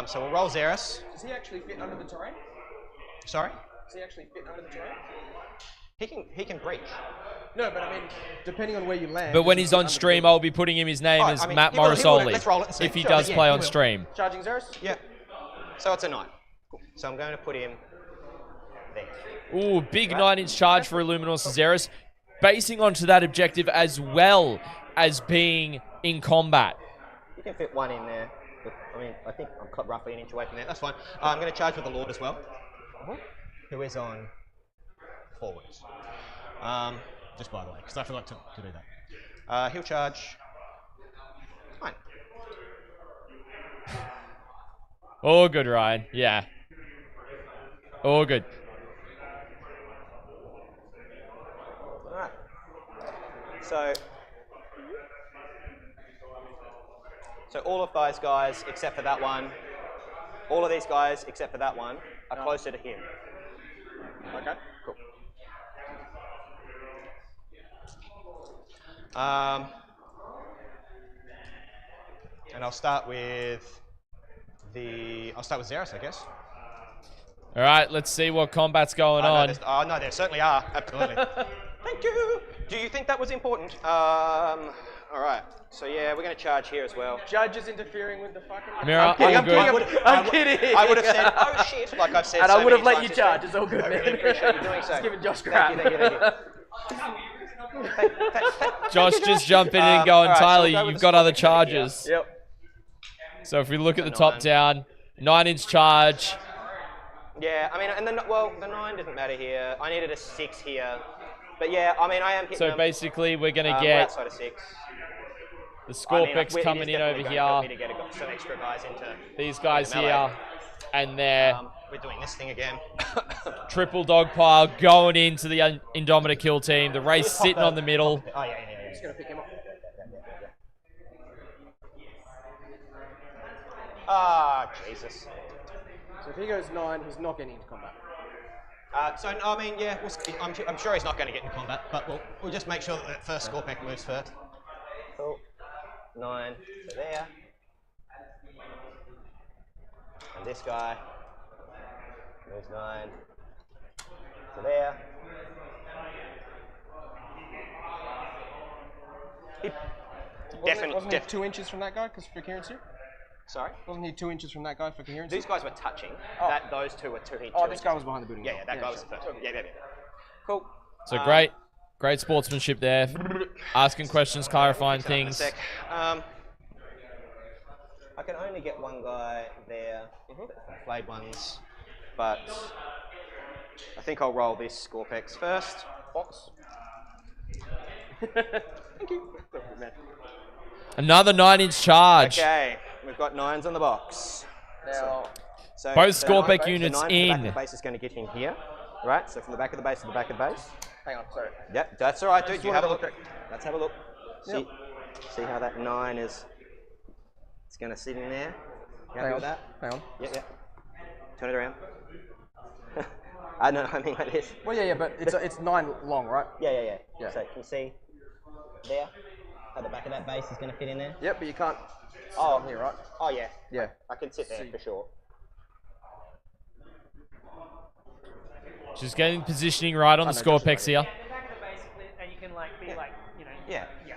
So we'll roll Xeris. Does he actually fit under the terrain? Sorry? Does he actually fit under the terrain? He can breach. No, but I mean, depending on where you land. But when does he he's fit on under the stream, building? I'll be putting him his name Oh, as I mean, Matt he will. Morrisoli. Let's roll it and see. If he Sure, does yeah, play he on will. stream. Charging Xeris? Yep. So it's a 9. Cool. So I'm going to put him there. Ooh, big 9-inch charge for Illuminor Cesaris. Basing onto that objective as well as being in combat. You can fit 1 in there. But, I mean, I think I'm cut roughly an inch away from there. That's fine. I'm going to charge with the Lord as well, who is on forwards. Just by the way, because I forgot to do that. He'll charge. Fine. All good, Ryan. Yeah. All good. Alright. So all of those guys, except for that one, all of these guys, except for that one, are closer to him. Okay, cool. And I'll start with Xeris, I guess. All right, let's see what combat's going on. No, there certainly are. Absolutely. Thank you. Do you think that was important? All right. So yeah, we're going to charge here as well. Judge is interfering with the fucking... Mira, all good. I'm kidding. I would have said, oh shit, like I've said And so I would have many let you times charge. this It's all good, week. I man. really appreciate you doing so. Just giving Josh crap. Thank you. Josh just jumping in and going, alright, so Tyler, we'll go with you've the got other Scorpion here. charges. Yep. So if we look at the top down, 9-inch charge. Yeah, I mean, and the 9 doesn't matter here. I needed a 6 here. But yeah, I mean, I am hitting So them. basically, we're going to We're get outside of 6. the Scorpix coming in over Me to here. get some extra guys into These guys melee. here. And they're we're doing this thing again. triple dog pile going into the Indomitor kill team. The race sitting on the middle. Oh, yeah. Just going to pick him up. Ah, Jesus. So if he goes 9, he's not getting into combat. So, I mean, yeah, I'm sure he's not going to get in combat, but we'll just make sure that that first Scorpec moves first. Cool. 9 to there. And this guy moves 9 to there. Wasn't he 2 inches from that guy because for coherency? Sorry? Wasn't he 2 inches from that guy for coherency? These guys were touching. Those two were 2 inches. Oh, this guy was behind the building. Yeah, that guy was the first. Yeah. Cool. So great sportsmanship there. Asking questions, clarifying things. I can only get one guy there, flayed ones, but I think I'll roll this Scorpex first. Box. Thank you. Man. Another 9-inch charge. Okay, we've got 9s on the box. Now, So Both the Scorpec nine- units the 9 from the back of in. the base is going to get in here, right? So from the back of the base to the back of the base. hang on, sorry. Yep, that's all right, dude. You wanna have a look. double Let's have a look. See, Yep. see how that 9 is. It's going to sit in there. You happy with that? Hang on. Yeah. Turn it around. I know. I mean like this. Well, yeah, but it's 9 long, right? Yeah. Yeah. So can you see there how the back of that base is going to fit in there? Yep, but you can't. Oh, Here, right? Oh yeah. Yeah. I can sit there for sure. Just getting positioning right on the no, Scorpex just here. Yeah, the back of the base, and you can like be like, you know. Yeah. Yeah.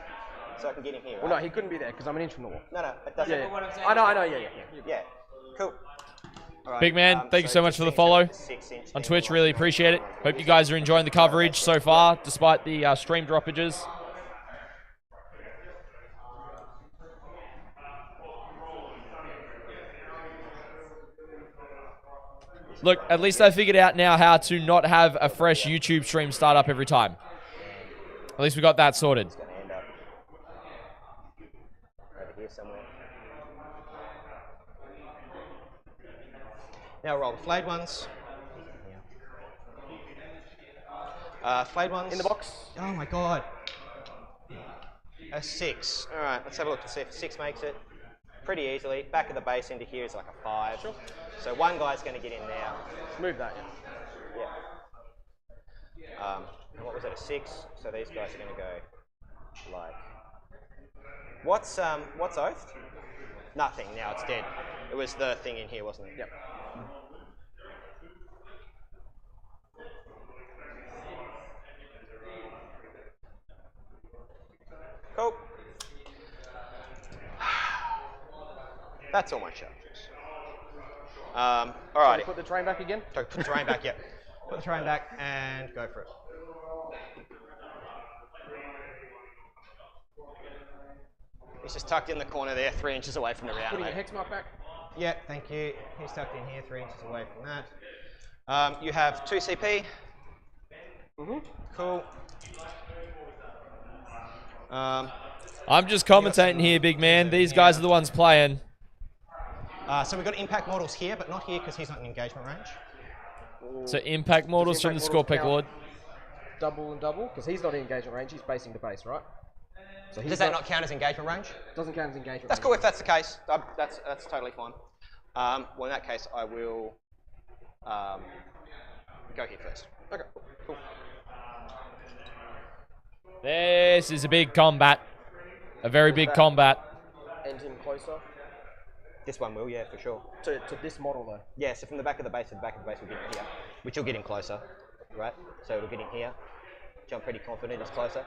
So I can get in here. Right? Well, no, he couldn't be there because I'm an inch from the wall. No, it doesn't. Yeah, what I'm saying I know, is- yeah. Yeah. Cool. All right, Big man, thank you so much for the follow on Twitch. Really appreciate it. Hope you guys are enjoying the coverage so far, despite the stream droppages. Look, at least I figured out now how to not have a fresh YouTube stream start up every time. At least we got that sorted. It's going to end up over here somewhere. Now roll the flayed ones. Flayed ones. In the box. Oh my god. A 6. Alright, let's have a look to see if 6 makes it. Pretty easily. Back of the base into here is like a 5. Sure. So one guy's going to get in there. Move that, yeah. Yeah. And what was it, a 6? So these guys are going to go like... What's oathed? Nothing. Now it's dead. It was the thing in here, wasn't it? Yep. Cool. That's all my charges. Alrighty. Put the train back again. So put the terrain back, yep. Put the terrain back and go for it. He's just tucked in the corner there, 3 inches away from the router. Putting your hex mark back. Yeah, thank you. He's tucked in here, 3 inches away from that. You have 2 CP. Cool. I'm just commentating here, big man. These guys are the ones playing. So we've got impact models here, but not here because he's not in engagement range. So impact mortals from the Impact mortals Scorpec Lord. Double and double, because he's not in engagement range, he's basing the base, right? So he's Does that not count as engagement range? Doesn't count as engagement That's range. cool if that's the case. That's totally fine. Well, in that case, I will go here first. Okay, cool. This is a big combat. A very big combat. End him closer. This one will, yeah, for sure. To this model, though. Yeah, so from the back of the base to the back of the base, we'll get in here, which will get in closer, right? So it'll get in here, which I'm pretty confident is closer.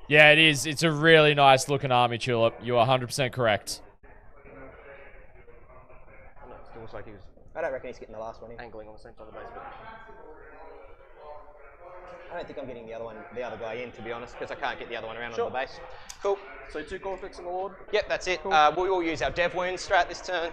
Yeah, it is. It's a really nice looking army tulip. You are 100% correct. Still looks like he was I don't reckon he's getting the last one in. angling on the same side of the base. But I don't think I'm getting the other guy in, to be honest, because I can't get the other one around Sure. on the base. Cool. so 2 Cortex in the Lord. Yep, that's it. Cool. We will use our dev wounds strat this turn.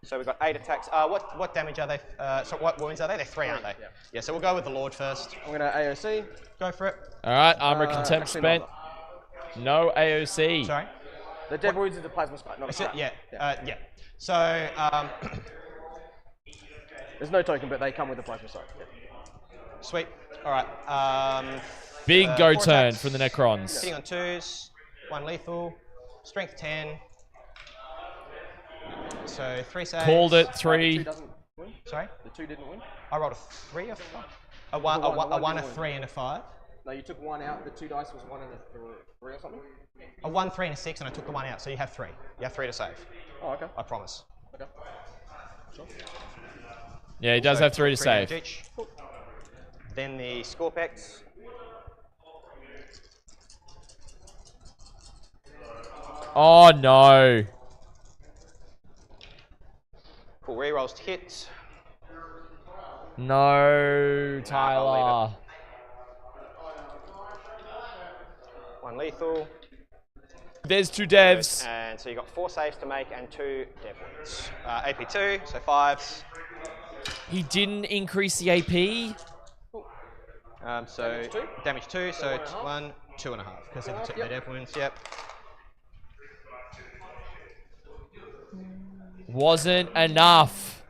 So we've got 8 attacks. What damage are they? So what wounds are they? They're 3, aren't they? Yeah, so we'll go with the Lord first. I'm going to AOC. Go for it. All right, armor contempt actually spent. not. No AOC. Sorry? The dead wounds is the plasma spike, not a That's it? strat. Yeah. So, There's no token, but they come with the plasma spike. Yeah. sweet. All right. Big go 4 turn attacks. from the Necrons. Hitting on 2s, 1 lethal, strength 10. So 3 saves. Called it. The 3. 2 doesn't win. Sorry? The 2 didn't win. I rolled a 3 or 5? A 1, The one a didn't win. 3, and a 5. No, you took 1 out. The 2 dice was 1 and a 3 or something. A 1, 3, and a 6, and I took the 1 out. So you have 3. You have 3 to save. Oh, okay. I promise. Okay. Sure. Yeah, he does have 3 to 3 save. damage each. Then the Scorpex. Oh, no. Cool, rerolls to hit. No, Tyler. 1 lethal. There's 2 devs. And so you got 4 saves to make and 2 dev wounds. AP 2, so 5s. He didn't increase the AP. So damage 2, so it's 1, 2.5 because of the death wounds. Yep. Wasn't enough.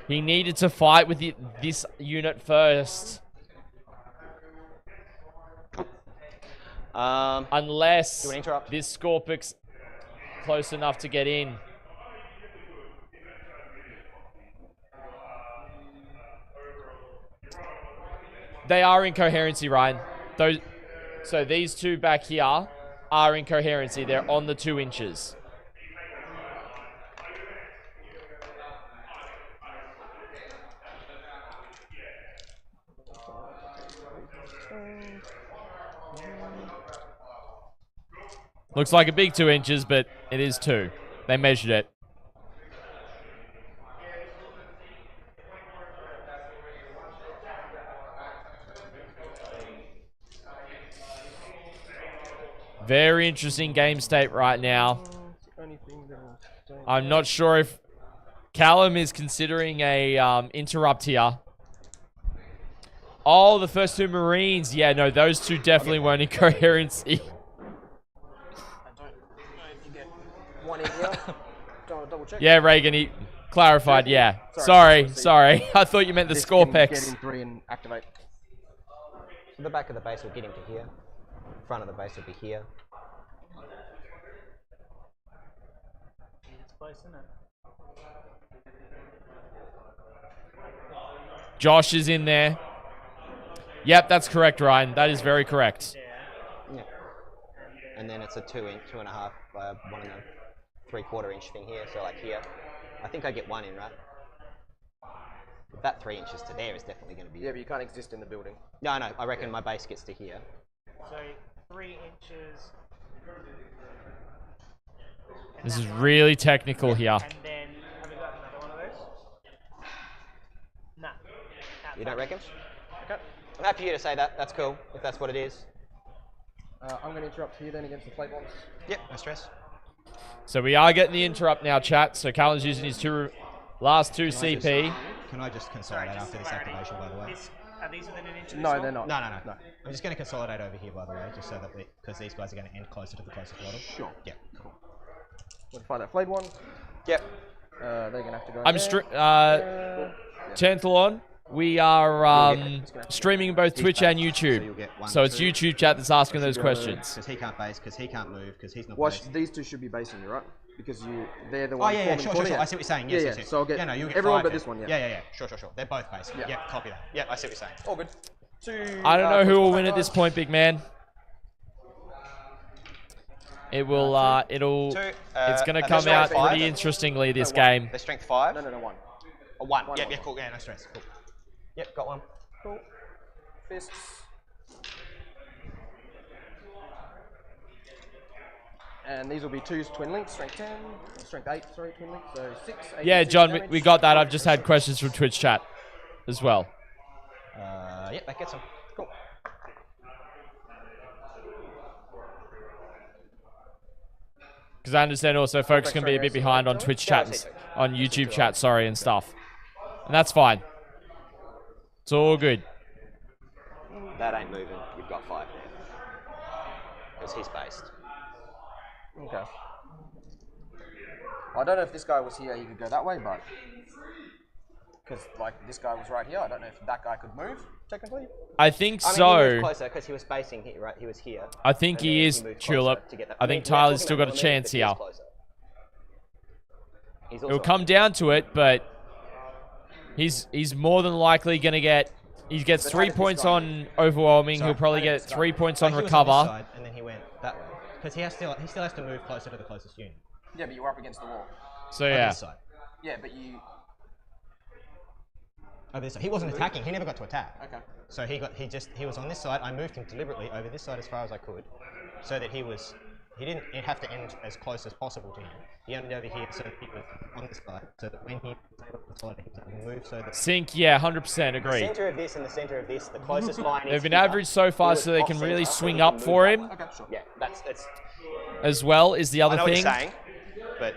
He needed to fight with this unit first. Unless do an interrupt. this Scorpix close enough to get in. They are in coherency, Ryan. So these two back here are in coherency. They're on the 2 inches. Looks like a big 2 inches, but it is 2. They measured it. Very interesting game state right now. I'm not sure if Callum is considering a interrupt here. Oh, the first 2 Marines. Yeah, no, those 2 definitely weren't in coherency. One in here. Double check. Yeah, Reagan, he clarified, yeah. Sorry. I thought you meant the Scorpex. Get in 3 and activate. So the back of the base will get him to here. Front of the base will be here. It's close, isn't it? Josh is in there. Yep, that's correct, Ryan. That is very correct. Yeah. And then it's a 2.5 by 1 3/4 inch thing here. So like here, I think I get 1 in, right? That 3 inches to there is definitely going to be. Yeah, but you can't exist in the building. No, I reckon my base gets to here. So 3 inches. This is really technical here. And then, have we got another one of those? Nah. You don't reckon? Okay. I'm happy for you to say that. That's cool, if that's what it is. I'm going to interrupt here then against the plate ones. Yep, no stress. So we are getting the interrupt now, chat. So Callum's using his last 2 CP. Can I just consolidate after this activation, by the way? Are these within an inch of No, this they're one? not. No. I'm just going to consolidate over here, by the way, just so that because these guys are going to end closer to the closest model. Sure. Yeah, cool. Modify that flayed one. Yep. They're going to have to go I'm Tanthalon. We are streaming both Twitch and YouTube. So it's YouTube chat that's asking those questions. Because he can't base, because he can't move, because he's not Wash, based. these 2 should be basing you, right? Because they're the Oh, ones yeah, forming sure. I see what you're saying. Yes, yes. So I'll get you'll get everyone 5 but then. this one, Yeah. Sure. They're both based. Yeah, copy that. Yeah, I see what you're saying. All good. 2. I don't know who will win at this point, big man. It will, it's going to come out pretty interestingly, this game. They're strength 5? No, 1. Oh, 1. Yeah, cool. Yeah, no stress. Cool. Yep, got 1. Cool. Fists. And these will be 2s twin links, strength 10, strength 8, sorry, twin links, so 6, 8. Yeah, John, we got that. I've just had questions from Twitch chat as well. Yep, that gets them. Cool. Because I understand also folks can be a bit behind on Twitch chat, on YouTube chat, sorry, and stuff. And that's fine. It's all good. That ain't moving. You've got 5 there. Because he's based. Okay. I don't know if this guy was here, he could go that way, but... Because, like, this guy was right here. I don't know if that guy could move, technically. I think I mean, so. he moved closer because he was spacing here, right? He was here. I think he is, Tulip. I think Tyler's still got a chance here. It'll come down to it, but he's more than likely going to get... He gets 3 points on overwhelming. He'll probably get 3 points on recover. Side, and then he went that way. Because he still has to move closer to the closest unit. Yeah, but you were up against the wall. So yeah. This side. Yeah, but you... Over this side. He wasn't attacking. He never got to attack. Okay. So he was on this side. I moved him deliberately over this side as far as I could, so that he didn't have to end as close as possible to him. He ended over here, so that he was on this side, so that when he moved, so that Sync, yeah, 100% agree. the center of this and the center of this, the closest line. They've been averaged so far, so they can really swing up for him. Okay, sure. Yeah, that's As well is the other I know thing. what you're saying, but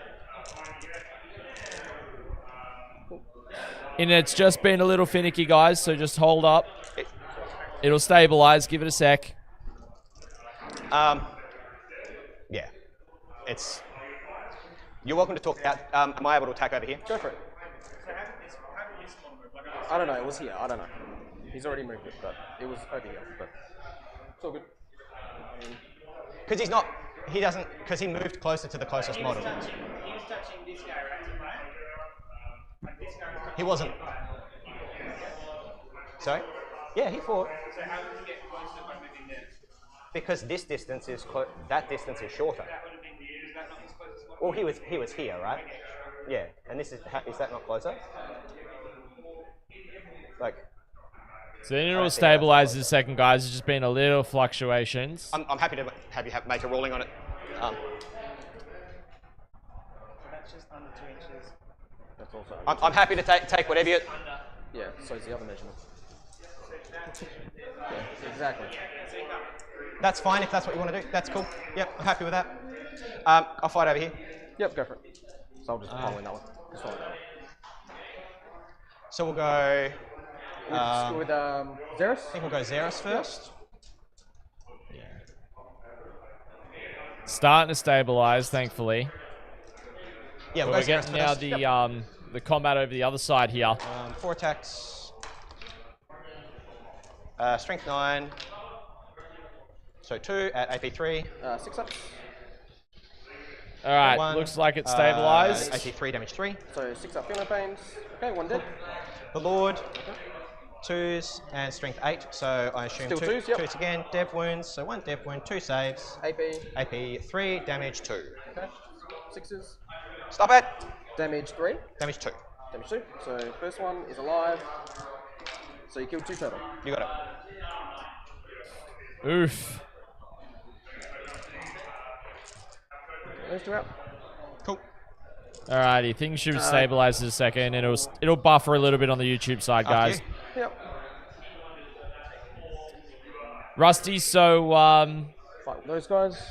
And it's just been a little finicky, guys, so just hold up. It'll stabilize. Give it a sec. Yeah. It's... You're welcome to talk out. Am I able to attack over here? Go for it. I don't know, it was here, I don't know. He's already moved it, but it was over here, but it's all good. Because he's not... He doesn't... Because he moved closer to the closest model. He was touching this guy, right? Like this guy was touching. He wasn't... Sorry? Yeah, he fought. So how did he get closer by moving there? Because this distance is... That distance is shorter. That would have been weird. Is that not his closest one? Well, he was here, right? Yeah, and this is that not closer? Like, So then it'll stabilize in a second, guys. There's just been a little fluctuations. I'm happy to have you make a ruling on it. So that's just under 2 inches. That's also I'm happy to take whatever you... yeah, so is the other measurement. Yeah, exactly. That's fine if that's what you want to do. That's cool. Yep, I'm happy with that. I'll fight over here. Yep, go for it. So I'll just follow in that one. Just follow that one. So we'll go... with Xeris? I think we'll go Xeris first. Yeah. Starting to stabilize, thankfully. Yeah, But we'll we're go Xeris getting now first. the combat over the other side here. 4 attacks. Strength 9. So 2 at AP 3. 6 up. All right, 1. looks like it's stabilized. AP 3, damage 3. So 6 up feeling pains. Okay, 1 dead. The Lord. 2s and strength 8. So I assume Still 2 2s, yep. 2s again. Dev wounds. So 1 dev wound, 2 saves. AP. AP 3, damage 2. Okay. 6s. Stop it! Damage 3. Damage 2. Damage 2. So first one is alive. So you killed 2 total. You got it. Oof. Those 2 out. Cool. Alrighty, things should stabilize in a second. It'll buffer a little bit on the YouTube side, guys. Yep. Rusty, so Fight with those guys.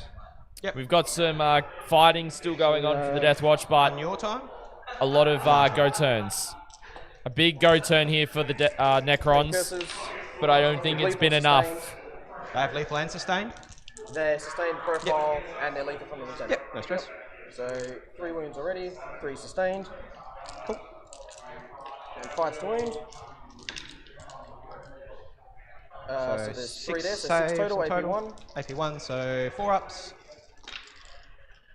we've got some fighting still going on for the Deathwatch, On but your time? a lot of go turns. A big go turn here for the Necrons, Curses. but I don't think it's been enough. They have lethal and sustained? Their sustained profile and their lethal from the center. Yep, no stress. So 3 wounds already, 3 sustained. Cool. And fights to wound. So there's 3 there, so 6 total, AP1. AP1, so 4 ups.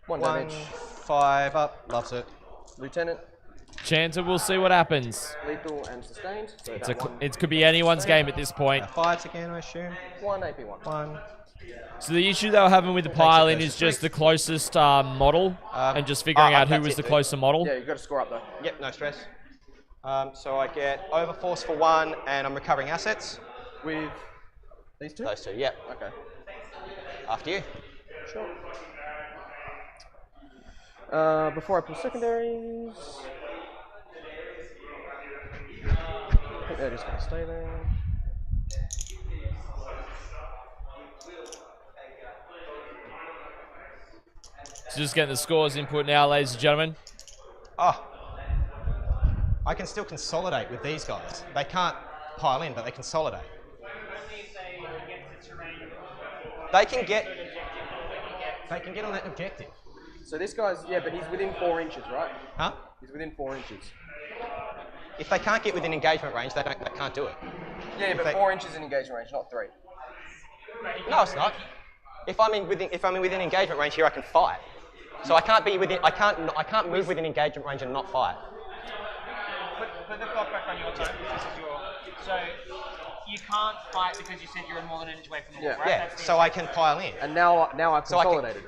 1 1, damage. 5 up, loves it. Lieutenant, Chanter, we'll see what happens. lethal and sustained. So It could be anyone's game at this point. 5s again, I assume. 1 AP1. 1. So the issue they were having with the pile-in is just the closest model and just figuring out who was the closer model. Yeah, you've got to score up though. Yep, no stress. So I get overforce for 1, and I'm recovering assets. With these 2? Those 2, yep. Okay. After you. Sure. Before I pull secondaries, I think they're just going to stay there. So just getting the scores input now, ladies and gentlemen. Oh. I can still consolidate with these guys. They can't pile in, but they consolidate. They can get on that objective. So this guy's, yeah, but he's within 4 inches, right? Huh? He's within 4 inches. If they can't get within engagement range, they can't do it. Yeah, but they- 4 inches in engagement range, not 3. No, it's not. If I'm in within engagement range here, I can fight. So I can't be within. I can't move within engagement range and not fight. Put the clock back on your time. This is your. So you can't fight because you said you're more than an inch away from the wall, Yeah. right? Yeah. That's the So I can pile in. And now I've So I can- consolidated.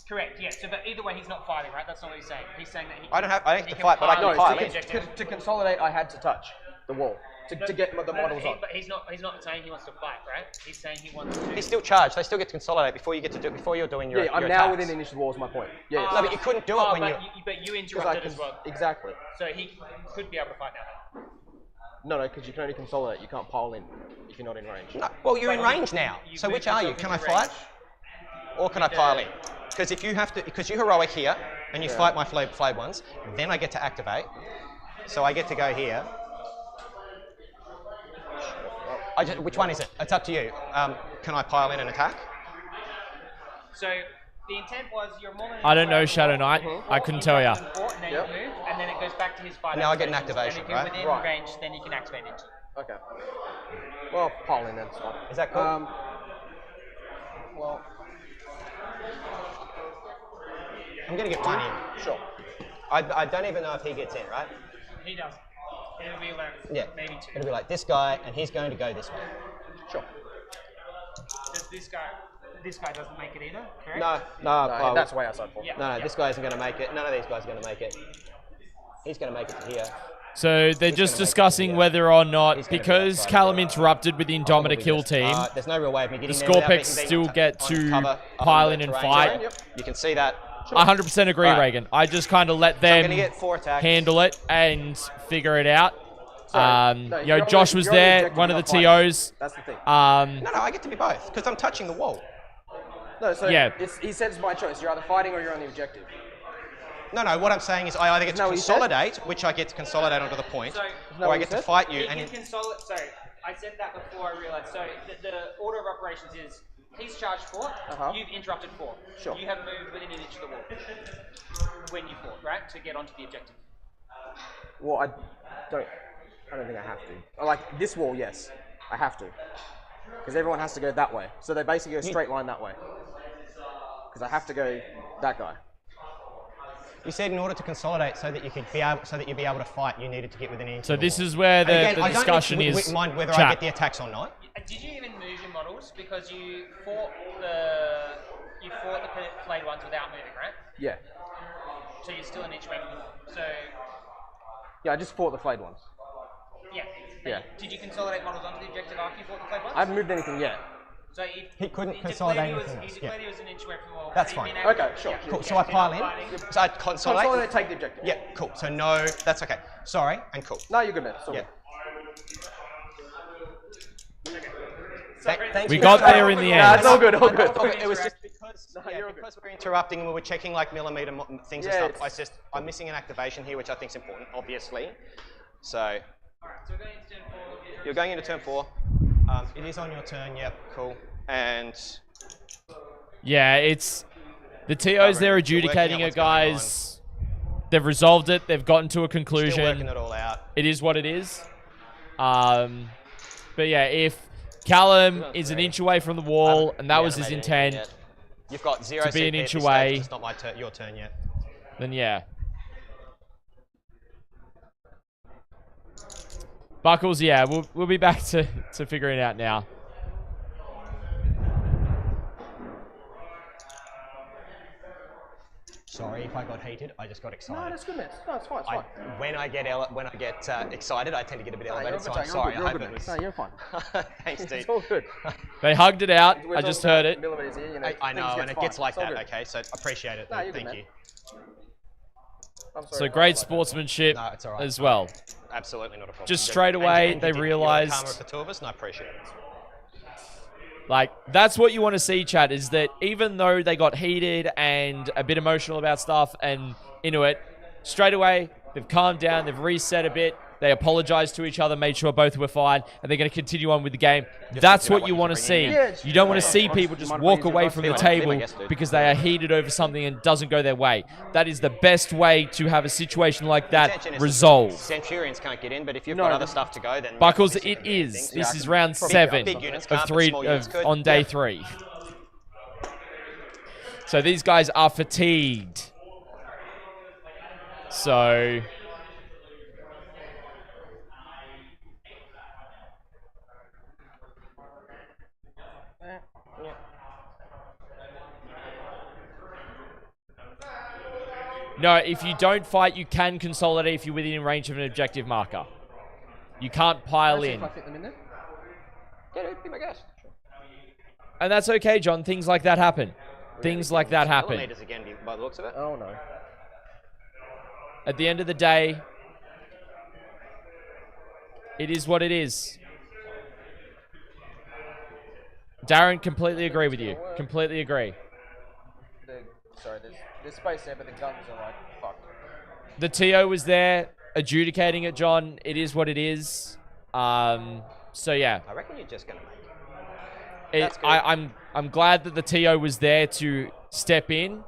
Correct. Yeah. So, but either way, he's not fighting, right? That's not what he's saying. He's saying that he. I don't have he to can fight, but I pile can in pile the in. objective. To consolidate, I had to touch the wall to get the models on. But he's not saying he wants to fight, right? He's saying he wants to. He's still charged. They still get to consolidate before you're doing your. Yeah, I'm your now attacks. within an inch of the wall. Is my point. Yeah. No, but you couldn't do it when but you. But you because interrupted as well. Exactly. So he could be able to fight now. No, because you can only consolidate. You can't pile in if you're not in range. No, well, you're in range now. you So moved which are you? yourself Can I into fight, range. or can I pile in? Because if you have to, because you heroic here and you fight my flayed ones, then I get to activate. So I get to go here. Which one is it? It's up to you. Can I pile in an attack? So the intent was you're more than I don't know, Shadow Knight. I couldn't tell ya. And then you move, and then it goes back to his fight. Now I get an activation, and if you're right? within range, then you can activate it. Okay. Well, pile in then. It's fine. Is that cool? Well, I'm going to get one in. sure. I don't even know if he gets in, right? He does. It'll be like maybe 2. It'll be like this guy, and he's going to go this way. Sure. Does this guy doesn't make it either, correct? No, that's way outside 4. Yeah. No, this guy isn't going to make it. None of these guys are going to make it. He's going to make it to here. So they're just discussing whether or not, because Callum interrupted with the Indomita kill team, There's no real way of me the getting there without Scorpex being still get on to cover pile on in the and terrain. fight. Yep. You can see that. I 100% agree, Right. Reagan. I just kind of let I'm them going to get 4 attacks. handle it and figure it out. No, You know, Josh was there, one of the TOs. That's the thing. No, I get to be both, because I'm touching the wall. No, so yeah. he said it's my choice. You're either fighting or you're on the objective. No, what I'm saying is I either get to what you said? consolidate, which I get to consolidate onto the point, So- or I get to fight you. He And can consolidate. Sorry, I said that before I realized. So the order of operations is he's charged 4, you've interrupted 4. Sure. You have moved within an inch of the wall when you fought, right, to get onto the objective. Well, I don't think I have to. Like this wall, yes, I have to, because everyone has to go that way. So they basically go straight line that way. Because I have to go that guy. you said in order to consolidate so that you could be able, you'd be able to fight, you needed to get within an inch. So of the this wall. is where the I don't discussion need to is. mind whether I Chat. get the attacks or not. Did you even move your models because you fought the played ones without moving, right? Yeah. So you're still an inch away from the wall. So Yeah, I just fought the flayed ones. yeah. Yeah. Did you consolidate models onto the objective after you fought the played ones? I haven't moved anything yet. So He couldn't he consolidate declared anything else, he declared he was an inch away from the wall. That's He'd fine. been able to- Okay, sure. yeah. Cool. So I pile in. So I consolidate. Consolidate, take the objective. Yeah, cool. So no, that's okay. Sorry, and cool. No, you're good, man. Yeah. Sorry. Thanks We for got that. there in the Yeah, end. it's all good, all good. Okay, it was just because, you're good. because we're interrupting and we were checking like millimeter things Yeah, and stuff. I'm missing an activation here, which I think is important, obviously. So Alright, so we're going into turn 4. you're going into turn 4. It is on your turn. Yep, cool. And Yeah, it's the TOs. They're adjudicating You're it, working out what's going guys. They've resolved it. They've gotten to a still working conclusion. it all out. It is what it is. But yeah, if Callum is an inch away from the wall, and that was his intent, You've got 0 to be an CP at inch this away. stage, it's not my turn, your turn yet. then yeah. Buckles, yeah, we'll be back to figuring it out now. Sorry if I got heated. I just got excited. No, that's good, man. No, it's fine. It's fine. When I get excited, I tend to get a bit No, you're elevated. So good, I'm you're sorry. good, I you're hope good, it was. man. No, you're fine. Thanks, Steve. It's all good. They hugged it out. We're I just talking heard about it. millimeters here, you know, I know, things and it fine. gets like It's all that. good. Okay, so I appreciate it. No, you're good, Thank man. you. I'm sorry So about great that. sportsmanship No, it's all right. as well. Absolutely not a problem. Just straight away, they realised- Karma of the two of us, and I appreciate it. Like, that's what you want to see, chat, is that even though they got heated and a bit emotional about stuff and into it, straight away, they've calmed down, they've reset a bit, they apologized to each other, made sure both were fine, and they're going to continue on with the game. That's what you want to see. Yeah, You don't want to see people just walk away from the Be my table guest, dude. because they are heated over something and doesn't go their way. That is the best way to have a situation like that Intention is resolved. Centurions can't get in, but if you've No, got other but- stuff to go, then Buckles, this is it gonna be is. things. This Yeah, is round big- 7 big units of can't, but 3 small units could. on day Yeah. 3. So these guys are fatigued. So no, if you don't fight, you can consolidate if you're within range of an objective marker. You can't pile Let's see in. if I fit them in there. Yeah, dude, be my guest. And that's okay, John. Things like that happen. Things like that happen. Millimeters again, by the looks of it. Oh no. At the end of the day, it is what it is. Darren, completely agree with you. Completely agree. Sorry, there's space there, but the guns are like fucked. The TO was there adjudicating it, John. It is what it is. So yeah, I reckon you're just gonna make it. I'm glad that the TO was there to step in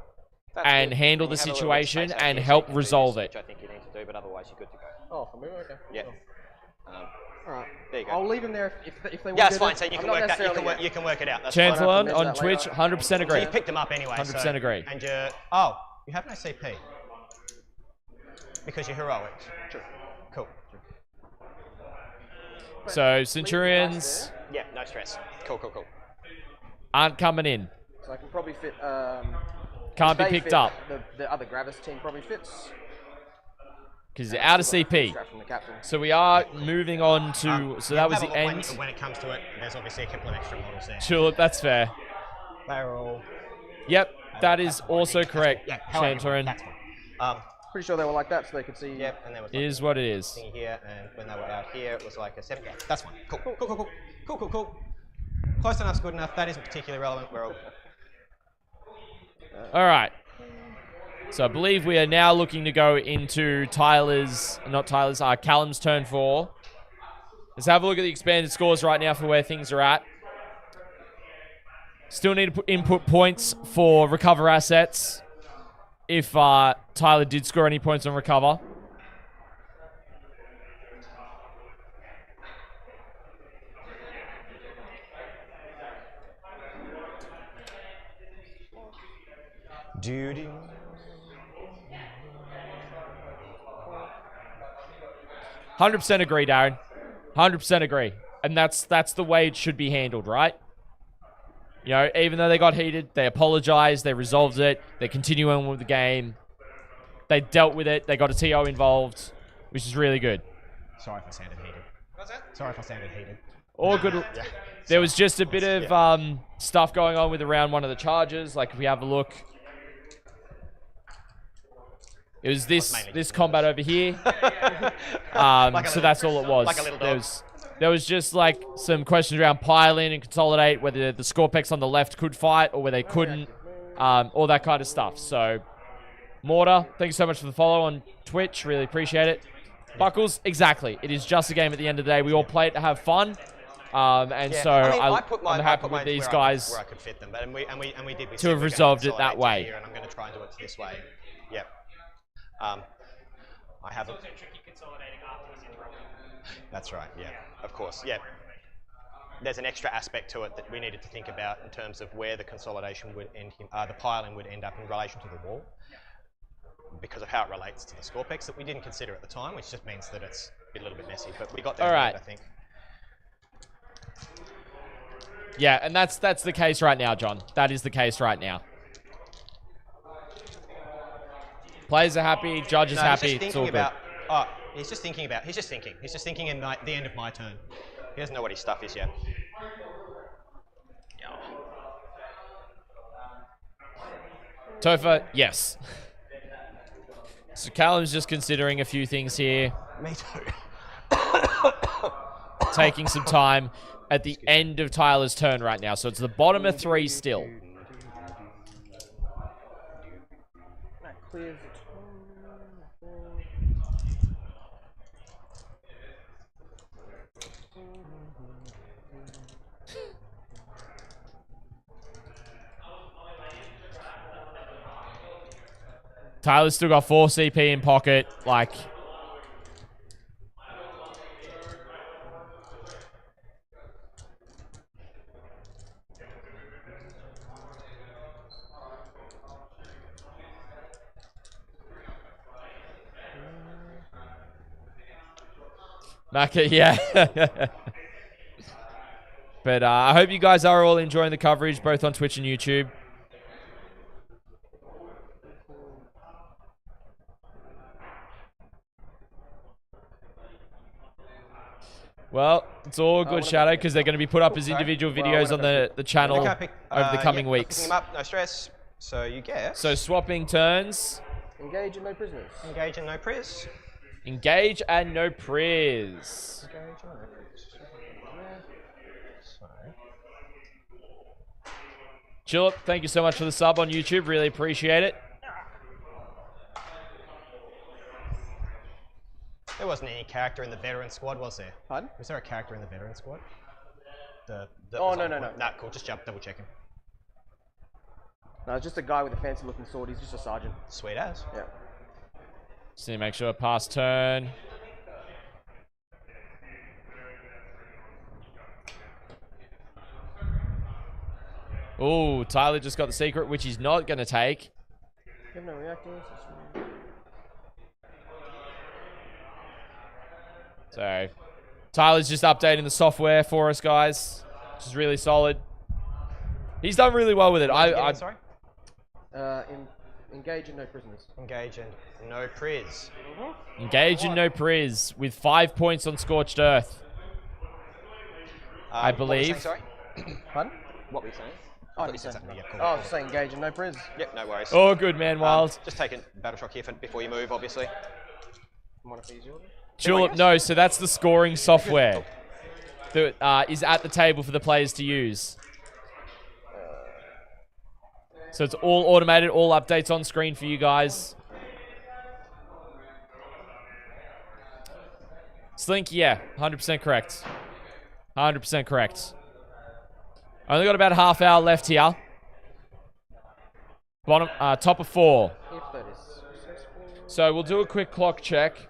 That's and good. handle the You have a little bit of situation space out and here, so help you can do resolve this, it. Which I think you need to do, but otherwise you're good to go. Oh, for me? Okay. Yeah. Sure. Um, Alright. there you go. I'll leave them there if they want Yeah, to it's do fine. that. So you I'm can not work that. necessarily- You can work it out. That's Chancellor I'll have to on mention that Twitch, later. 100% So agree. you picked them up anyway. 100% agree. And you you have no CP because you're heroics. True. Cool. So Centurions Yeah, no stress. Cool. aren't coming in. So I can probably fit. Can't be they picked fit, up The other Gravis team probably fits. because they're out of CP. Strap from the captain. So we are moving on to. So that was Have the a look end. when it comes to it. There's obviously a couple of extra models there. Tulip, that's fair. They're all. Yep, that is also correct, Yeah, however, Chantorin. that's fine. Pretty sure they were like that, so they could see. Yep, and there was It like is what it is. thing here, and when they were out here, it was like a 7. Yeah, that's fine. Cool. Close enough's good enough. That isn't particularly relevant. We're all. All right. So I believe we are now looking to go into Callum's turn 4. Let's have a look at the expanded scores right now for where things are at. Still need to put input points for recover assets if Tyler did score any points on recover. Duty. 100% agree, Darren. 100% agree. And that's the way it should be handled, right? You know, even though they got heated, they apologized, they resolved it, they continue on with the game. They dealt with it, they got a TO involved, which is really good. Sorry if I sounded heated. What's that? Sorry if I sounded heated. All good. Yeah. There was just a bit of stuff going on with around one of the charges. Like if we have a look, it was this combat over here. So that's all it was. Like a little dog. There was just like some questions around pile in and consolidate, whether the Scorpex on the left could fight or whether they couldn't, all that kind of stuff. So, Mortar, thank you so much for the follow on Twitch. Really appreciate it. Buckles, exactly. It is just a game at the end of the day. We all play it to have fun. I'm happy with these guys where I could fit them, but we did. We to have resolved it that way. Here, and I'm going to try and do it this way. Yep. I have. It's also tricky consolidating afterwards. That's right. Yeah. Of course. Yeah. There's an extra aspect to it that we needed to think about in terms of where the consolidation would end, the piling would end up in relation to the wall, because of how it relates to the Scorpex that we didn't consider at the time, which just means that it's a little bit messy. But we got there. All right. I think. Yeah, and that's the case right now, John. That is the case right now. Players are happy, judges happy. It's all good. He's just thinking about. He's just thinking in the end of my turn. He doesn't know what his stuff is yet. Topher, yes. So Callum's just considering a few things here. Me too. Taking some time at the end of Tyler's turn right now. So it's the bottom of 3 still. That clears it. Tyler's still got 4 CP in pocket. Like, Macca, yeah. But I hope you guys are all enjoying the coverage, both on Twitch and YouTube. Well, it's all good, Shadow, because they're going to be put up as individual videos on the channel over the coming weeks. Picking him up, no stress. So you get. So swapping turns. Engage and no prisoners. Engage and no priz. Engage and no priz. Engage and no priz. So. Chillip, thank you so much for the sub on YouTube. Really appreciate it. There wasn't any character in the veteran squad, was there? Pardon? Was there a character in the veteran squad? Oh, no. Nah, cool. Just double checking. No, it's just a guy with a fancy looking sword. He's just a sergeant. Sweet as. Yeah. Just need to make sure pass turn. Oh, Tyler just got the secret, which he's not going to take. You have no reactors. So, Tyler's just updating the software for us, guys, which is really solid. He's done really well with it. Sorry? Engage and no prisoners. Engage and no priz. Engage and no priz with 5 points on Scorched Earth. I believe. What were you saying, sorry? Pardon? What were you saying? Oh, you said something. Yeah, cool. I was just saying engage and no priz. Yep, no worries. Oh, good man, Wild. Just take a battle shock here before you move, obviously. Tulip, no, so that's the scoring software that is at the table for the players to use. So it's all automated, all updates on screen for you guys. Slink, yeah, 100% correct. 100% correct. Only got about a half hour left here. Bottom, top of 4. If that is successful. So we'll do a quick clock check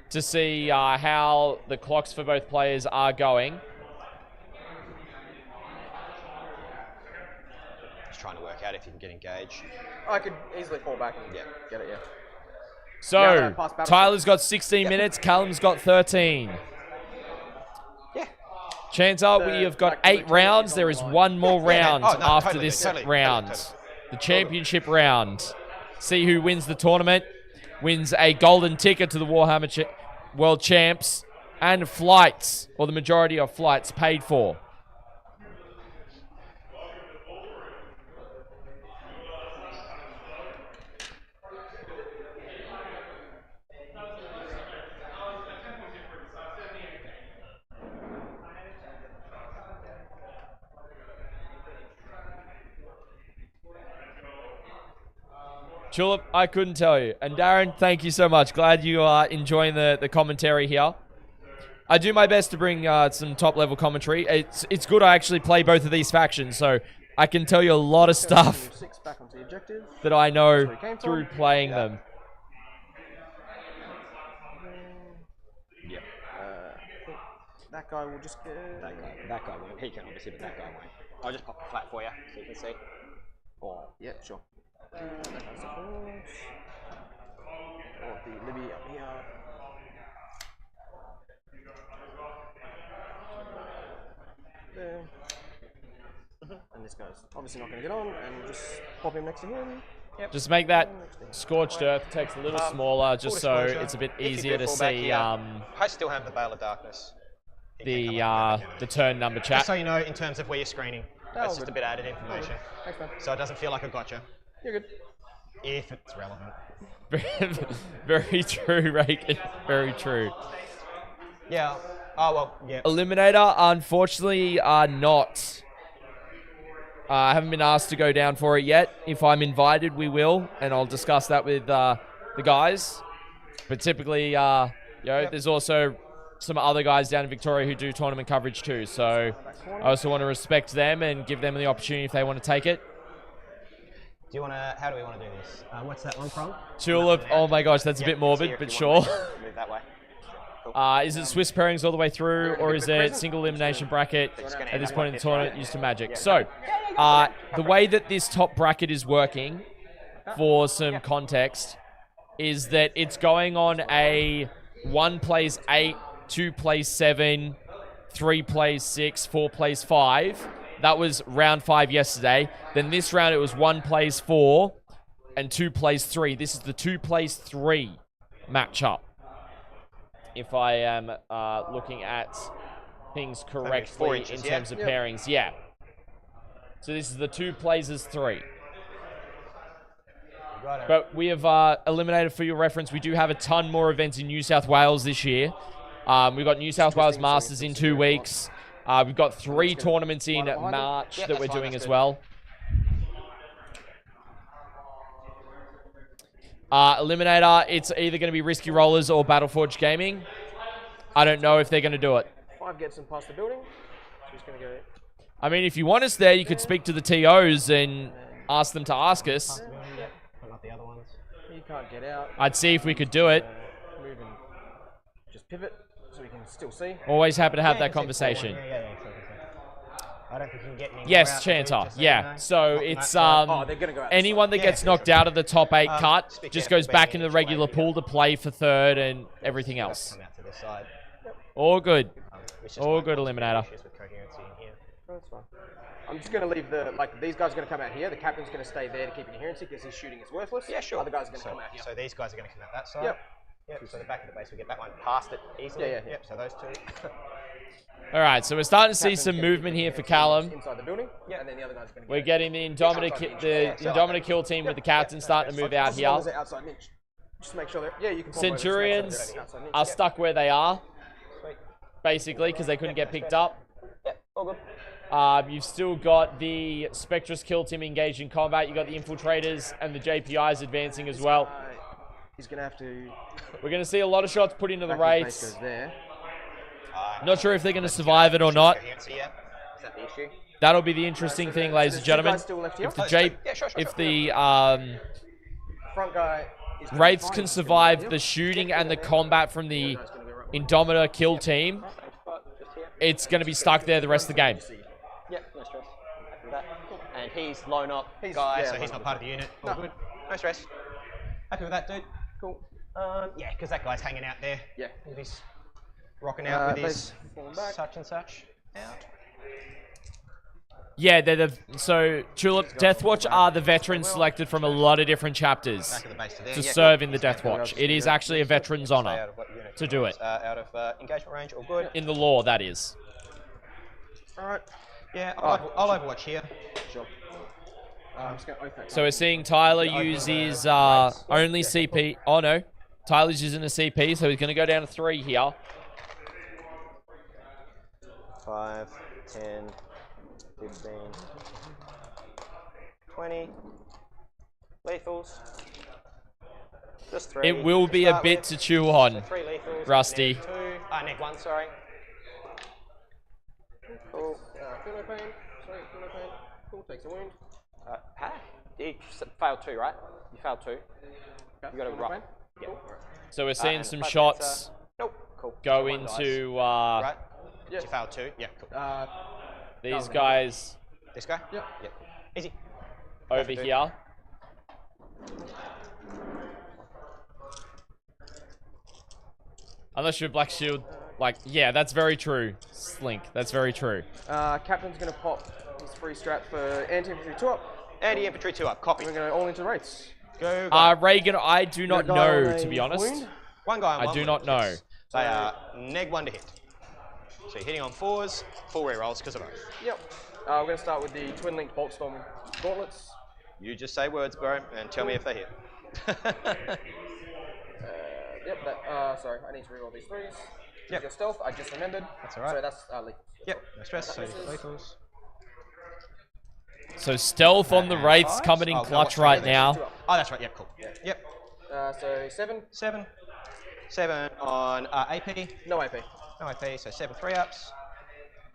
to see how the clocks for both players are going. Just trying to work out if you can get engaged. I could easily fall back and get it, yeah. So, Yeah, pass battle. Tyler's got 16 minutes, Callum's got 13. Yeah. Chances are we have got 8 rounds. There is one more round after totally, this totally, round. totally. The championship round. See who wins the tournament. Wins a golden ticket to the Warhammer World Champs and flights, or the majority of flights paid for. Tulip, I couldn't tell you. And Darren, thank you so much. Glad you are enjoying the commentary here. I do my best to bring some top-level commentary. It's good I actually play both of these factions, so I can tell you a lot of stuff Back onto the objective. that I know through playing them. Yep. That guy will just get... That guy won't. He can obviously, but that guy won't. I'll just pop it flat for you so you can see. Or, yeah, sure. That guy's the force. Or the Libby up here. There. And this guy's obviously not going to get on, and we'll just pop him next to him. Yep. Just make that Scorched Earth text a little smaller, just so it's a bit If you easier do to fall back see here, I still have the Veil of Darkness. the turn number chat. Just so you know, in terms of where you're screening, that's just good. a bit added information. Thanks, man. So it doesn't feel like a gotcha, You're good. if it's relevant. Very true, Reagan. Very true. Yeah. Oh, well, yeah. Eliminator, unfortunately, not. I haven't been asked to go down for it yet. If I'm invited, we will, and I'll discuss that with the guys. But typically, there's also some other guys down in Victoria who do tournament coverage too. So I also want to respect them and give them the opportunity if they want to take it. Do you want to, how do we want to do this? What's that one from? Tulip, oh my gosh, that's a bit morbid, but sure. Move that way. Is it Swiss pairings all the way through, or is it single elimination bracket at this point in the tournament used to Magic? So, the way that this top bracket is working, for some context, is that it's going on a 1 plays 8, 2 plays 7, 3 plays 6, 4 plays 5. That was round 5 yesterday. Then this round it was 1 plays 4 and 2 plays 3. This is the 2 plays 3 matchup. If I am looking at things correctly in terms of pairings, yeah. So this is the 2 plays as 3. But we have eliminated, for your reference, we do have a ton more events in New South Wales this year. We've got New South Wales Masters in 2 weeks. We've got 3 tournaments in March that we're doing as well. Eliminator, it's either going to be Risky Rollers or Battleforge Gaming. I don't know if they're going to do it. 5 gets them past the building. Who's going to go? I mean, if you want us there, you could speak to the TOs and ask them to ask us. But not the other ones. You can't get out. I'd see if we could do it. Move and just pivot so we can still see. Always happy to have that conversation. Yeah, sure. I don't think you can get any more Yes, out Chanter. just so Yeah. you know. So Not it's that Oh, they're going to go out. anyone that Yeah, gets sure, knocked sure. out of the top 8 cut Just be just careful goes back being into the each way, regular yeah. pool to play for third and everything else. Come out to this side. All good. Which just All might good, cause a bit of Eliminator. issues with coherency in here. That's fine. I'm just going to leave the, like, these guys are going to come out here. The captain's going to stay there to keep coherency because his shooting is worthless. Yeah, sure. Other guys are going to So- come out here. So these guys are going to come out that side. Yep. Yep. So the back of the base, we get that one past it easily. Yeah. Yep. So those two. All right, so we're starting to see Captain's some gonna movement keep here for coherency Callum. inside the building. Yeah. And then the other guy's going to We're getting the Indominate kill team with the captain starting to move out As long here. as they're outside niche. Just make sure they're, yeah, you can pop over this, make sure Centurions they're outside niche. are Yeah. stuck where they are, Sweet. basically, because they couldn't get picked up. Yep. All good. You've still got the Spectrus kill team engaged in combat. You've got the Infiltrators and the JPIs advancing as well. He's going to have to... We're going to see a lot of shots put into the Base Wraiths. goes there. Not sure if they're going to survive it or not. Coherency, yeah. Is that the issue? That'll be the interesting thing, ladies and There's two gentlemen. guys still left here. If the J, Yeah, sure. if the Front guy is gonna Wraiths find can him. survive the shooting and the combat from the Indomitor kill team, it's going to be stuck there the rest of the game. Yep. No stress. Happy with that. And he's low knock He's- guy, yeah, so he's low not part of the unit. All good. No stress. Happy with that, dude. Cool. Yeah, because that guy's hanging out there. Yeah. With his rocking out with his base falling back. such and such. Out. Yeah, so Tulip, Deathwatch are the veterans selected from a lot of different chapters Back of the base to there. to Yeah, serve cool. in the Deathwatch. It is actually a veteran's Stay honor out of what unit to do it. out of engagement range. All good. In the law, that is. Alright. Yeah, I'll overwatch here. Sure. I'm just going to oath that. So we're seeing Tyler use his only CP. Oh no, Tyler's using a CP, so he's going to go down to 3 here. 5, 10, 15, 20. Lethals. Just 3. It will be a start bit with. to chew on. So 3 lethals. Rusty. Neg 2. Neg 1, sorry. Cool. Philo pain. Sorry, philo pain. Cool, takes a wound. Huh? You failed 2, right? You failed 2. Okay, You got a philo rock. pain. Yeah. Cool. So we're seeing and some five shots cancer. Nope. Cool. go One dice. into Right? Yeah. You failed 2. Yeah, cool. these guys This guy? Yep. Yep. Easy. over Perfect, dude. here. Unless you're Black Shield, like, yeah, that's very true. Slink, that's very true. Captain's going to pop his free strat for anti-infantry 2 up. Anti-infantry 2 up. Copy. We're going to all into Wraiths. Go, go. Reagan, I do not The guy know, on to a be honest. wound. One guy on I one do wound, not know. yes. They are neg 1 to hit. So you're hitting on 4s, full rerolls because of both. Yep. We're going to start with the twin-linked bolt storm gauntlets. You just say words, bro, and tell me if they hit. Yep. That. Sorry, I need to reroll these 3s. Yep. Your stealth. I just remembered. That's all right. So that's lethal. Yep, no stress. So That misses. lethals. So stealth on the Wraiths coming in Oh, clutch no, right sorry, now. Oh, that's right. Yep, cool. Yep. So 7. 7. 7 on AP. No AP. No AP, so 7 3-ups.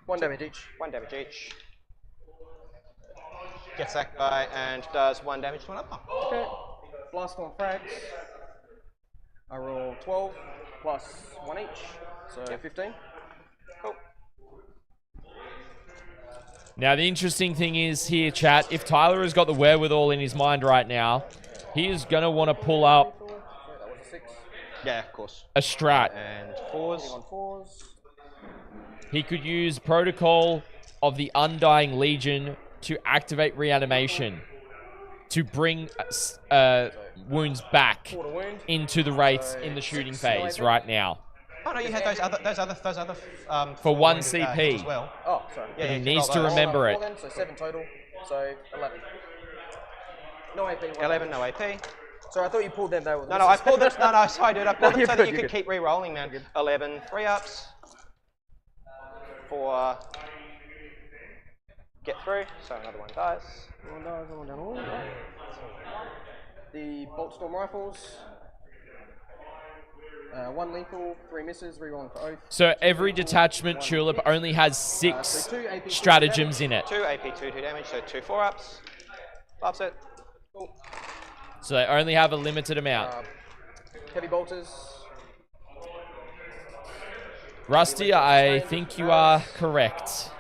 1 damage each. 1 damage each. Gets that guy and does 1 damage to an upper. Okay. Blast on frags. I roll 12 plus 1 each, so 15. Cool. Now, the interesting thing is here, chat, if Tyler has got the wherewithal in his mind right now, he is going to want to pull up Yeah, that was a 6. Yeah, of course. a strat. And Hitting 4s. on 4s. He could use Protocol of the Undying Legion to activate reanimation to bring wounds back Quarter wound. into the Wraiths in the shooting phase right now. Oh no, you had those other For 1 wounded, CP. hits as well. Oh, sorry. Yeah, He yeah, needs roll to those. remember it. 4 then, so 7 total. So 11. No AP. 11, no AP. So I thought you pulled them though. No, I pulled them. No, sorry, dude. I pulled them You're so good, that you you're could good. keep re-rolling, man. 11 3-ups. 4. Get through. So another 1 dies. 1 dies, 1 down. The Bolt Storm Rifles. 1 lethal, 3 misses, rerolling for oath. So every detachment tulip only has 6 so 2 AP stratagems in it. 2 AP, 2 damage, so 2 4-ups. Loves it. Cool. So they only have a limited amount. Heavy bolters. Rusty, I think you are correct.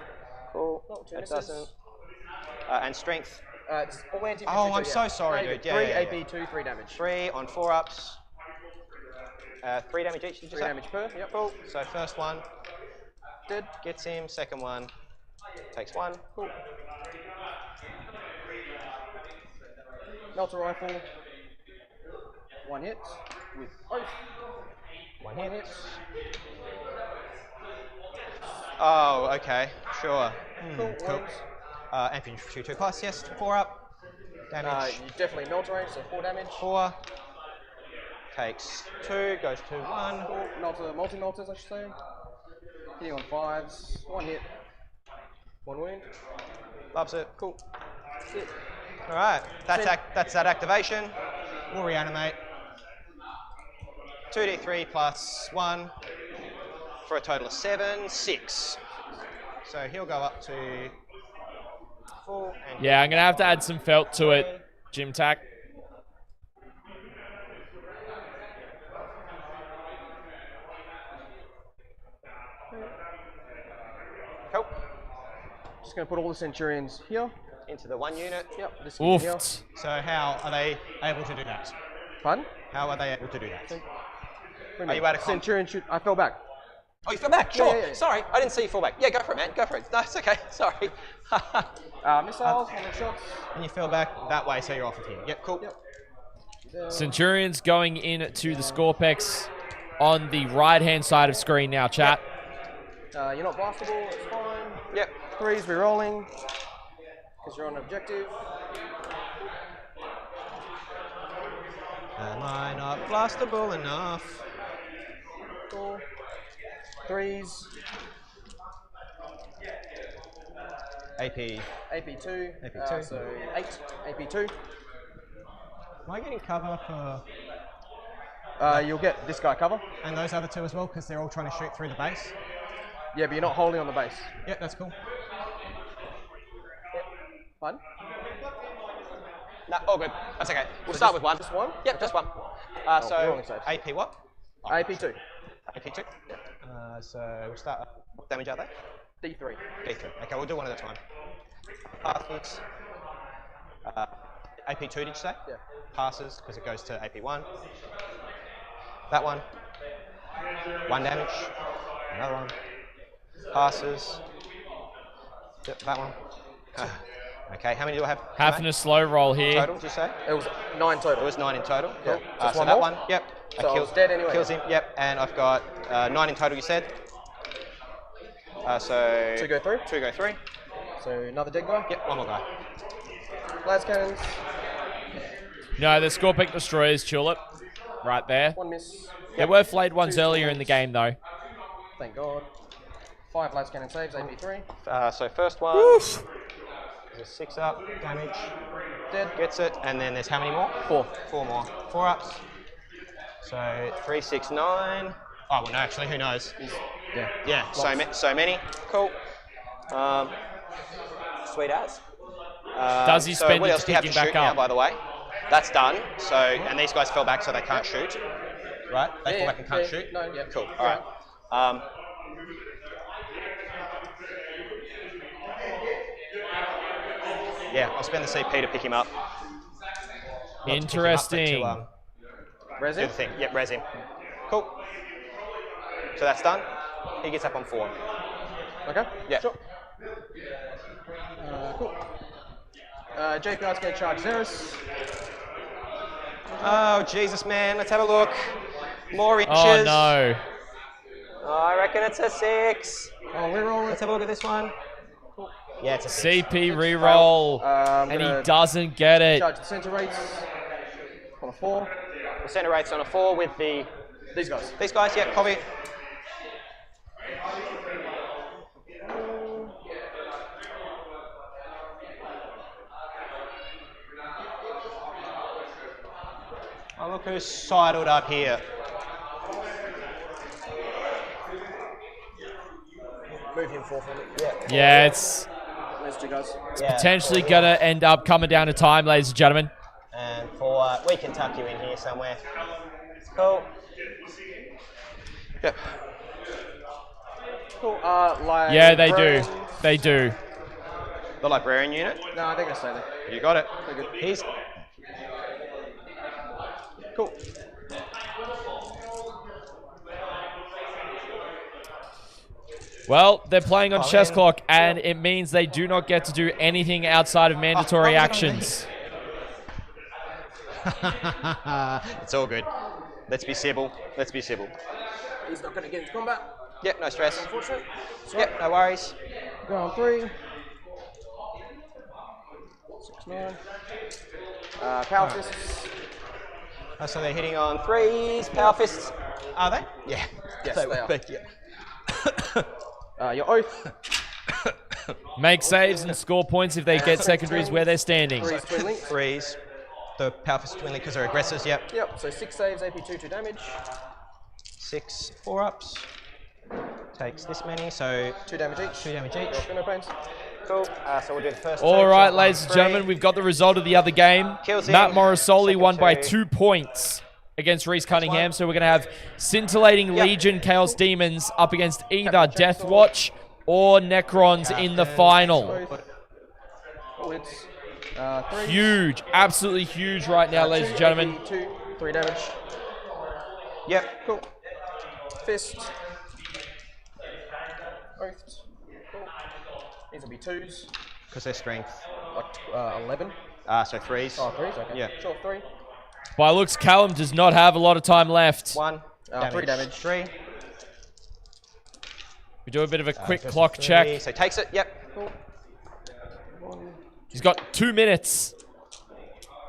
Cool. Oh, 2 That misses. doesn't. And strength. It's all anti-infantry, Oh, I'm so sorry, dude. Yeah, 3 yeah, yeah. AP, 2, 3 damage. 3 on 4-ups. 3 damage each, did you 3 say? damage per, yep. Cool. So first one Dead. gets him. Second one takes 1. Cool. Melter Rifle. 1 hit with oath. 1 hit. Oh, okay. Sure. Cool. Cool. Infantry 2 plus, yes. 4 up. Damage. You definitely Melter range, so 4 damage. 4. Takes 2, goes to 1. Cool. Melter, multi-melters, I should say. Hitting on 5s. 1 hit. 1 wound. Loves it. Cool. That's it. Alright, that's that activation. We'll reanimate. 2d3 plus 1 for a total of 7, 6. So he'll go up to full and Yeah, I'm going to have to add some felt to it, Jim Tack. Cool. Just going to put all the Centurions here. Into the 1 unit. Yep. This here. Oofed. So how are they able to do that? Pardon? How are they able to do that? What do Are mean? you out of comp? Centurion shoot. I fell back. Oh, you fell back? Sure. Yeah, yeah. Sorry, I didn't see you fall back. Yeah, go for it, man. Go for it. No, it's okay. Sorry. Missiles, 100 shots. And you fell back that way, so you're off of here. Yep, cool. Yep. Centurions going in to the Scorpex on the right-hand side of screen now, chat. You're not blastable, it's fine. Yep. 3s rerolling, because you're on objective. Am I not blastable enough? 4. 3s. AP. AP2. AP2. So 8. AP2. Am I getting cover for... You'll get this guy cover. And those other 2 as well, because they're all trying to shoot through the base? Yeah, but you're not holding on the base. Yep, that's cool. Fine. No, all good. That's okay. We'll start with 1. Just 1? Yep, just 1. So, rolling saves. AP what? AP2. AP2? So, we'll start... What damage are they? D3. D3. Okay, we'll do 1 at a time. Passes. AP2, did you say? Yeah. Passes, because it goes to AP1. That one. 1 damage. Another one. Passes. Yep, that one. Okay, how many do I have? Having a slow roll here. Total, did you say? It was 9 total. It was 9 in total. Yeah. Cool. Just So one that more? one, yep. So I was dead anyway. Kills him, yep. And I've got 9 in total, you said? So... 2 go through. 2 go 3. So another dead guy. Yep, 1 more guy. Las cannons. No, the Scorpex destroyers Tulip. Right there. 1 miss. There were flayed ones 2 earlier in the game, though. Thank God. 5 las cannon saves. AP3. So first one. Oof. There's a 6 up, damage. Dead. Gets it, and then there's how many more? 4. 4 more. 4 ups. So 3, 6, 9. Oh, well, no, actually, who knows? Yeah. Yeah, so many. Cool. Sweet as. Does he spend what it else do you have to picking back shoot now, up? by the way? That's done. So, and these guys fell back, so they can't shoot. Right? They fall back and can't shoot? No, yeah. Cool. All right. Yeah, I'll spend the CP to pick him up. Not to pick him up, but Interesting. to, do Resin. the thing. Yep, res him. Cool. So that's done. He gets up on 4. Okay. Yeah. Sure. Cool. JPI's going to charge Xeris. Oh, Jesus, man. Let's have a look. More inches. Oh, no. Oh, I reckon it's a 6. Oh, reroll Let's it. have a look at this one. Yeah, it's a 6. CP reroll. And he doesn't get it. Charge the center rates on a 4. The center rate's on a 4 with the... These guys. These guys, yeah, copy. Oh, look who's sidled up here. Move him 4 for me. Yeah, it's Those two guys. potentially going to end up coming down to time, ladies and gentlemen. And for we can tuck you in here somewhere. Cool. Yep. Cool. Yeah, they do. They do. The librarian unit. No, they're gonna stay there. You got it. They're good. He's cool. Well, they're playing on chess clock, and it means they do not get to do anything outside of mandatory actions. It's all good. Let's be civil. Let's be civil. He's not gonna get into combat. Yep, no stress. Unfortunately. Yep, no worries. Go on 3. 6, 9. Power fists. Oh, so they're hitting on 3s. Power fists. Are they? Yeah. Yes, they they are. would be, yeah. Your oath. Make saves and score points if they get secondaries where they're standing. 3's twin link. 3s. The power fist twin link because they're aggressors. Yep. Yep. So 6 saves, AP 2 damage. 6 4-ups. Takes this many, so 2 damage each. 2 damage each. No pains. Cool. So we'll do the first. All right, ladies and gentlemen, we've got the result of the other game. Kills him. Matt Morrisoli won by 2. 2 points against Reese Cunningham. So we're going to have Scintillating Legion Chaos Demons up against either Deathwatch or Necrons in the final. Forwards. 3. Huge, absolutely huge right now, ladies and gentlemen. 2, 3 damage. Yep. Cool. Fist. Oath. Cool. These will be 2s. Because they're strength. Like 11. So 3s. Oh, 3s, okay. Yeah. Sure, 3. By looks, Callum does not have a lot of time left. 1. 3 damage. 3. We do a bit of a quick versus clock 3. check. So takes it. Yep. Cool. He's got 2 minutes.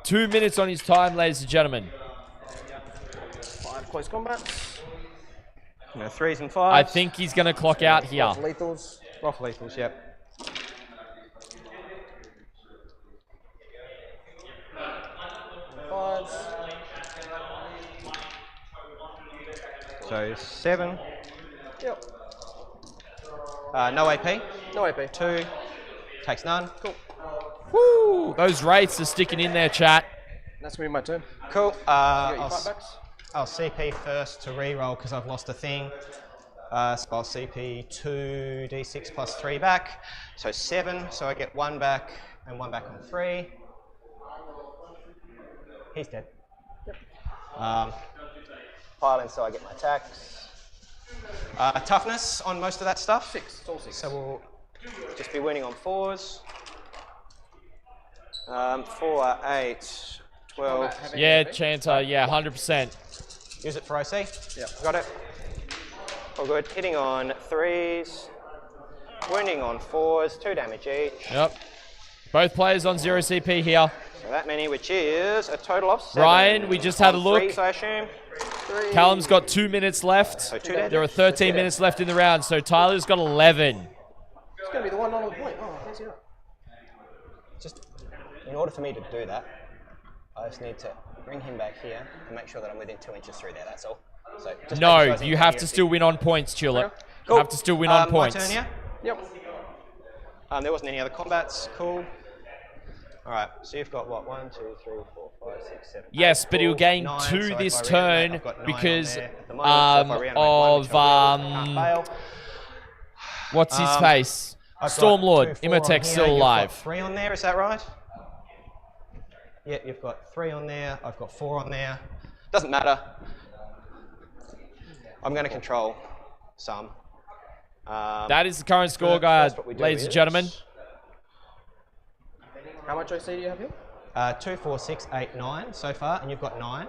2 minutes on his time, ladies and gentlemen. 5 close combats. No 3s and 5s. I think he's going to clock out here. Rough lethals. Rough lethals. Yep. Fives. So 7. Yep. No AP. No AP. 2. Takes none. Cool. Woo! Those rates are sticking in there, chat. That's gonna be my turn. Cool. You got your I'll fightbacks? I'll CP first to reroll because I've lost a thing. So I'll CP 2 d6 plus 3 back. So 7. So I get 1 back and 1 back on 3. He's dead. Yep. Pile in so I get my attacks. Toughness on most of that stuff. 6. It's all 6. So we'll just be winning on 4s. 4, 8, 12. Yeah, Chanter. Yeah, 100%. Use it for OC. Yep. Got it. All good. Hitting on 3s. Wounding on 4s. 2 damage each. Yep. Both players on 0 CP here. So that many, which is a total of 7. Ryan, we just had a On look. 3s, I assume. 3. Callum's got 2 minutes left. So 2 dead. There are 13 minutes left in the round, so Tyler's got 11. It's gonna be the one on the point. Oh, I see that. Just in order for me to do that, I just need to bring him back here and make sure that I'm within 2 inches through there. That's all. So just No, emphasizing you here have to is- still win on points, Tulip. Cool. You have to still win on points. My turn, yeah? Yep. There wasn't any other combats. Cool. All right. So you've got what? 1, 2, 3, 4, 5, 6, 7. Yes, 8, but he'll cool. gain 9, 2 so if this I reanimate, turn I've got 9 because on there at the moment, so if I reanimate one, which I will, can't fail. what's his face? I've got Stormlord, 2, 4 on Imhotep's here, still you've alive. got 3 on there, is that right? Yeah, you've got 3 on there. I've got 4 on there. Doesn't matter. I'm going to control some. That is the current score, first what we do ladies and is- gentlemen. How much OC do you have here? 2, 4, 6, 8, 9 so far, and you've got 9.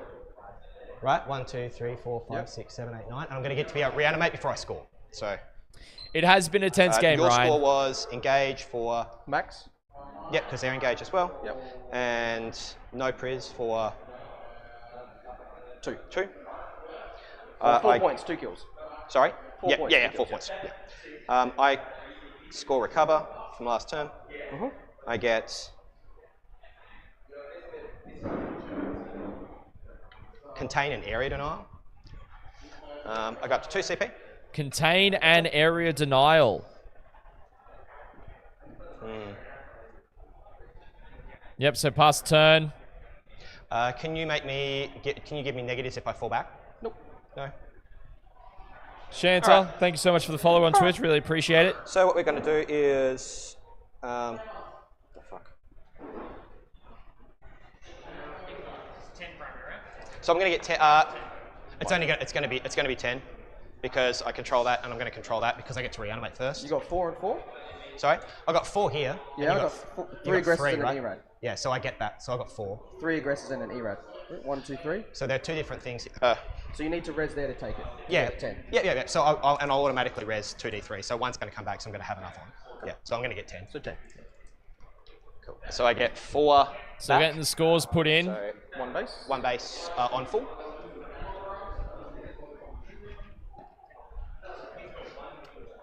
Right? 1, 2, 3, 4, 5, Yep. 6, 7, 8, 9. And I'm going to get to be able to reanimate before I score. So It has been a tense game, your Ryan. score was engage for, Max? yep, because they're engaged as well. Yep. And no priz for 2. 2. 4 points, 2 kills. Sorry? 4 Yeah, points, yeah, 2 4 kills, points. Yeah. I score recover from last turn. Mhm. I get contain and area denial. I got 2 CP. Contain and area denial. Yep, so pass turn. Can you give me negatives if I fall back? Nope. No. Shanta, Alright. thank you so much for the follow on Twitch. Really appreciate it. So what we're going to do is, It's 10 primary, right? so I'm going to get 10. It's going to be 10 because I control that, and I'm going to control that because I get to reanimate first. You got 4 and 4? Sorry, I got 4 here. Yeah, I got you 3 aggressors three, and an right? ERAD. Yeah, so I get that. So I got 4. 3 aggressors and an ERAD. 1, 2, 3. So they're 2 different things. So you need to res there to take it. Yeah, 10. Yeah. So I'll automatically res 2d3. So one's going to come back, so I'm going to have enough on. Yeah, so I'm going to get 10. So 10. Cool. So I get 4. So we're getting the scores put in. So 1 base. 1 base on full.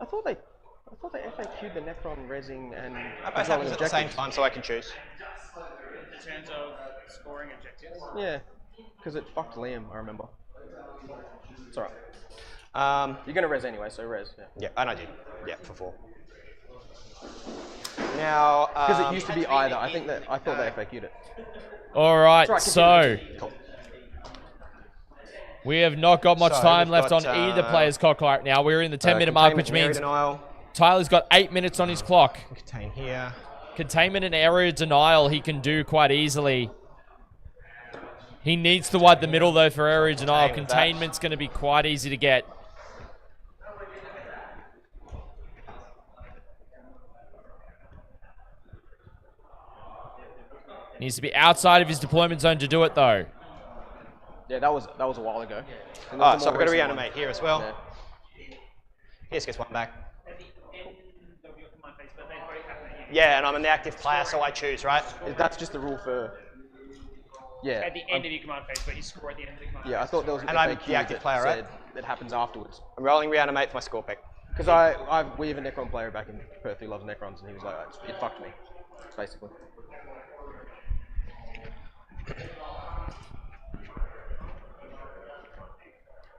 I thought they FAQ'd the Necron resing and That both controlling happens at the same objectives. time, so I can choose. In terms of scoring objectives. Yeah, because it fucked Liam, I remember. It's alright. You're gonna res anyway, so res. Yeah, and I did. Yeah, for 4. Now, Because it used to be either. I thought they FAQ'd it. All right, Right, so Cool. we have not got much So time we've left got, on either player's clock right now. We're in the 10-minute mark, which containment and means area denial. Tyler's got 8 minutes on his clock. Contain here. Containment and area denial he can do quite easily. He needs to wipe the middle, though, for area denial. Contain with that. Containment's going to be quite easy to get. Needs to be outside of his deployment zone to do it, though. Yeah, that was a while ago. Oh, so I've got to reanimate here as well. Yeah. He just gets 1 back. They'll be off my face, but they both have that. Yeah, and I'm an active player, so I choose, right? That's just the rule for. Yeah. At the end of your command phase, but you score at the end of the command phase. Yeah, I thought there was an And I'm FAQ the active that player, right? said it happens afterwards. I'm rolling reanimate for my score pick. Because we have a Necron player back in Perth who loves Necrons, and he was like, it fucked me, basically.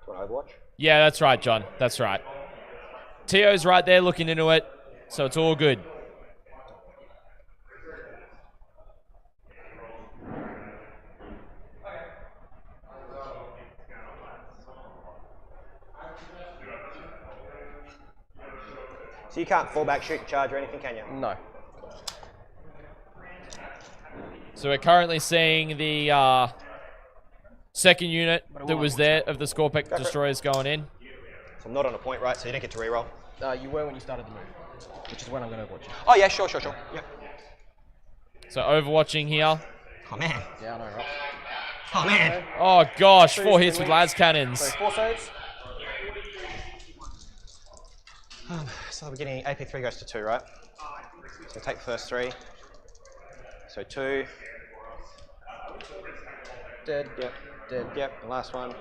Overwatch? Yeah, that's right, John. That's right. Tio's right there looking into it, so it's all good. So you can't fall back, shoot, and charge or anything, can you? No. So we're currently seeing the second unit that was there of the Scorpic destroyers going in. So I'm not on a point, right? So you don't get to reroll. You were when you started the move, which is when I'm going to watch you. Oh yeah, sure. Yep. So overwatching here. Oh man. Yeah, I know, right? Oh man. Oh gosh, 4 Please, hits with can we- las cannons. So 4 saves. So we're getting AP3 goes to 2, right? So take the first 3. So 2. Dead. Yep. Dead. Yep. The last one.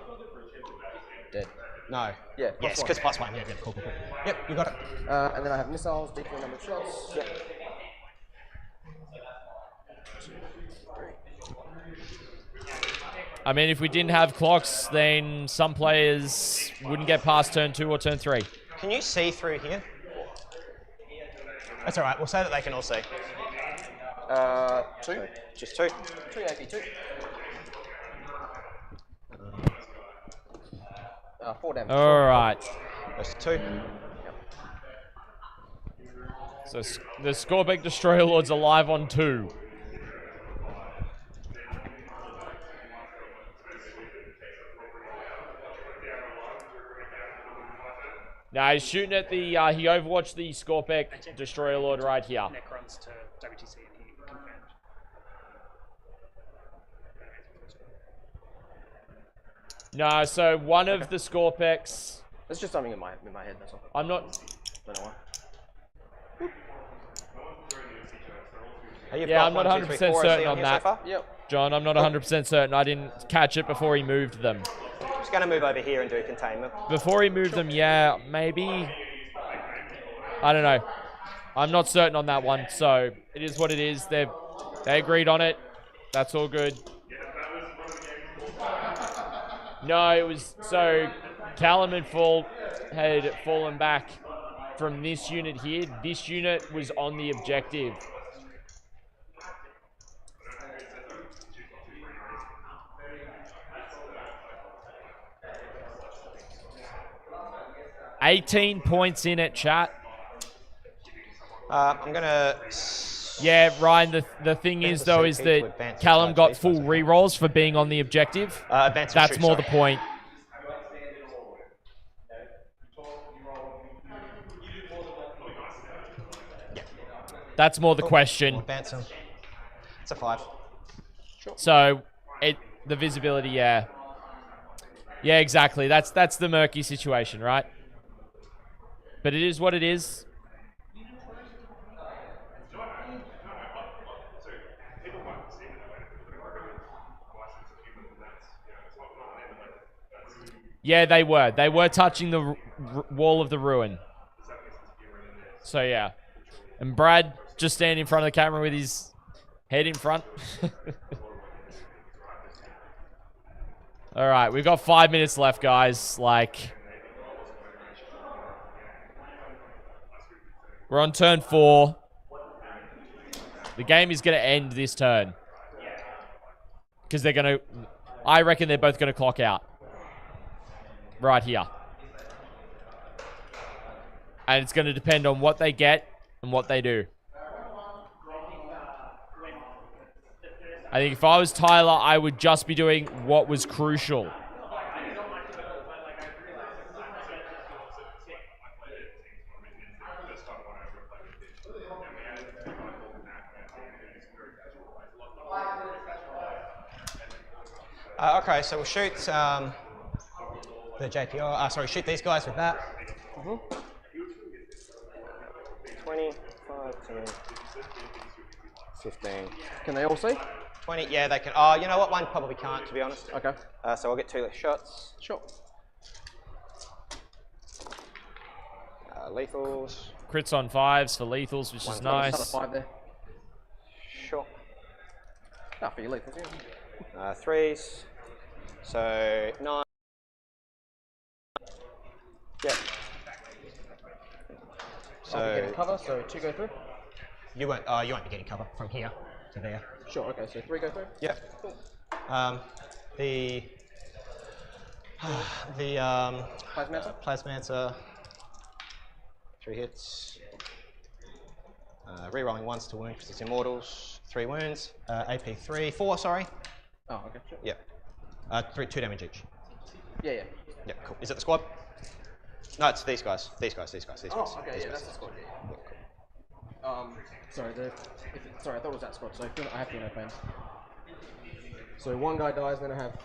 Dead. No. Yeah. Yes, because +1. Yeah, cool. Yep, you got it. And then I have missiles, equal number of shots. Yep. I mean, if we didn't have clocks, then some players wouldn't get past turn 2 or turn 3. Can you see through here? That's all right. We'll say that they can all see. 2. Just 2. 3 AP2. 4 damage. All right. Goes to 2. So the Scorpic Destroyer Lord's alive on 2. Now he's shooting at the, he overwatched the Scorpic Destroyer Lord right here. Necrons to WTC and he confirmed. No, so one of the Scorpics, That's just something in my head, that's all. I'm not, Don't know why. You've Yeah, got I'm not 1, 2, 3, 100% 4 certain SC on here that. So far. Yep. John, I'm not 100% certain. I didn't catch it before he moved them. I'm just going to move over here and do containment. Before he moved them, yeah, maybe. I don't know. I'm not certain on that one, so it is what it is. They agreed on it. That's all good. No, it was so Callum had fallen back from this unit here. This unit was on the objective. $18 points in it, chat. I'm gonna. Yeah, Ryan, the thing is, though, is that Callum got full rerolls for being on the objective. That's more the point. That's more the question. Advance him. It's a 5. So, the visibility, yeah. Yeah, exactly. That's the murky situation, right? But it is what it is. Yeah, they were. They were touching the wall of the ruin. So, yeah. And Brad just standing in front of the camera with his head in front. All right, we've got 5 minutes left, guys. Like, we're on turn 4. The game is going to end this turn. Because they're going to... I reckon they're both going to clock out. Right here. And it's going to depend on what they get and what they do. I think if I was Tyler, I would just be doing what was crucial. Okay, so we'll shoot the JPR. Sorry, shoot these guys with that. 20, 5, 10, 15. Can they all see? 20, yeah, they can. Oh, you know what? One probably can't, to be honest. Okay. So I'll get 2 shots. Sure. Lethals. Crits on 5s for lethals, which is nice. Another 5 there. Sure. Ah, for your lethals, yeah. 3s. So 9. Yep. So I'll be getting cover, so 2 go through. You won't be getting cover from here to there. Sure. Okay. So 3 go through. Yep. Cool. The Plasmancer. 3 hits. Rerolling 1s to wound because it's immortals. 3 wounds. AP 4. Sorry. Oh, okay. Sure. Yep. 2 damage each. Yeah, yeah. Yeah, cool. Is it the squad? No, it's these guys. These guys. Oh, okay. Yeah, that's the squad. Yeah. Cool. Sorry. Sorry, I thought it was that squad. So I have to know plans. So 1 guy dies, then I have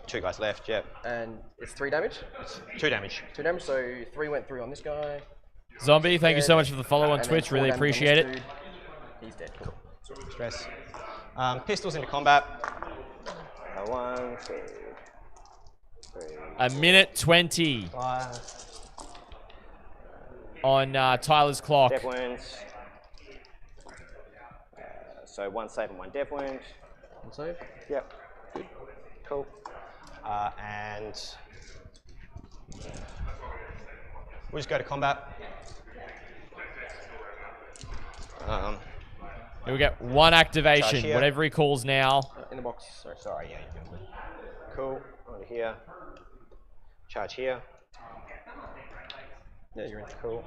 2 guys left. Yep. And it's 3 damage. It's 2 damage. 2 damage. So 3 went through on this guy. Zombie, thank you so much for the follow on And Twitch. then 4 Really damage on appreciate this it. dude. He's dead. Cool. Stress. Pistols into combat. 1, 2, 3. A minute 20 5. on Tyler's clock. Dev wounds. So 1 save and 1 dev wound. 1 save. Yep. Good. Cool. And we'll just go to combat. Here we get 1 activation, here. whatever he calls now. In the box. Sorry, yeah, you're good. Cool. Over here. Charge here. Yeah, you're in. Cool.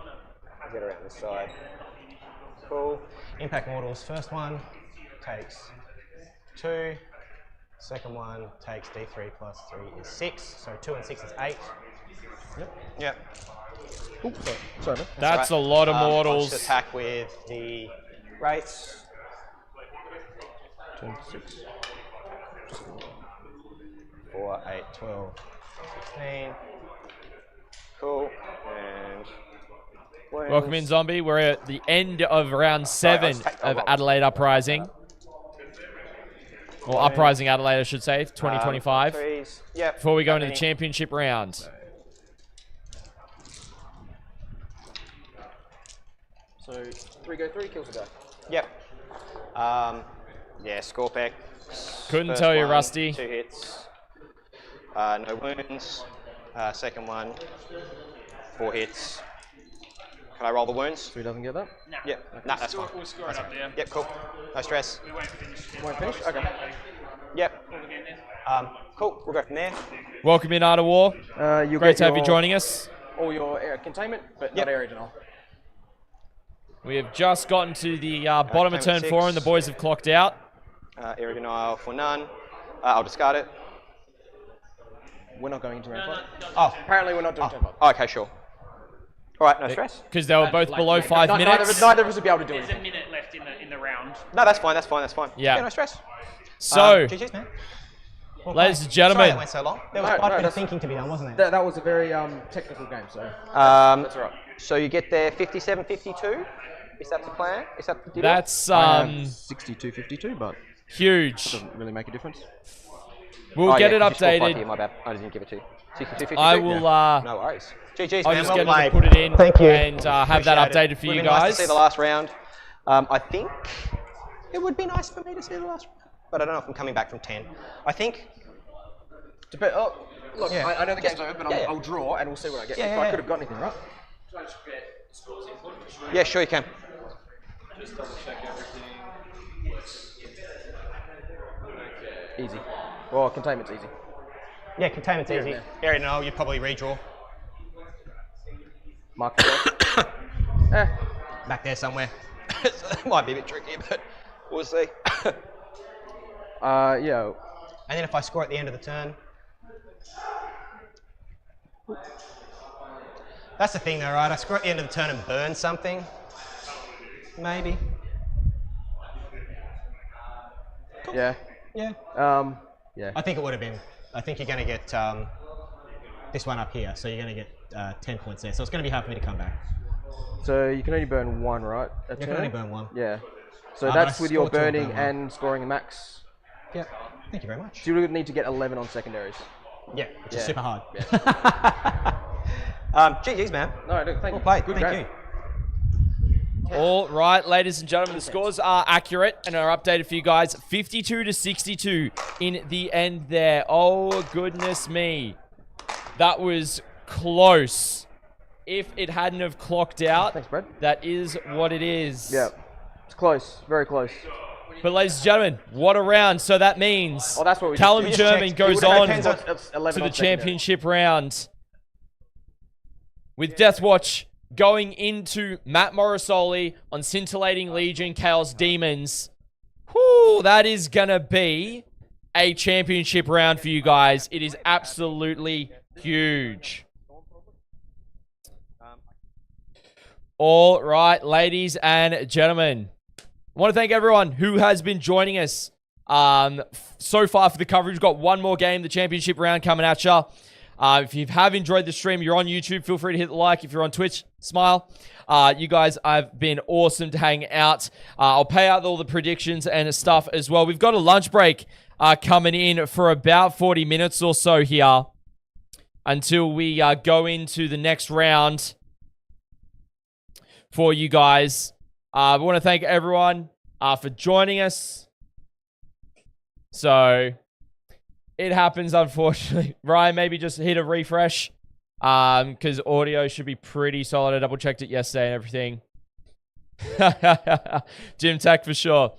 Get around this side. Cool. Impact mortals. First one takes 2. Second one takes D3 plus 3 is 6. So 2 and 6 is 8. Yep. Ooh, sorry, man. That's right. a lot of I'll mortals. just attack with the wraiths. 26. 4, 8, 12, 16. Cool. And wounds. Welcome in, Zombie. We're at the end of round 7 of Adelaide Uprising. Or Uprising Adelaide, I should say, 2025. Yep. Before we go into the championship round. So 3 go 3 kills a guy. Yep. Yeah, Scorpec. Couldn't First tell you, one, Rusty. 2 hits. No wounds. Second one, 4 hits. Can I roll the wounds? So he doesn't get that? No. Yep. Nah, that's fine. We'll score it up there. Yep, cool. No stress. We won't finish. Won't finish? Okay. Yep. Cool. We'll go from there. Welcome in, Art of War. You'll Great get to have you your- joining us. All your air containment, but Yep. not area denial. We have just gotten to the bottom of turn Containment 4 6. and the boys have clocked out. Area denial for none. I'll discard it. We're not going into round 5. Oh. Apparently we're not doing turn 5. Okay, sure. All right, no stress. Because they were both below 5 Neither minutes. of us will be able to do There's a anything. minute left in the round. No, that's fine. That's fine. That's fine. Yeah. No stress. So, GG's, man. ladies and Sorry gentlemen, that went so long. There was No, quite no, a bit of that's- thinking to be done, wasn't there? That was a very technical game, so That's all right. So you get there 57, 52. Is that the plan? Is that the deal? that's 62-52, but huge. doesn't really make a difference. We'll Oh, get yeah, it 'cause you scored 5 updated. here, my bad. I didn't give it to you. 62, 52. I will. No worries. GG's, I'll man. just Well get them played. to put it in. Thank you. And have that Appreciate it. updated for Would've you been nice guys. to see the last round. I think it would be nice for me to see the last round, but I don't know if I'm coming back from 10. I think. Look, Yeah. I know the game's over, but Yeah, yeah. I'll draw and we'll see what I get. Yeah, if yeah, I yeah. could have got anything, right? Yeah, sure you can. Just double check everything. Easy. Well, containment's easy. Yeah, containment's easy. yeah. Area denial, you'd probably redraw. Mark the Back there somewhere. It might be a bit tricky, but we'll see. yeah. And then if I score at the end of the turn. That's the thing though, right? I score at the end of the turn and burn something. Maybe. Yeah. Yeah. Yeah. I think it would have been. I think you're going to get this one up here, so you're going to get 10 points there. So it's going to be hard for me to come back. So you can only burn 1, right? A You can turn? only burn 1. Yeah. So but that's I with your scored 2 and burning burn 1. and scoring a max. Yeah. Thank you very much. So you would need to get 11 on secondaries. Yeah, which is Yeah. super hard. Yeah. GG's, man. No, thank you. Well played. Good Thank game. you. All right, ladies and gentlemen, the scores are accurate and are updated for you guys. 52-62 in the end there. Oh, goodness me. That was close. If it hadn't have clocked out, Thanks, Brad. that is what it is. Yeah. It's close. Very close. But ladies and gentlemen, what a round. So that means Oh, that's what we Callum just German checked. goes It would've on been to 11 the on secondary. championship round. With Deathwatch going into Matt Morrisoli on Scintillating Legion, Chaos Demons. Whew, that is going to be a championship round for you guys. It is absolutely huge. All right, ladies and gentlemen. I want to thank everyone who has been joining us so far for the coverage. We've got one more game, the championship round coming at you. If you have enjoyed the stream, you're on YouTube, feel free to hit the like. If you're on Twitch, smile. You guys have been awesome to hang out. I'll pay out all the predictions and stuff as well. We've got a lunch break coming in for about 40 minutes or so here until we go into the next round for you guys. I want to thank everyone for joining us. So it happens, unfortunately. Ryan, maybe just hit a refresh because audio should be pretty solid. I double checked it yesterday and everything. Jim Tech for sure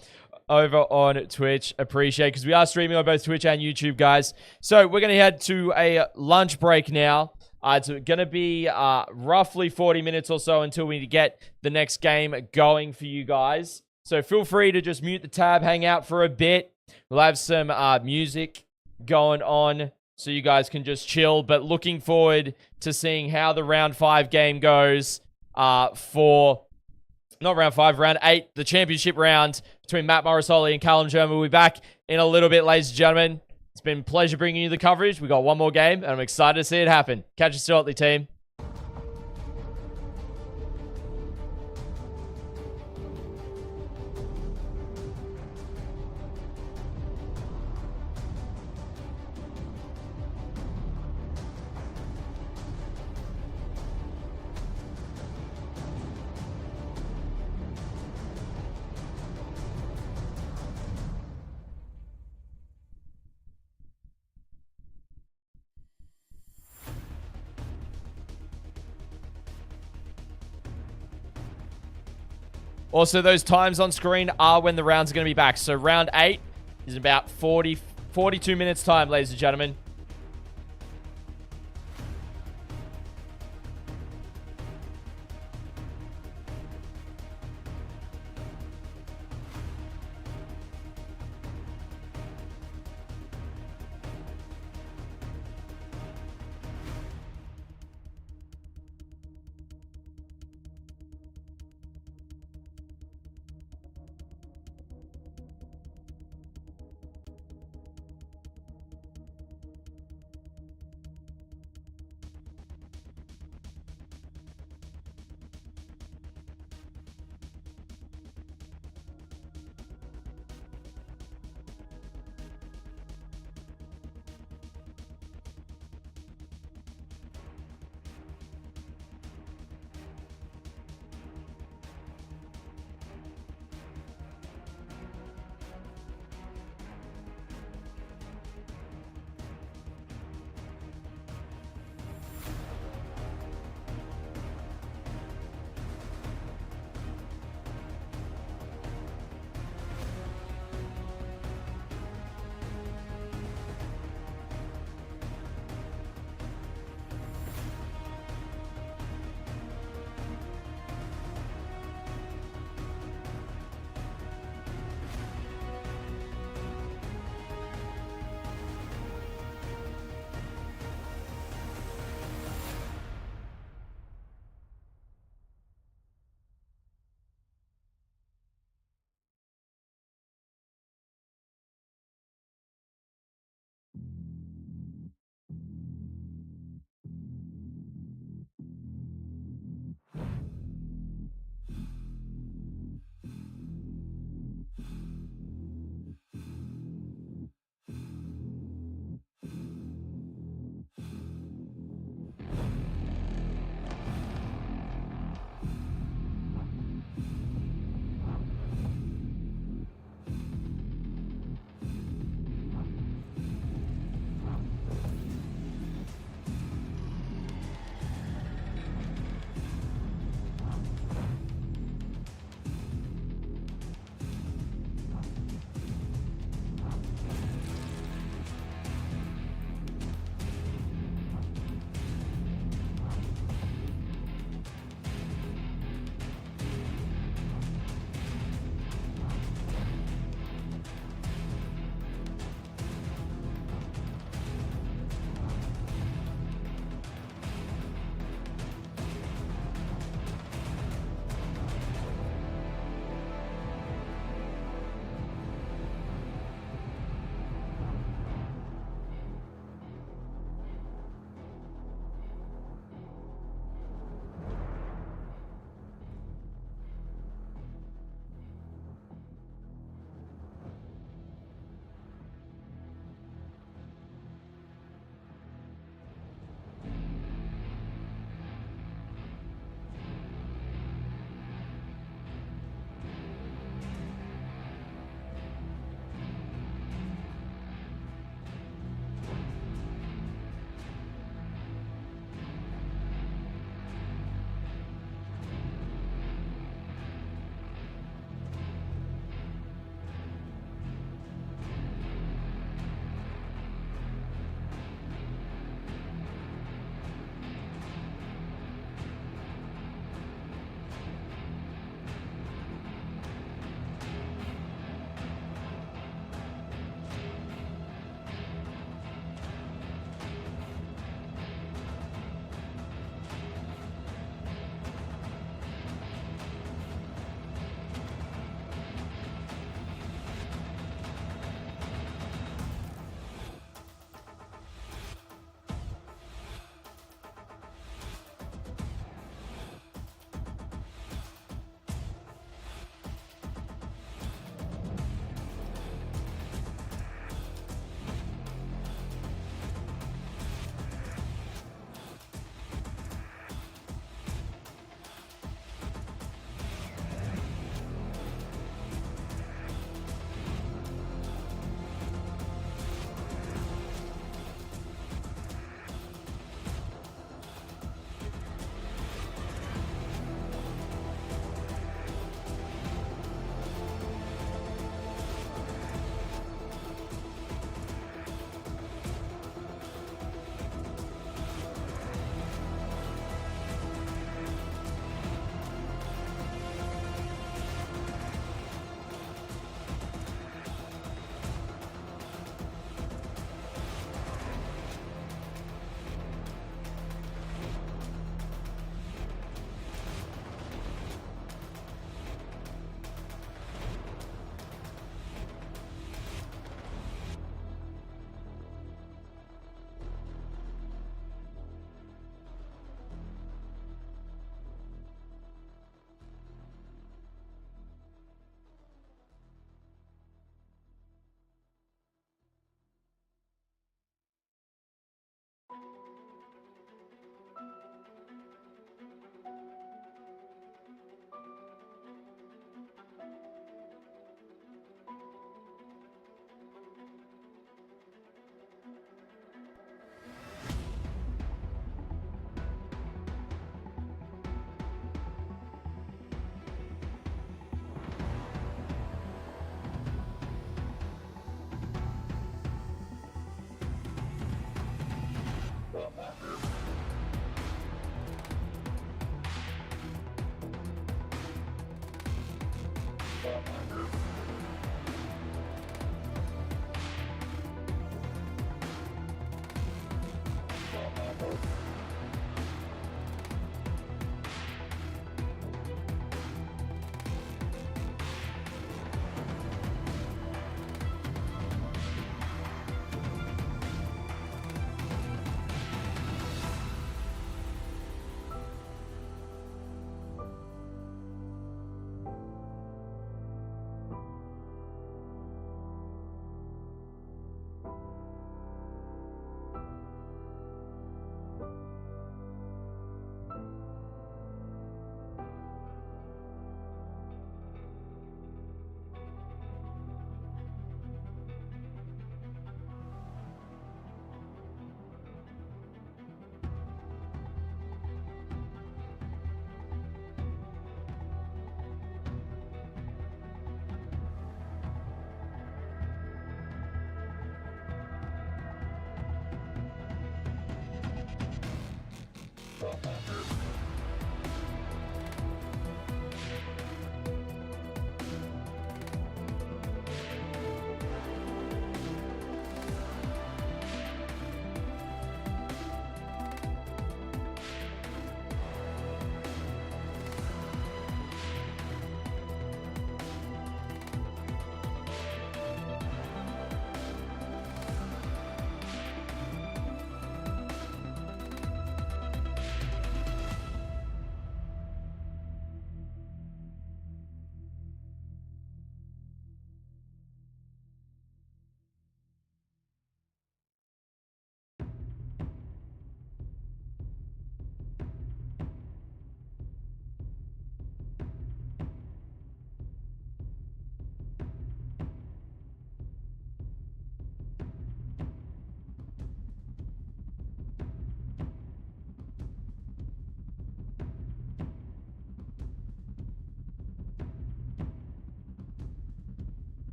over on Twitch. Appreciate it because we are streaming on both Twitch and YouTube, guys. So we're going to head to a lunch break now. It's going to be roughly 40 minutes or so until we get the next game going for you guys. So feel free to just mute the tab, hang out for a bit. We'll have some music going on so you guys can just chill. But looking forward to seeing how the round 5 game goes for... Not round 5, round 8, the championship round between Matt Morrisoli and Callum German. We'll be back in a little bit, ladies and gentlemen. It's been a pleasure bringing you the coverage. We got one more game, and I'm excited to see it happen. Catch you shortly, team. Also, those times on screen are when the rounds are going to be back. So round 8 is about 42 minutes time, ladies and gentlemen.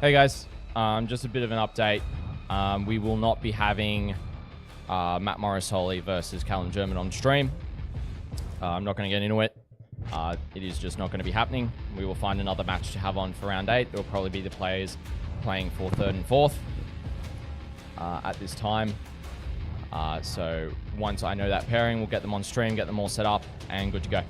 Hey guys, just a bit of an update. We will not be having Matt Morris Holy versus Callum German on stream. I'm not going to get into it. It is just not going to be happening. We will find another match to have on for round 8. It will probably be the players playing for 3rd and 4th at this time. So once I know that pairing, we'll get them on stream, get them all set up, and good to go.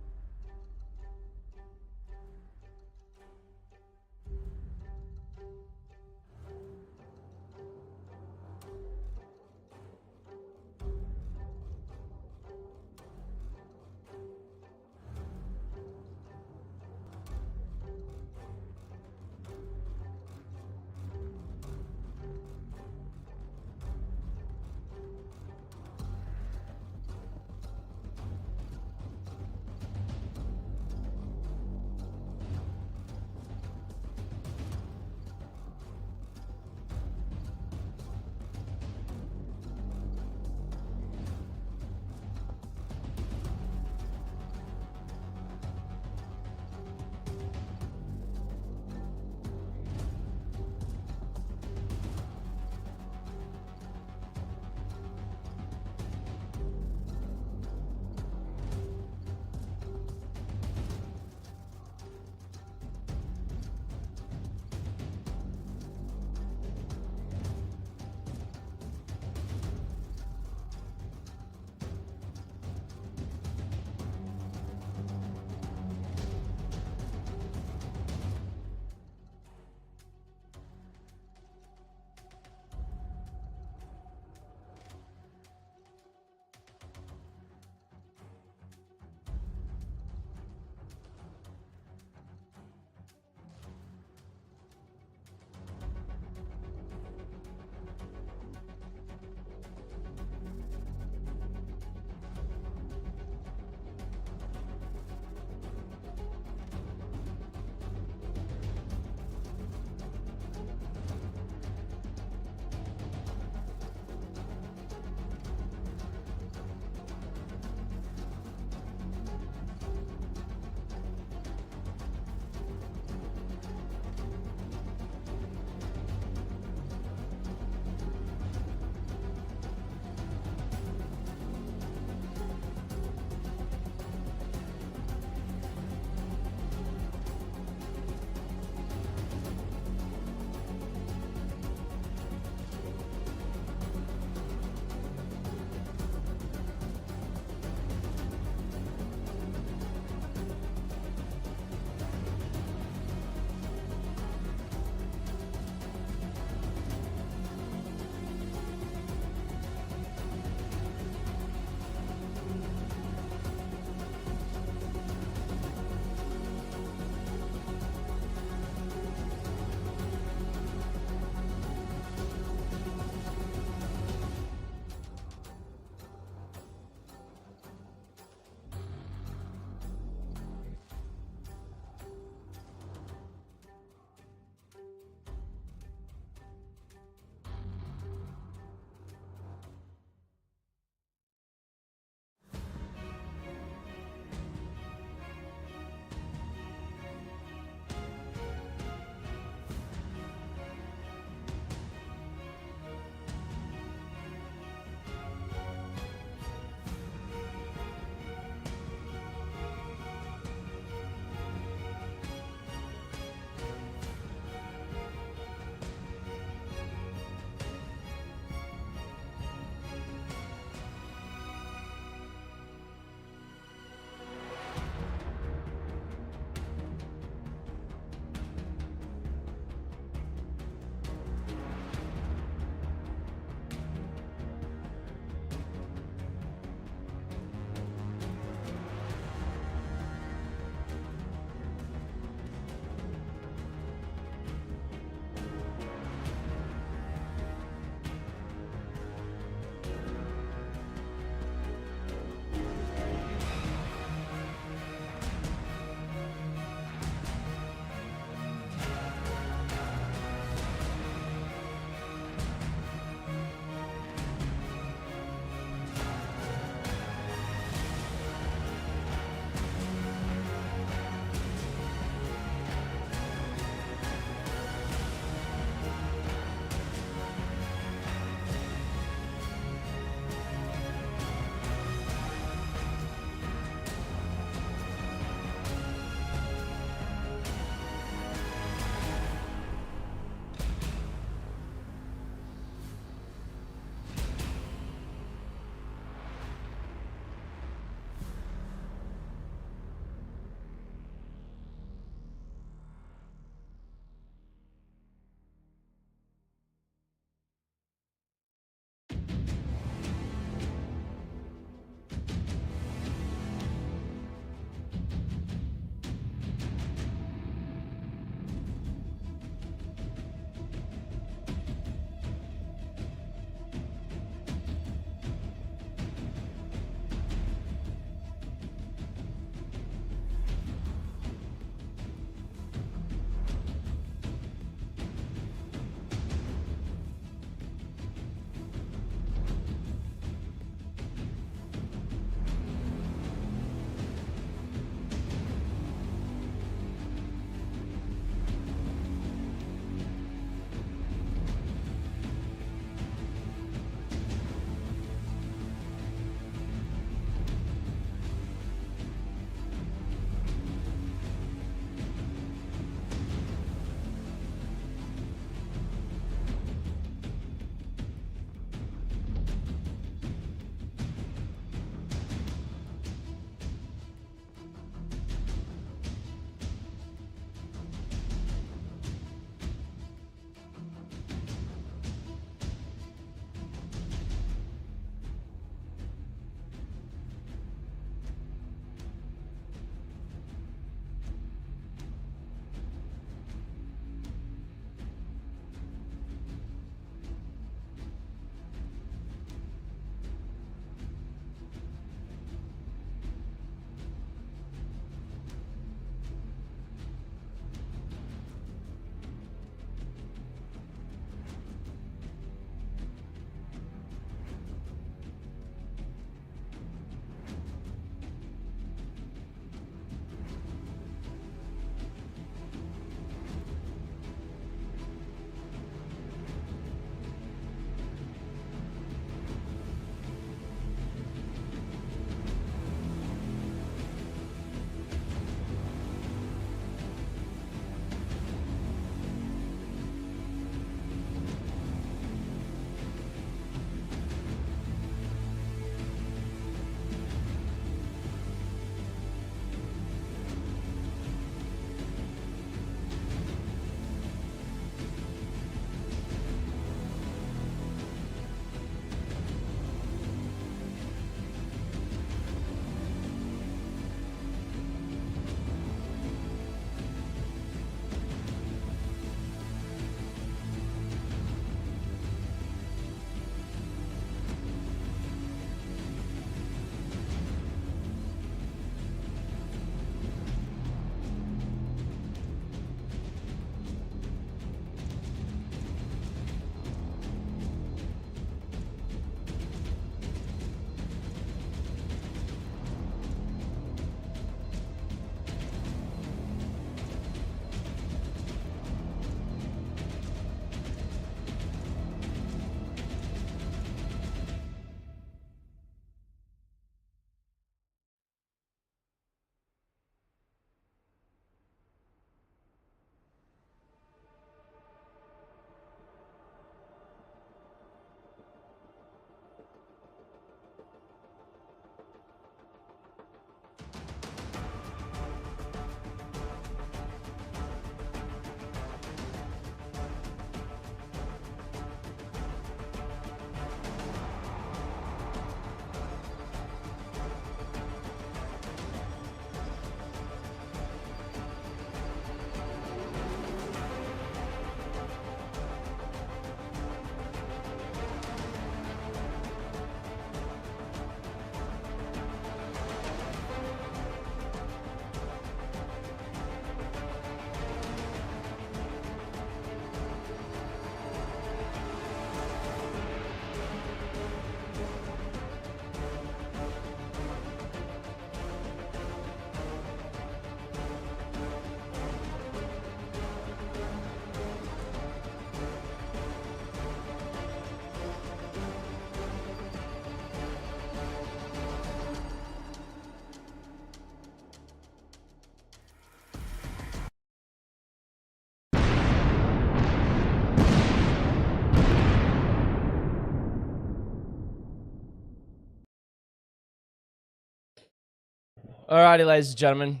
Alrighty, ladies and gentlemen.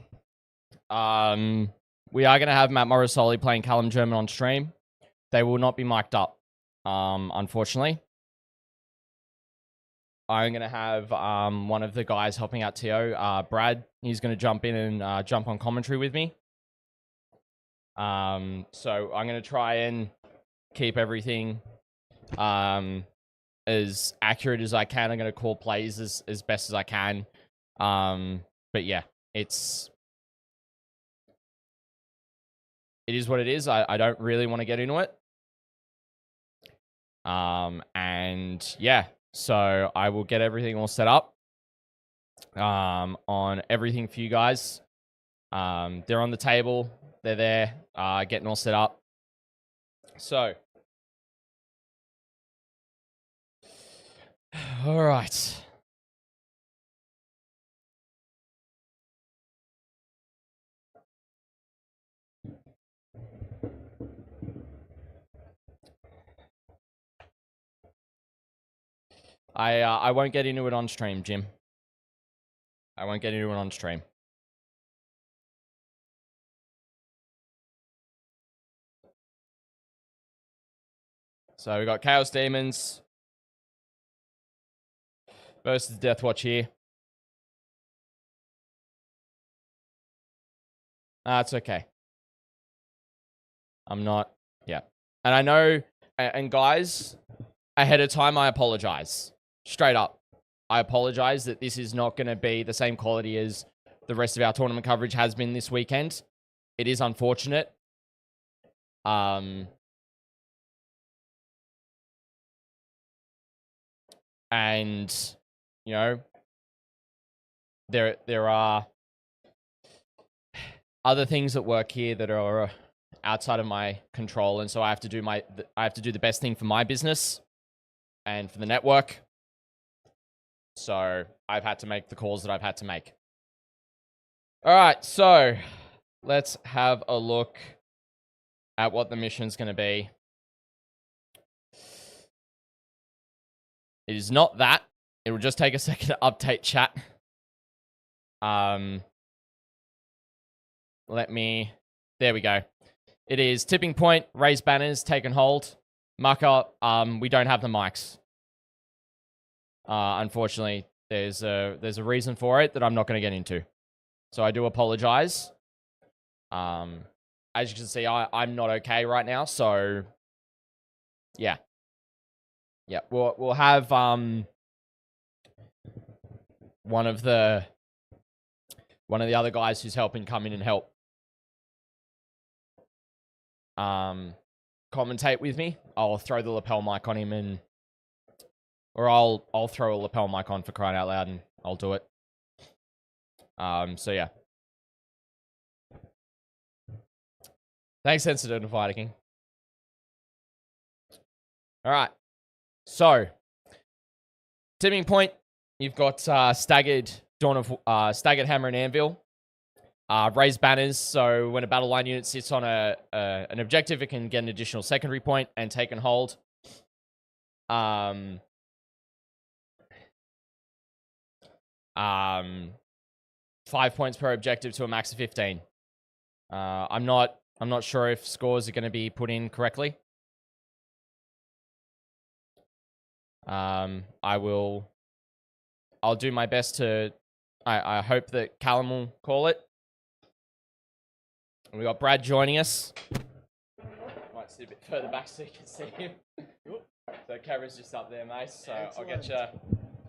We are going to have Matt Morrisoli playing Callum German on stream. They will not be mic'd up, unfortunately. I'm going to have one of the guys helping out TO, Brad. He's going to jump in and jump on commentary with me. So I'm going to try and keep everything as accurate as I can. I'm going to call plays as best as I can. But yeah, it is what it is. I don't really want to get into it. And yeah, so I will get everything all set up on everything for you guys. They're on the table. They're there, getting all set up. So, all right. I won't get into it on stream, Jim. I won't get into it on stream. So we got Chaos Demons versus Deathwatch here. It's okay. I'm not, yeah. And I know, and guys, ahead of time, I apologize. Straight up. I apologize that this is not going to be the same quality as the rest of our tournament coverage has been this weekend. It is unfortunate. And, you know, there are other things at work here that are outside of my control, and so I have to do the best thing for my business and for the network. So I've had to make the calls that I've had to make. All right, so let's have a look at what the mission's going to be. It is not that. It will just take a second to update chat. There we go. It is tipping point, raise banners, take and hold. Mucker, we don't have the mics. Unfortunately, there's a reason for it that I'm not going to get into. So I do apologize. As you can see, I'm not okay right now, so yeah. Yeah, we'll have one of the other guys who's helping come in and help commentate with me. I'll throw the lapel mic on him or I'll throw a lapel mic on, for crying out loud, and I'll do it. So yeah. Thanks, Sensitive and Fighter King. All right. So, tipping point, you've got staggered hammer and anvil. Raise banners, so when a battle line unit sits on an objective, it can get an additional secondary point and take and hold. 5 points per objective to a max of 15. I'm not sure if scores are going to be put in correctly. I'll do my best to. I hope that Callum will call it. We got Brad joining us. Might sit a bit further back so you can see him. So camera's just up there, mate. So excellent. I'll get you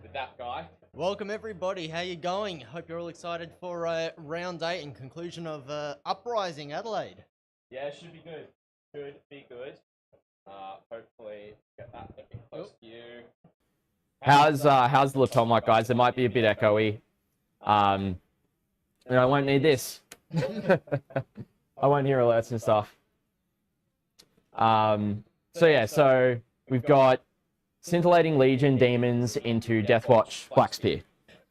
with that guy. Welcome everybody. How you going? Hope you're all excited for round 8 and conclusion of Uprising Adelaide. Yeah, it should be good. Should be good. Hopefully get that a bit close to you. How's the lapel mic, guys? It might be a bit echoey. And I won't need this. I won't hear alerts and stuff. So yeah, so we've got Scintillating Legion Demons into Deathwatch Black Spear.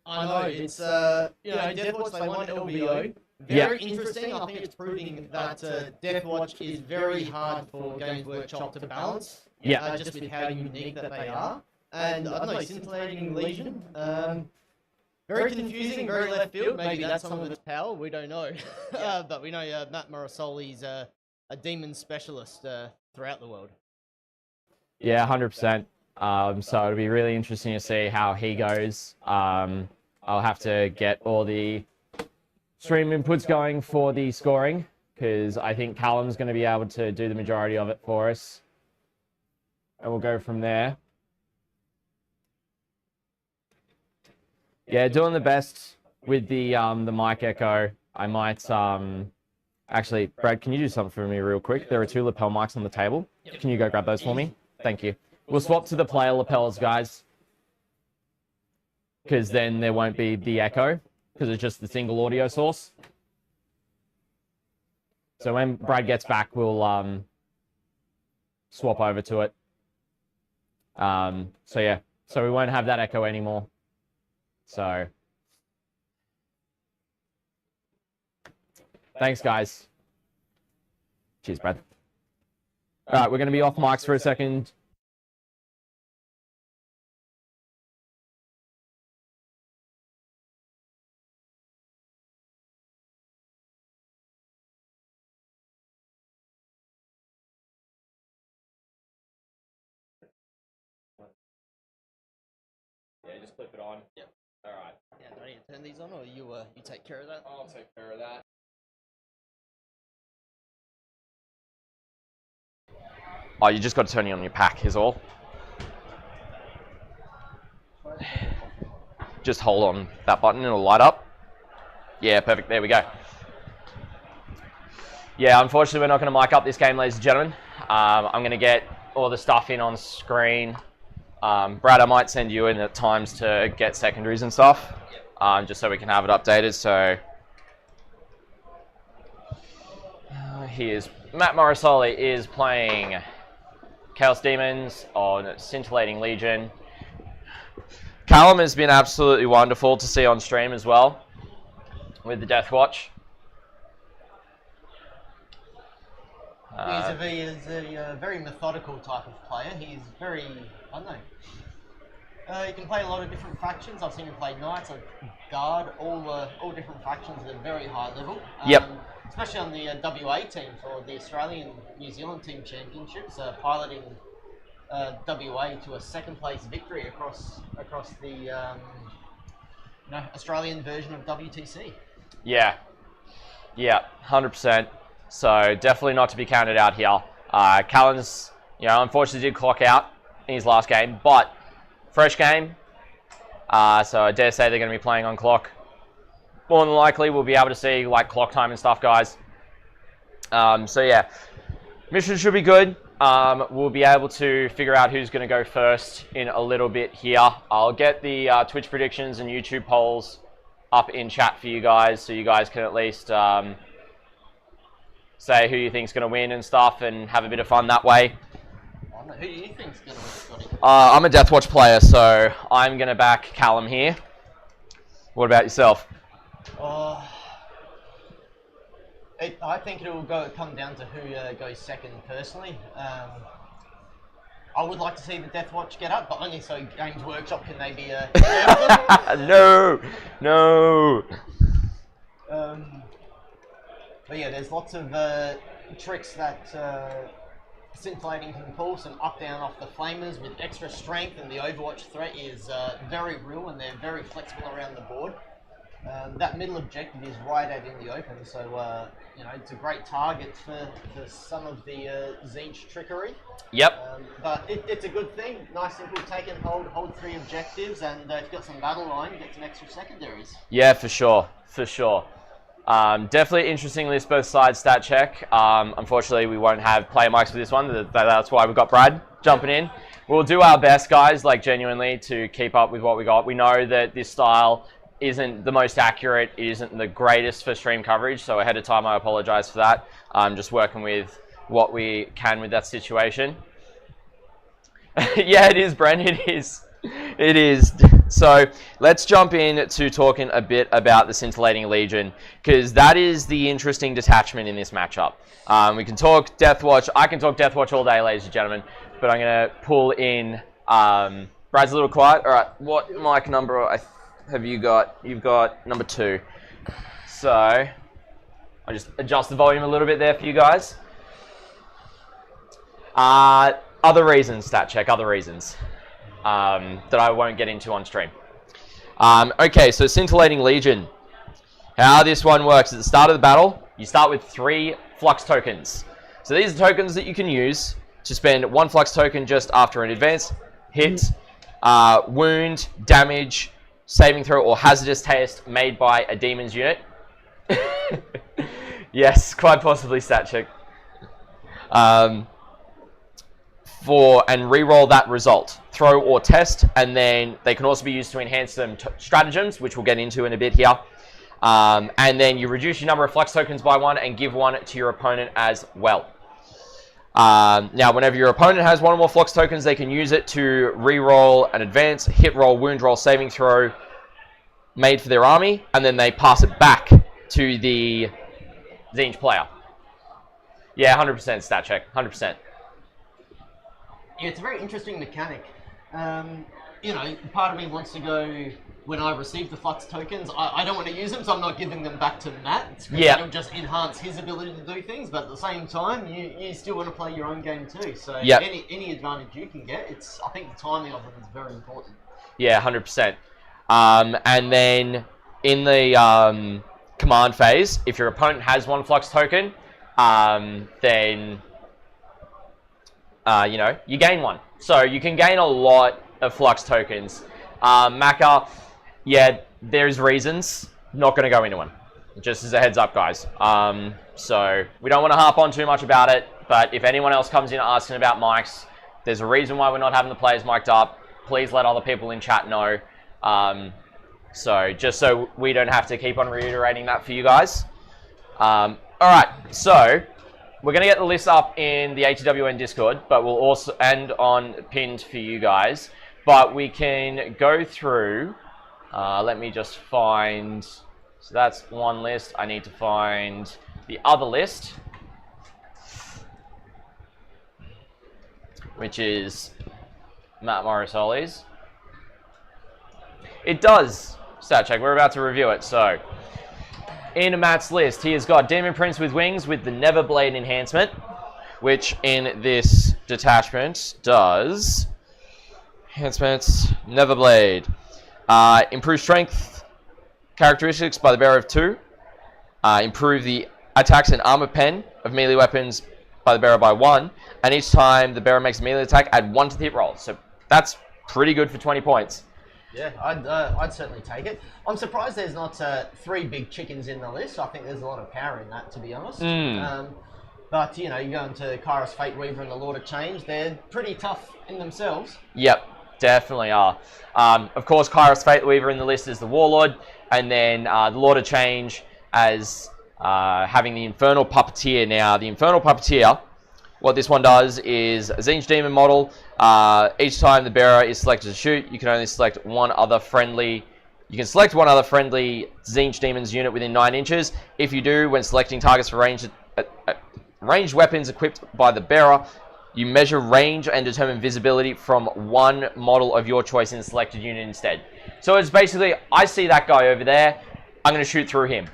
I know, it's Deathwatch, they won LVO. Very interesting. I think it's proving that Deathwatch is very hard for Games Workshop to balance. Yeah. Just with how unique that they are. And I don't know, Scintillating Legion, Very confusing, very left field. Maybe that's some of its power. We don't know. But we know Matt Morosoli's a demon specialist throughout the world. Yeah, 100%. So it'll be really interesting to see how he goes. I'll have to get all the stream inputs going for the scoring, because I think Callum's going to be able to do the majority of it for us. And we'll go from there. Yeah, doing the best with the mic echo. I might actually, Brad, can you do something for me real quick? There are 2 lapel mics on the table. Can you go grab those for me? Thank you. We'll swap to the player lapels, guys, because then there won't be the echo, because it's just the single audio source. So when Brad gets back, we'll swap over to it. So yeah, so we won't have that echo anymore. So thanks, guys. Cheers, Brad. All right, we're going to be off mics for a second. Yeah, just clip it on. Yep. All right. Yeah, do I need to turn these on, or you take care of that? I'll take care of that. Oh, you just got to turn it on your pack is all. Just hold on that button and it'll light up. Yeah, perfect. There we go. Yeah, unfortunately we're not going to mic up this game, ladies and gentlemen. I'm going to get all the stuff in on screen. Brad, I might send you in at times to get secondaries and stuff, just so we can have it updated. So here's Matt Morosoli is playing Chaos Demons on Scintillating Legion. Callum has been absolutely wonderful to see on stream as well with the Deathwatch. He is a very methodical type of player. He's very, I don't know. He can play a lot of different factions. I've seen him play Knights, Guard, all different factions at a very high level. Yep. Especially on the WA team for the Australian New Zealand Team Championships, piloting WA to a second place victory across the Australian version of WTC. Yeah, 100%. So definitely not to be counted out here. Callum's, unfortunately did clock out in his last game, but fresh game. So I dare say they're going to be playing on clock. More than likely, we'll be able to see like clock time and stuff, guys. So yeah, mission should be good. We'll be able to figure out who's going to go first in a little bit here. I'll get the Twitch predictions and YouTube polls up in chat for you guys, so you guys can at least say who you think's going to win and stuff, and have a bit of fun that way. Who do you think's going to win, Scotty? I'm a Deathwatch player, so I'm going to back Callum here. What about yourself? I think it will come down to who goes second personally. I would like to see the Deathwatch get up, but only so Games Workshop can they be No. But yeah, there's lots of tricks that Scintillating can pull, some up down off the flamers with extra strength, and the Overwatch threat is very real, and they're very flexible around the board. That middle objective is right out in the open, so it's a great target for some of the Zinch trickery. Yep. But it's a good thing. Nice simple take and hold 3 objectives, and if you've got some battle line, you get some extra secondaries. Yeah, for sure. Definitely interesting list, both sides stat check. Unfortunately, we won't have player mics for this one. That's why we've got Brad jumping in. We'll do our best, guys, like genuinely, to keep up with what we got. We know that this style isn't the most accurate. It isn't the greatest for stream coverage, so ahead of time, I apologize for that. I'm just working with what we can with that situation. Yeah, it is, Brent. It is. So let's jump in to talking a bit about the Scintillating Legion, because that is the interesting detachment in this matchup. We can talk Deathwatch. I can talk Deathwatch all day, ladies and gentlemen, but I'm going to pull in... Brad's a little quiet. All right, what mic number? I have you got? You've got number 2. So I'll just adjust the volume a little bit there for you guys. Other reasons, stat check, other reasons that I won't get into on stream. Okay, so Scintillating Legion. How this one works, at the start of the battle, you start with 3 flux tokens. So these are tokens that you can use to spend 1 flux token just after an advance, hit, wound, damage, saving throw, or hazardous test made by a demon's unit. Yes, quite possibly stat check. And re-roll that result. Throw or test, and then they can also be used to enhance some stratagems, which we'll get into in a bit here. And then you reduce your number of flux tokens by 1 and give 1 to your opponent as well. Now, whenever your opponent has 1 or more flux tokens, they can use it to re-roll an advance, hit roll, wound roll, saving throw made for their army, and then they pass it back to the Tzeentch player. Yeah, 100% stat check, 100%. Yeah, it's a very interesting mechanic. You know, part of me wants to go, when I receive the flux tokens, I don't want to use them, so I'm not giving them back to Matt. Yeah. It'll just enhance his ability to do things, but at the same time, you still want to play your own game too. So yep. any advantage you can get, I think the timing of them is very important. Yeah, 100%. And then in the command phase, if your opponent has 1 flux token, then you know, you gain 1. So you can gain a lot of flux tokens. Maka, yeah, there's reasons. Not going to go into them. Just as a heads up, guys. So we don't want to harp on too much about it, but if anyone else comes in asking about mics, there's a reason why we're not having the players mic'd up. Please let other people in chat know. So just so we don't have to keep on reiterating that for you guys. All right, so we're going to get the list up in the ATWN Discord, but we'll also end on pinned for you guys. But we can go through, let me just find, so that's one list. I need to find the other list, which is Matt Morrisoli's. It does, stat check, we're about to review it. So, in Matt's list, he has got Demon Prince with Wings with the Neverblade enhancement, which in this detachment does... Enhancements, Neverblade. Improve strength characteristics by the bearer of 2. Improve the attacks and armor pen of melee weapons by the bearer by 1. And each time the bearer makes a melee attack, add 1 to the hit roll. So that's pretty good for 20 points. Yeah, I'd certainly take it. I'm surprised there's not 3 big chickens in the list. I think there's a lot of power in that, to be honest. But, you know, you go into Kairos Fate Weaver and the Lord of Change, they're pretty tough in themselves. Yep, definitely are. Of course, Kairos Fate Weaver in the list is the Warlord, and then the Lord of Change as having the Infernal Puppeteer. Now, the Infernal Puppeteer, what this one does is a Tzeentch Demon model. Each time the bearer is selected to shoot, you can only select one other friendly... You can select one other friendly Tzeentch Demon's unit within 9 inches. If you do, when selecting targets for ranged weapons equipped by the bearer, you measure range and determine visibility from one model of your choice in the selected unit instead. So it's basically, I see that guy over there, I'm going to shoot through him.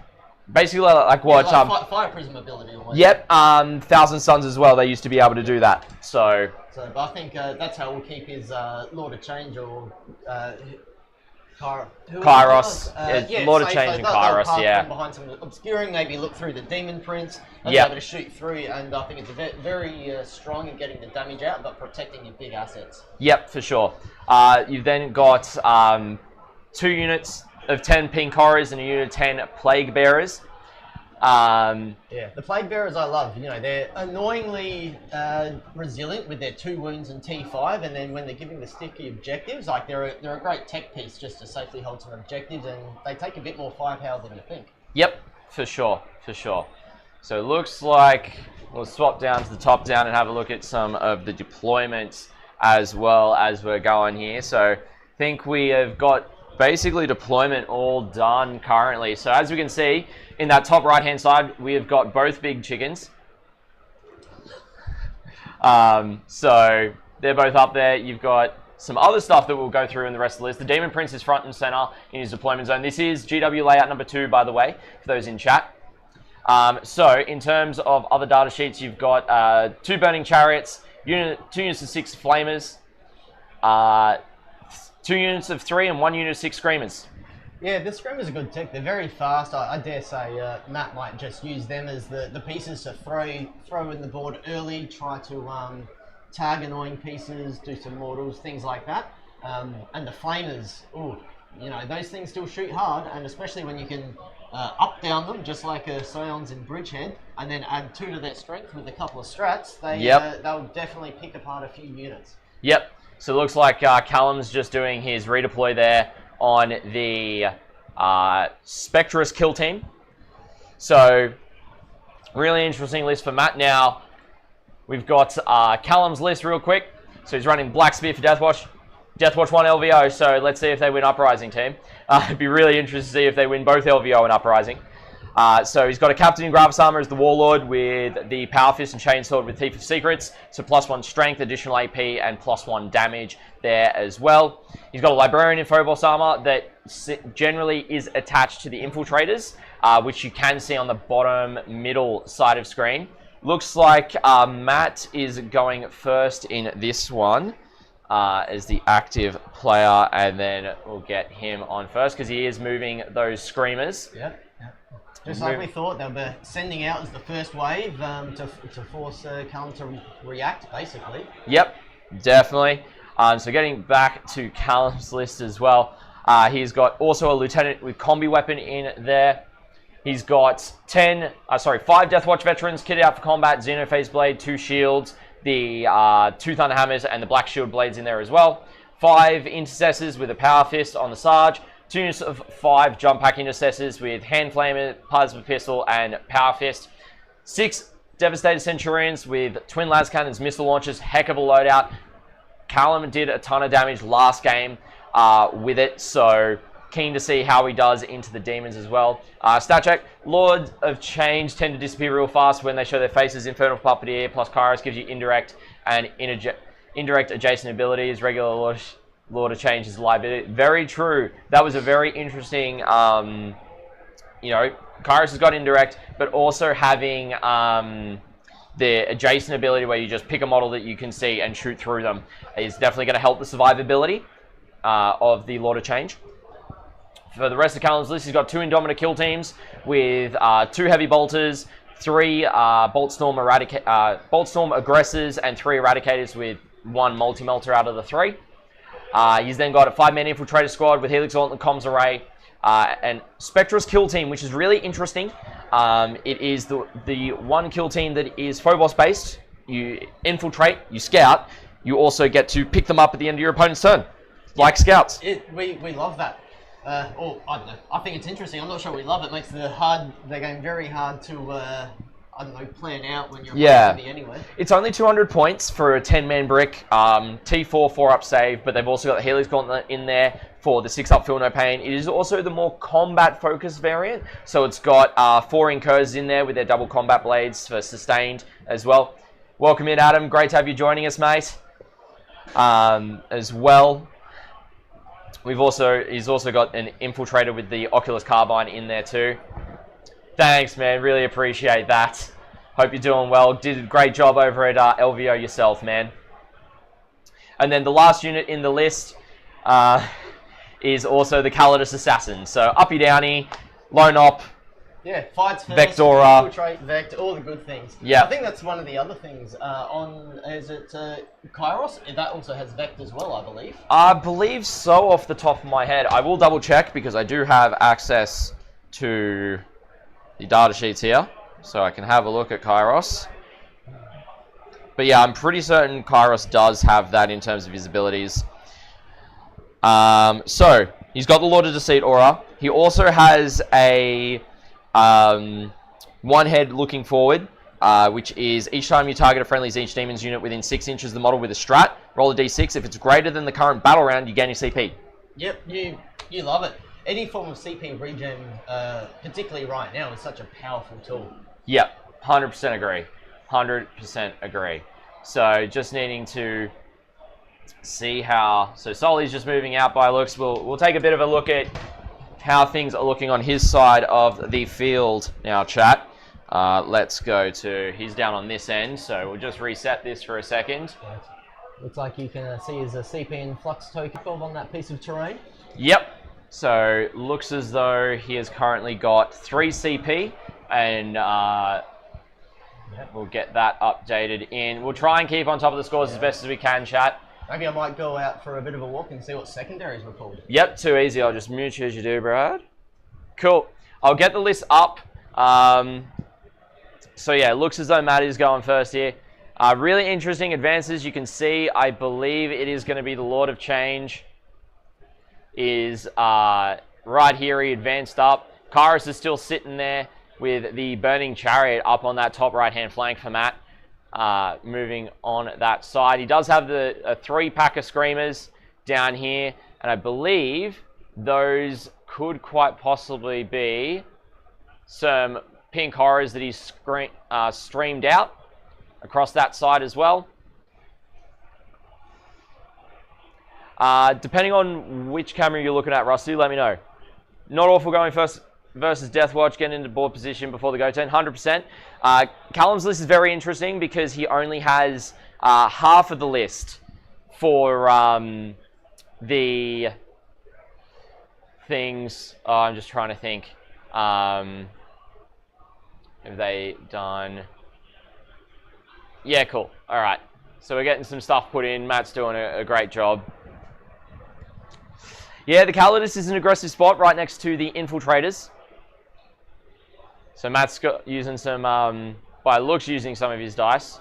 Basically like what... Yeah, like fire prism ability. Almost. Yep, Thousand Suns as well, they used to be able to do that. So but I think that's how we'll keep his Lord of Change or... Kairos, Lord of Change and Kairos, yeah. Behind some obscuring, maybe look through the Demon Prince, and be able to shoot through, and I think it's very strong in getting the damage out, but protecting your big assets. Yep, for sure. You've then got 2 units of 10 Pink Horrors and a unit of 10 Plague Bearers. Yeah, the Plague Bearers I love. You know, they're annoyingly resilient with their 2 wounds and T5, and then when they're giving the sticky objectives, like they're a great tech piece just to safely hold some objectives, and they take a bit more firepower than you think. Yep, for sure, for sure. So it looks like we'll swap down to the top down and have a look at some of the deployments as well as we're going here. So I think we have got basically deployment all done currently. So as we can see, in that top right hand side, we have got both big chickens. So they're both up there. You've got some other stuff that we'll go through in the rest of the list. The Demon Prince is front and center in his deployment zone. This is GW layout number 2, by the way, for those in chat. So in terms of other data sheets, you've got 2 Burning Chariots, 2 units of 6 Flamers, 2 units of 3 and 1 unit of 6 Screamers. Yeah, the Screamers are good tech. They're very fast. I dare say Matt might just use them as the pieces to throw in the board early, try to tag annoying pieces, do some mortals, things like that. And the Flamers, ooh, you know, those things still shoot hard, and especially when you can up-down them, just like Scions in Bridgehead, and then add 2 to their strength with a couple of strats, they'll definitely pick apart a few units. Yep. So it looks like Callum's just doing his redeploy there on the Spectrus kill team. So, really interesting list for Matt. Now, we've got Callum's list real quick. So he's running Black Spear for Deathwatch. Deathwatch 1 LVO, so let's see if they win Uprising team. It'd be really interesting to see if they win both LVO and Uprising. So he's got a Captain in Gravis Armor as the Warlord with the Power Fist and Chainsword with Thief of Secrets. So +1 strength, additional AP, and +1 damage there as well. He's got a Librarian in Phobos Armor that generally is attached to the Infiltrators, which you can see on the bottom middle side of screen. Looks like Matt is going first in this one as the active player, and then we'll get him on first because he is moving those Screamers. Yeah. Just like we thought, they'll be sending out as the first wave to force Callum to react, basically. Yep, definitely. So getting back to Callum's list as well, he's got also a Lieutenant with Combi Weapon in there. He's got 5 Deathwatch Veterans kitted out for combat, Xenophase Blade, 2 Shields, the 2 Thunder Hammers, and the Black Shield Blades in there as well. 5 Intercessors with a Power Fist on the Sarge. 2 units of 5 Jump Pack Intercessors with Hand Flamer, Plasma Pistol, and Power Fist. 6 Devastator Centurions with Twin Las Cannons, Missile Launchers, heck of a loadout. Callum did a ton of damage last game with it, so keen to see how he does into the demons as well. Stat check, Lord of Change tend to disappear real fast when they show their faces. Infernal Puppeteer plus Kairos gives you indirect and indirect adjacent abilities. Regular Lord of Change is liability. Very true. That was a very interesting, Kairos has got indirect, but also having the adjacent ability where you just pick a model that you can see and shoot through them is definitely going to help the survivability of the Lord of Change. For the rest of Callum's list, he's got 2 Indomitor kill teams with 2 Heavy Bolters, 3 Boltstorm Aggressors, and 3 Eradicators with 1 Multi-Melter out of the 3. He's then got a 5-man Infiltrator squad with Helix Gauntlet, Comms Array, and Spectra's kill team, which is really interesting. It is the one kill team that is Phobos based. You infiltrate, you scout, you also get to pick them up at the end of your opponent's turn, like scouts. We love that. I don't know. I think it's interesting. I'm not sure we love it. It makes the game very hard to plan out when you're playing anyway. It's only 200 points for a 10-man brick, T4 4-up save, but they've also got the Helix Gauntlet in there for the 6-up Feel No Pain. It is also the more combat-focused variant, so it's got 4 Incurs in there with their double combat blades for sustained as well. Welcome in, Adam. Great to have you joining us, mate. As well, he's also got an Infiltrator with the Oculus Carbine in there too. Thanks, man. Really appreciate that. Hope you're doing well. Did a great job over at LVO yourself, man. And then the last unit in the list is also the Calidus Assassin. So uppy downy, lone op. Yeah, fights first, Vectora. Infiltrate, Vect, all the good things. Yeah. I think that's one of the other things. Is it Kairos? That also has Vect as well, I believe. I believe so off the top of my head. I will double check because I do have access to the data sheets here, so I can have a look at Kairos. But yeah, I'm pretty certain Kairos does have that in terms of his abilities. So, he's got the Lord of Deceit aura. He also has a one head looking forward, which is each time you target a friendly Zinch Demons unit within 6 inches of the model with a strat, roll a d6. If it's greater than the current battle round, you gain your CP. Yep, you love it. Any form of CP regen, particularly right now, is such a powerful tool. Yep, 100% agree. 100% agree. So just needing to see how... So Solly's just moving out by looks. We'll take a bit of a look at how things are looking on his side of the field now, chat. Let's go to... He's down on this end, so we'll just reset this for a second. Looks like you can see his CP and flux token on that piece of terrain. Yep. So looks as though he has currently got 3 CP, and we'll get that updated in. We'll try and keep on top of the scores as best as we can, chat. Maybe I might go out for a bit of a walk and see what secondaries were called. Yep, too easy. I'll just mute you as you do, Brad. Cool. I'll get the list up. So yeah, looks as though Matt is going first here. Really interesting advances. You can see, I believe it is going to be the Lord of Change. Is right here. He advanced up. Kairos is still sitting there with the Burning Chariot up on that top right-hand flank for Matt. Moving on that side. He does have the 3-pack of Screamers down here, and I believe those could quite possibly be some pink horrors that he's streamed out across that side as well. Depending on which camera you're looking at, Rusty, let me know. Not awful going first versus Deathwatch, getting into board position before the go turn, 100%. Callum's list is very interesting because he only has half of the list for the things. Oh, I'm just trying to think. Have they done... Yeah, cool. All right. So we're getting some stuff put in. Matt's doing a great job. Yeah, the Calidus is an aggressive spot right next to the Infiltrators. So Matt's using some, by looks, using some of his dice.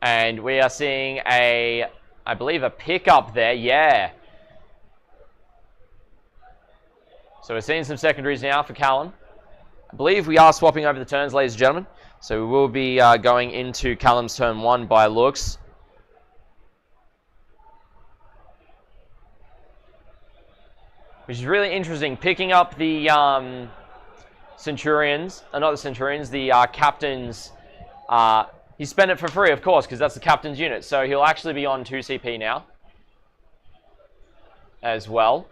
And we are seeing I believe, a pickup there. Yeah. So we're seeing some secondaries now for Callum. I believe we are swapping over the turns, ladies and gentlemen. So we will be going into Callum's turn 1 by looks. Which is really interesting. Picking up the Centurions, not the Centurions, the Captains. He spent it for free, of course, because that's the Captain's unit. So he'll actually be on 2 CP now as well.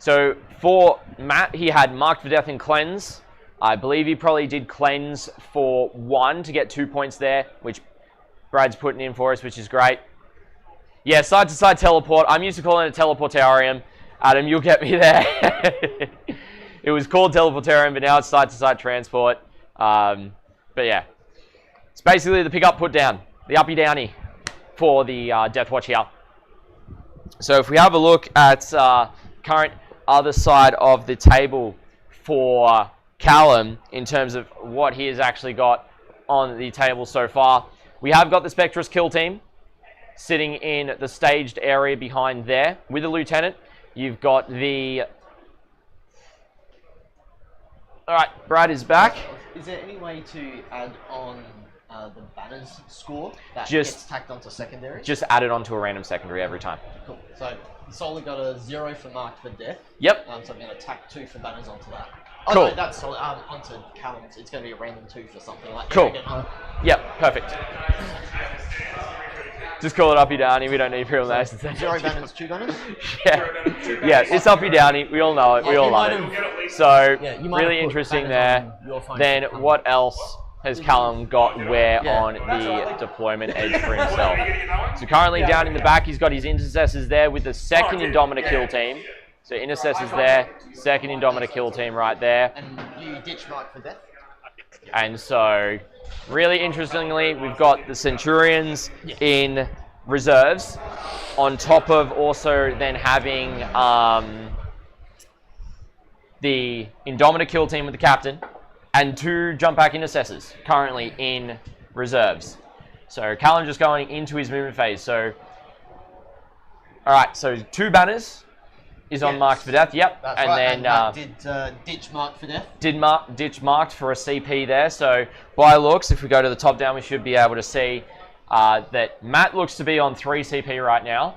So for Matt, he had Marked for Death and Cleanse. I believe he probably did Cleanse for 1 to get 2 points there, which Brad's putting in for us, which is great. Yeah, side-to-side teleport. I'm used to calling it Teleportarium. Adam, you'll get me there. It was called Teleportarium, but now it's side-to-side transport. But yeah, it's basically the pick-up, put down. The uppy-downy for the Deathwatch here. So if we have a look at current other side of the table for Callum in terms of what he has actually got on the table so far, we have got the Spectrus kill team sitting in the staged area behind there with the Lieutenant. You've got the... Alright, Brad is back. Is there any way to add on the banners score that Just- gets tacked onto secondary? Just add it onto a random secondary every time. Cool. So Solly got a 0 for Marked for Death. Yep. So I'm going to tack 2 for banners onto that. Oh Cool. no, that's Solly. Onto Callum's. It's going to be a random 2 for something like Cool. Arrogant Hunt. Yep, perfect. Just call it uppy downy. We don't need real names. 0 banners, 2 banners? Yeah, yeah, it's uppy downy. We all know it. We all love it. So you might really have put interesting banners there. on your phone. Then what else has Callum got where on the deployment edge for himself? So currently down in the back, he's got his intercessors there with the second Indomita kill team. So intercessors there, second Indomita kill team right there. And you ditch Marked for Death? And so, really interestingly, we've got the Centurions in reserves, on top of also then having the Indomita kill team with the captain, and 2 jump back intercessors currently in reserves. So Callum just going into his movement phase. So, alright, so 2 banners is on Marked for Death, yep. That's and right. then And Matt did ditch Marked for Death. ditch Marked for a CP there. So by looks, if we go to the top down, we should be able to see that Matt looks to be on 3 CP right now.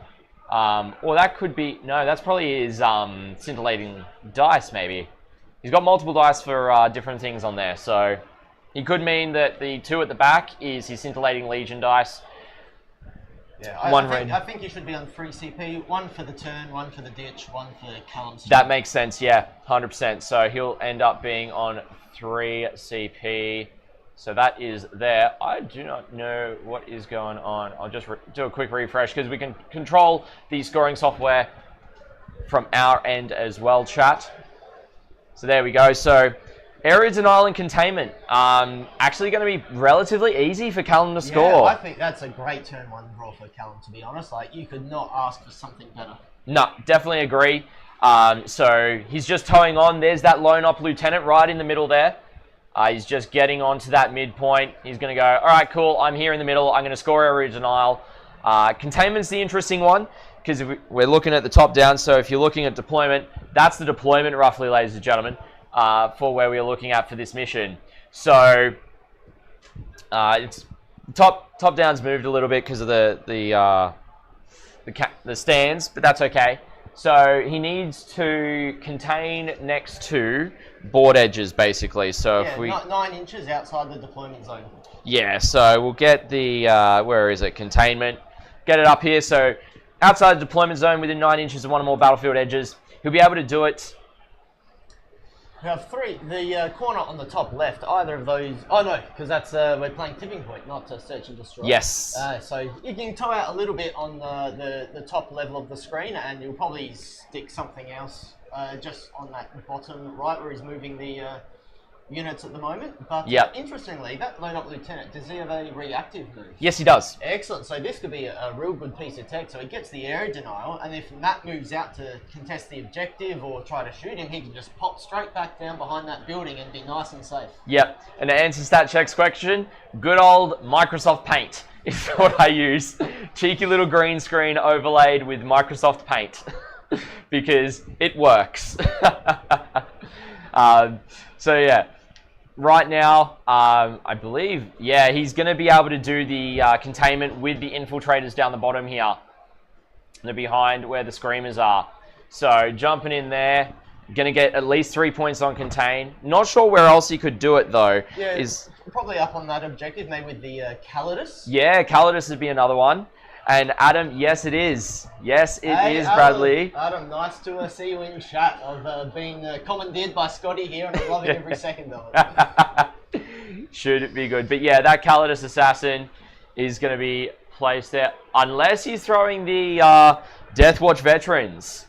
Or that could be, no, that's probably his scintillating dice maybe. He's got multiple dice for different things on there. So He could mean that the 2 at the back is his Scintillating Legion dice. Yeah, I think you should be on 3 CP, 1 for the turn, 1 for the ditch, 1 for Callum's. That makes sense, yeah, 100%. So he'll end up being on 3 CP. So that is there. I do not know what is going on. I'll just do a quick refresh because we can control the scoring software from our end as well, chat. So there we go. So area denial and containment. Actually going to be relatively easy for Callum to score. Yeah, I think that's a great turn 1 draw for Callum, to be honest. Like, you could not ask for something better. No, definitely agree. So he's just towing on. There's that lone op lieutenant right in the middle there. He's just getting onto that midpoint. He's going to go, all right, cool, I'm here in the middle. I'm going to score area denial. Containment's the interesting one because we're looking at the top down. So if you're looking at deployment, that's the deployment roughly, ladies and gentlemen, for where we're looking at for this mission. So it's top down's moved a little bit because of the stands, but that's okay. So he needs to contain next to board edges, basically. So yeah, if we 9 inches outside the deployment zone. Yeah, so we'll get the where is it? Containment. Get it up here. So outside the deployment zone, within 9 inches of 1 or more battlefield edges, he'll be able to do it. We have 3. The corner on the top left, either of those. Oh no, because that's we're playing tipping point, not search and destroy. Yes. So you can tow out a little bit on the top level of the screen, and you'll probably stick something else just on that bottom right where he's moving the units at the moment. But interestingly, that lone up lieutenant, does he have a reactive move? Yes, he does. Excellent. So this could be a real good piece of tech. So he gets the area denial, and if Matt moves out to contest the objective or try to shoot him, he can just pop straight back down behind that building and be nice and safe. Yep. And to answer Stat Check's question, good old Microsoft Paint is what I use. Cheeky little green screen overlaid with Microsoft Paint because it works. So yeah. Right now, I believe, yeah, he's going to be able to do the containment with the infiltrators down the bottom here. They're behind where the screamers are. So jumping in there, going to get at least 3 points on contain. Not sure where else he could do it though. Yeah, probably up on that objective, maybe with the Calidus. Yeah, Calidus would be another one. And Adam, yes it is. Yes it is, Bradley. Adam, nice to see you in chat. I've been commandeered by Scotty here and I'm loving every second of it. Should be good. But yeah, that Calidus Assassin is going to be placed there. Unless he's throwing the Deathwatch Veterans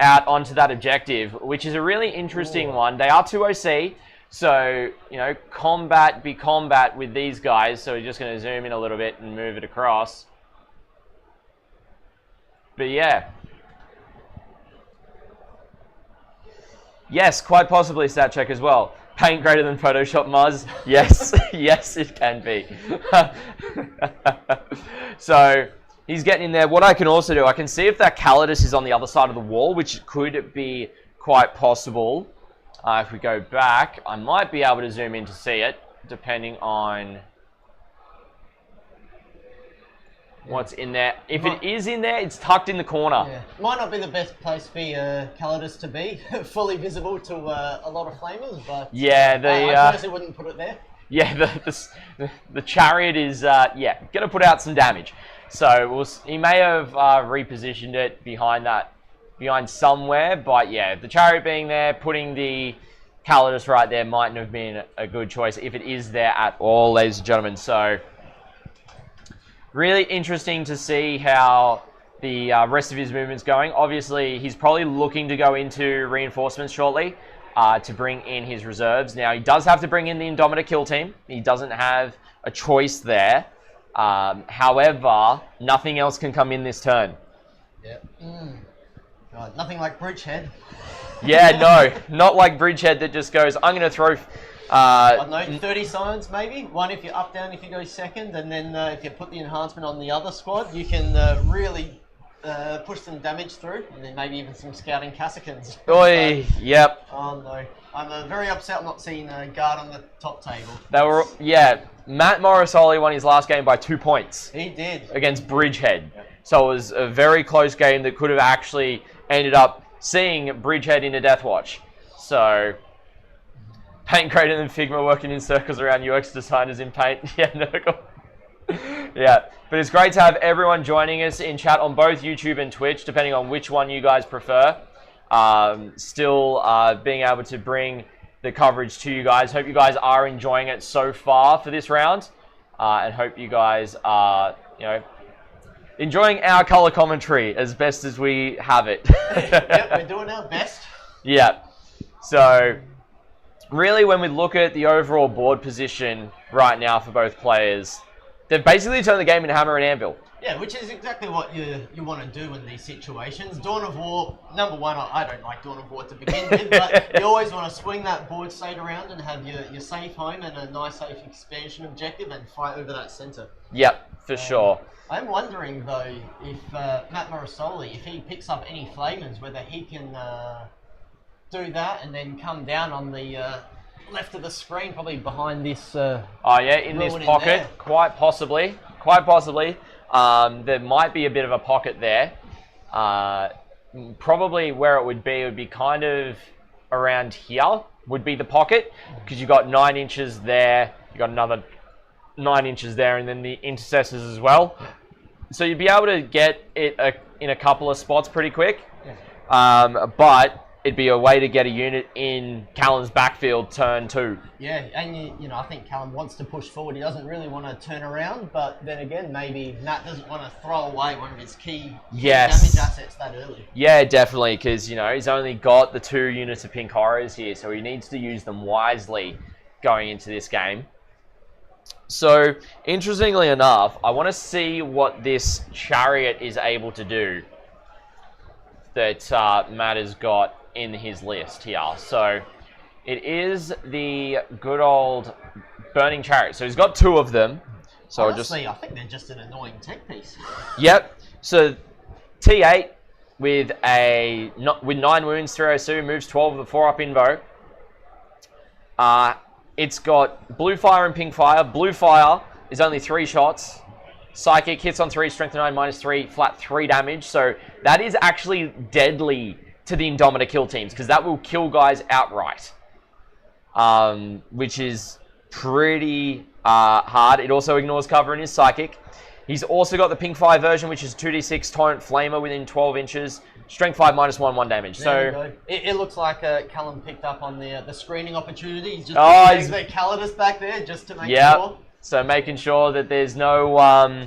out onto that objective, which is a really interesting one. They are 2OC. So, you know, combat with these guys. So we're just going to zoom in a little bit and move it across. But yeah. Yes, quite possibly Stat Check as well. Paint greater than Photoshop Muzz. Yes, yes it can be. So he's getting in there. What I can also do, I can see if that Calidus is on the other side of the wall, which could be quite possible. If we go back, I might be able to zoom in to see it, depending on what's in there. If it is in there, it's tucked in the corner. Yeah. Might not be the best place for Calidus to be, fully visible to a lot of flamers, but yeah, I honestly wouldn't put it there. Yeah, the chariot is yeah, gonna put out some damage. So he may have repositioned it behind somewhere, but yeah, the chariot being there, putting the Calidus right there mightn't have been a good choice if it is there at all, ladies and gentlemen. So really interesting to see how the rest of his movement's going. Obviously, he's probably looking to go into reinforcements shortly to bring in his reserves. Now, he does have to bring in the Indomitor kill team. He doesn't have a choice there. However, nothing else can come in this turn. Yep. God, nothing like Bridgehead. Yeah, no, not like Bridgehead that just goes, I'm going to throw... I don't know, 30 signs maybe? One if you're up down if you go second, and then if you put the enhancement on the other squad, you can really push some damage through, and then maybe even some scouting Cassicans. Oi, yep. Oh no, I'm very upset not seeing a guard on the top table. They were, yeah, Matt Morrisoli won his last game by 2 points. He did. Against Bridgehead. Yep. So it was a very close game that could have actually ended up seeing Bridgehead into Deathwatch. So Paint greater than Figma, working in circles around UX designers in Paint. Yeah, Nurgle. Yeah, but it's great to have everyone joining us in chat on both YouTube and Twitch, depending on which one you guys prefer. Still being able to bring the coverage to you guys. Hope you guys are enjoying it so far for this round, and hope you guys are, enjoying our color commentary as best as we have it. Yep, we're doing our best. Yeah. So, really, when we look at the overall board position right now for both players, they've basically turned the game into hammer and anvil. Yeah, which is exactly what you want to do in these situations. Dawn of War, number one, I don't like Dawn of War to begin with, but you always want to swing that board state around and have your safe home and a nice safe expansion objective and fight over that center. Yep, for sure. I'm wondering, though, if Matt Morrisoli, if he picks up any flamers, whether he can do that and then come down on the left of the screen, probably behind this in this pocket, quite possibly. There might be a bit of a pocket there. Probably where it would be kind of around here would be the pocket, because you've got 9 inches there, you got another 9 inches there, and then the intercessors as well. So you'd be able to get it in a couple of spots pretty quick. But it'd be a way to get a unit in Callum's backfield turn 2. Yeah, and I think Callum wants to push forward. He doesn't really want to turn around, but then again, maybe Matt doesn't want to throw away one of his key damage assets that early. Yeah, definitely, because he's only got the 2 units of Pink Horrors here, so he needs to use them wisely going into this game. So, interestingly enough, I want to see what this Chariot is able to do that Matt has got in his list here. So it is the good old Burning Chariot. So he's got 2 of them. So honestly, I think they're just an annoying tech piece. Yep. So T8 with 9 wounds, 302, moves 12 with a 4-up invo. It's got Blue Fire and Pink Fire. Blue Fire is only 3 shots. Psychic hits on 3, strength 9, -3, flat 3 damage. So that is actually deadly to the Indomitor kill teams, because that will kill guys outright, which is pretty hard. It also ignores cover in his Psychic. He's also got the Pink 5 version, which is 2d6 Torrent Flamer within 12 inches, strength 5, -1 damage. So it looks like Callum picked up on the screening opportunity. He's just putting the Calidus back there just to make sure. So making sure that there's no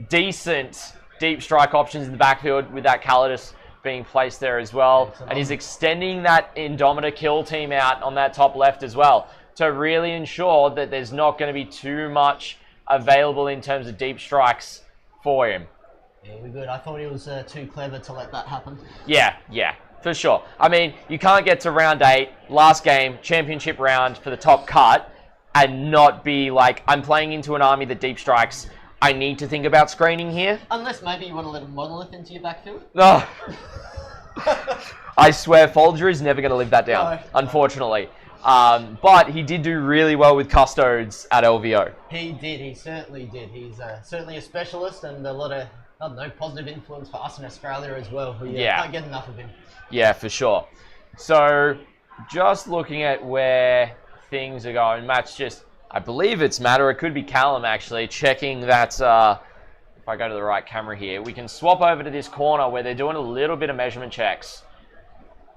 decent deep strike options in the backfield with that Calidus being placed there as well. And he's extending that Indomitor kill team out on that top left as well to really ensure that there's not going to be too much available in terms of deep strikes for him. Yeah, we're good. I thought he was too clever to let that happen. Yeah, for sure. I mean, you can't get to round 8, last game, championship round for the top cut, and not be like, I'm playing into an army that deep strikes. I need to think about screening here. Unless maybe you want to let a Monolith into your backfield. No. I swear, Folger is never going to live that down, unfortunately. But he did do really well with Custodes at LVO. He did. He certainly did. He's certainly a specialist and a lot of, positive influence for us in Australia as well. We can't get enough of him. Yeah, for sure. So, just looking at where things are going, Matt's just... I believe it's Matt, or it could be Callum actually, checking that, if I go to the right camera here, we can swap over to this corner where they're doing a little bit of measurement checks,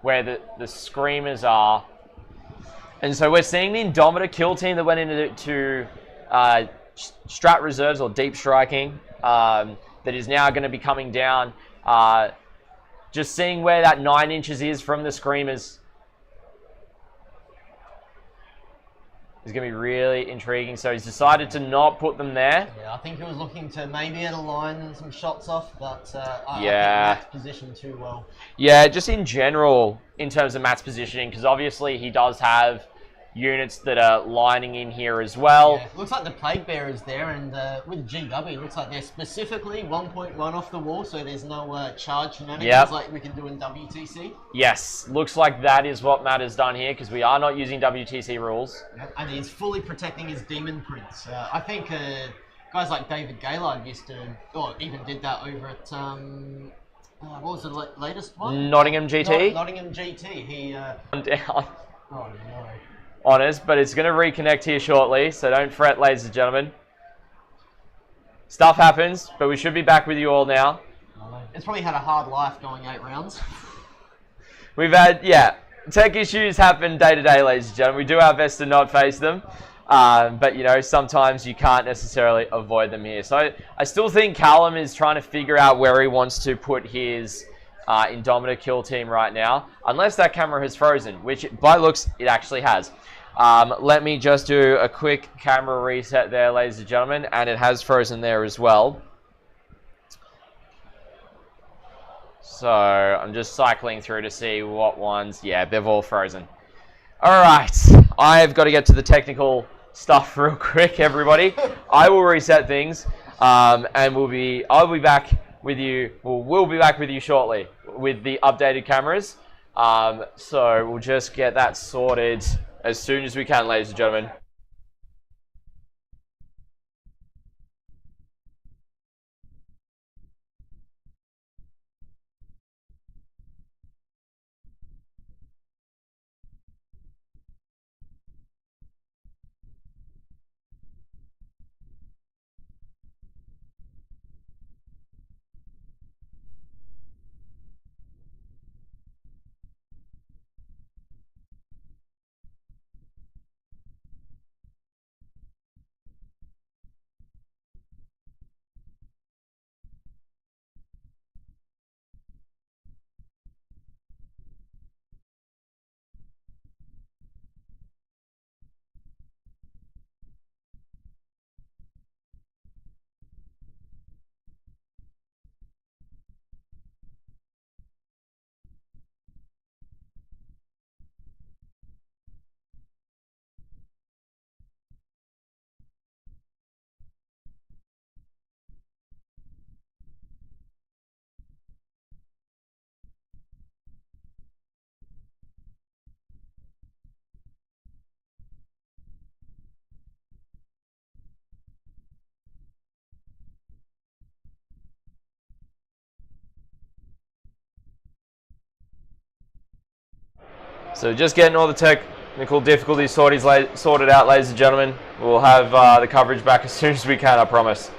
where the Screamers are. And so we're seeing the Indomitor kill team that went into Strat Reserves or Deep Striking, that is now going to be coming down. Just seeing where that 9 inches is from the Screamers is going to be really intriguing. So he's decided to not put them there. Yeah, I think he was looking to maybe at a line and some shots off, but I think Matt's positioned too well. Yeah, just in general, in terms of Matt's positioning, because obviously he does have units that are lining in here as well. Yeah, looks like the Plague Bearer's there, and with GW, it looks like they're specifically 1.1 off the wall, so there's no charge shenanigans like we can do in WTC. Yes, looks like that is what Matt has done here, because we are not using WTC rules. And he's fully protecting his Demon Prince. I think guys like David Gaylard used to, or even did that over at, what was the latest one? Nottingham GT? Nottingham GT. He... down. Oh no. on us, but it's going to reconnect here shortly, so don't fret, ladies and gentlemen. Stuff happens, but we should be back with you all now. It's probably had a hard life going 8 rounds. We've had, yeah, tech issues happen day to day, ladies and gentlemen. We do our best to not face them, but, you know, sometimes you can't necessarily avoid them here. So I still think Callum is trying to figure out where he wants to put his Indomitor kill team right now, unless that camera has frozen, which by looks, it actually has. Let me just do a quick camera reset there, ladies and gentlemen, and it has frozen there as well. So I'm just cycling through to see what ones. Yeah, they've all frozen. All right, I've got to get to the technical stuff real quick, everybody. I will reset things, and I'll be back with you. We'll be back with you shortly with the updated cameras. So we'll just get that sorted as soon as we can, ladies and gentlemen. So just getting all the technical difficulties sorted out, ladies and gentlemen. We'll have the coverage back as soon as we can, I promise.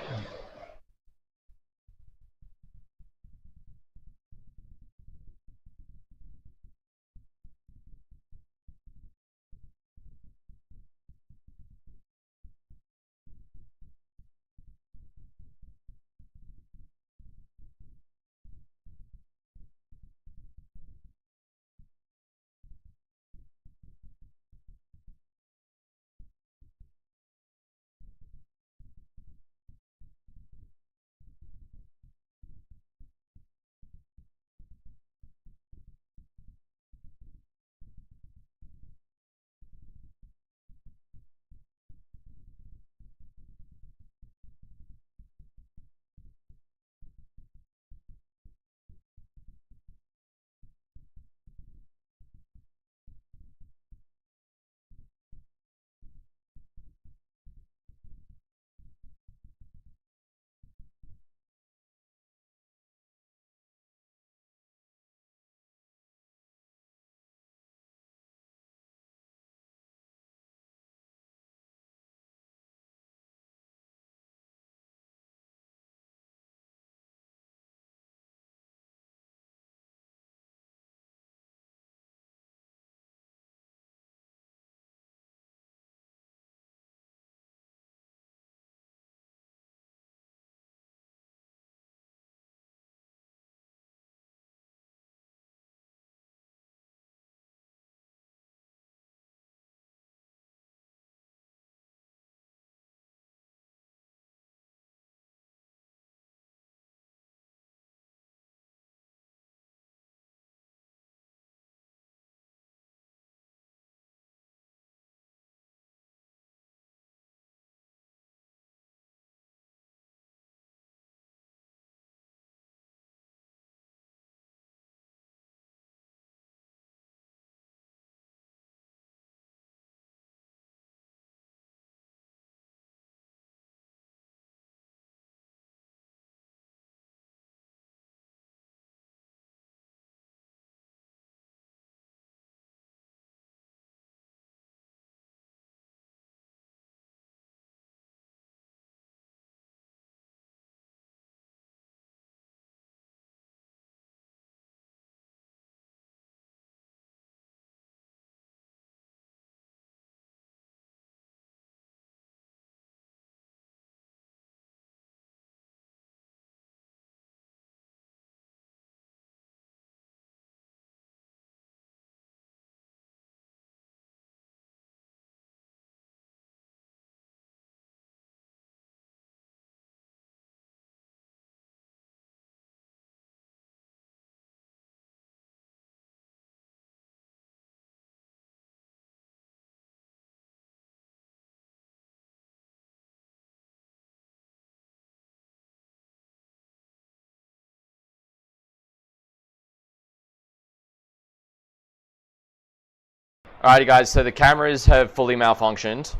Alrighty guys, so the cameras have fully malfunctioned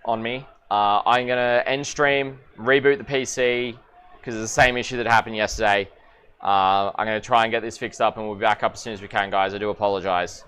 on me. I'm going to end stream, reboot the PC, because it's the same issue that happened yesterday. I'm going to try and get this fixed up and we'll be back up as soon as we can, guys. I do apologize.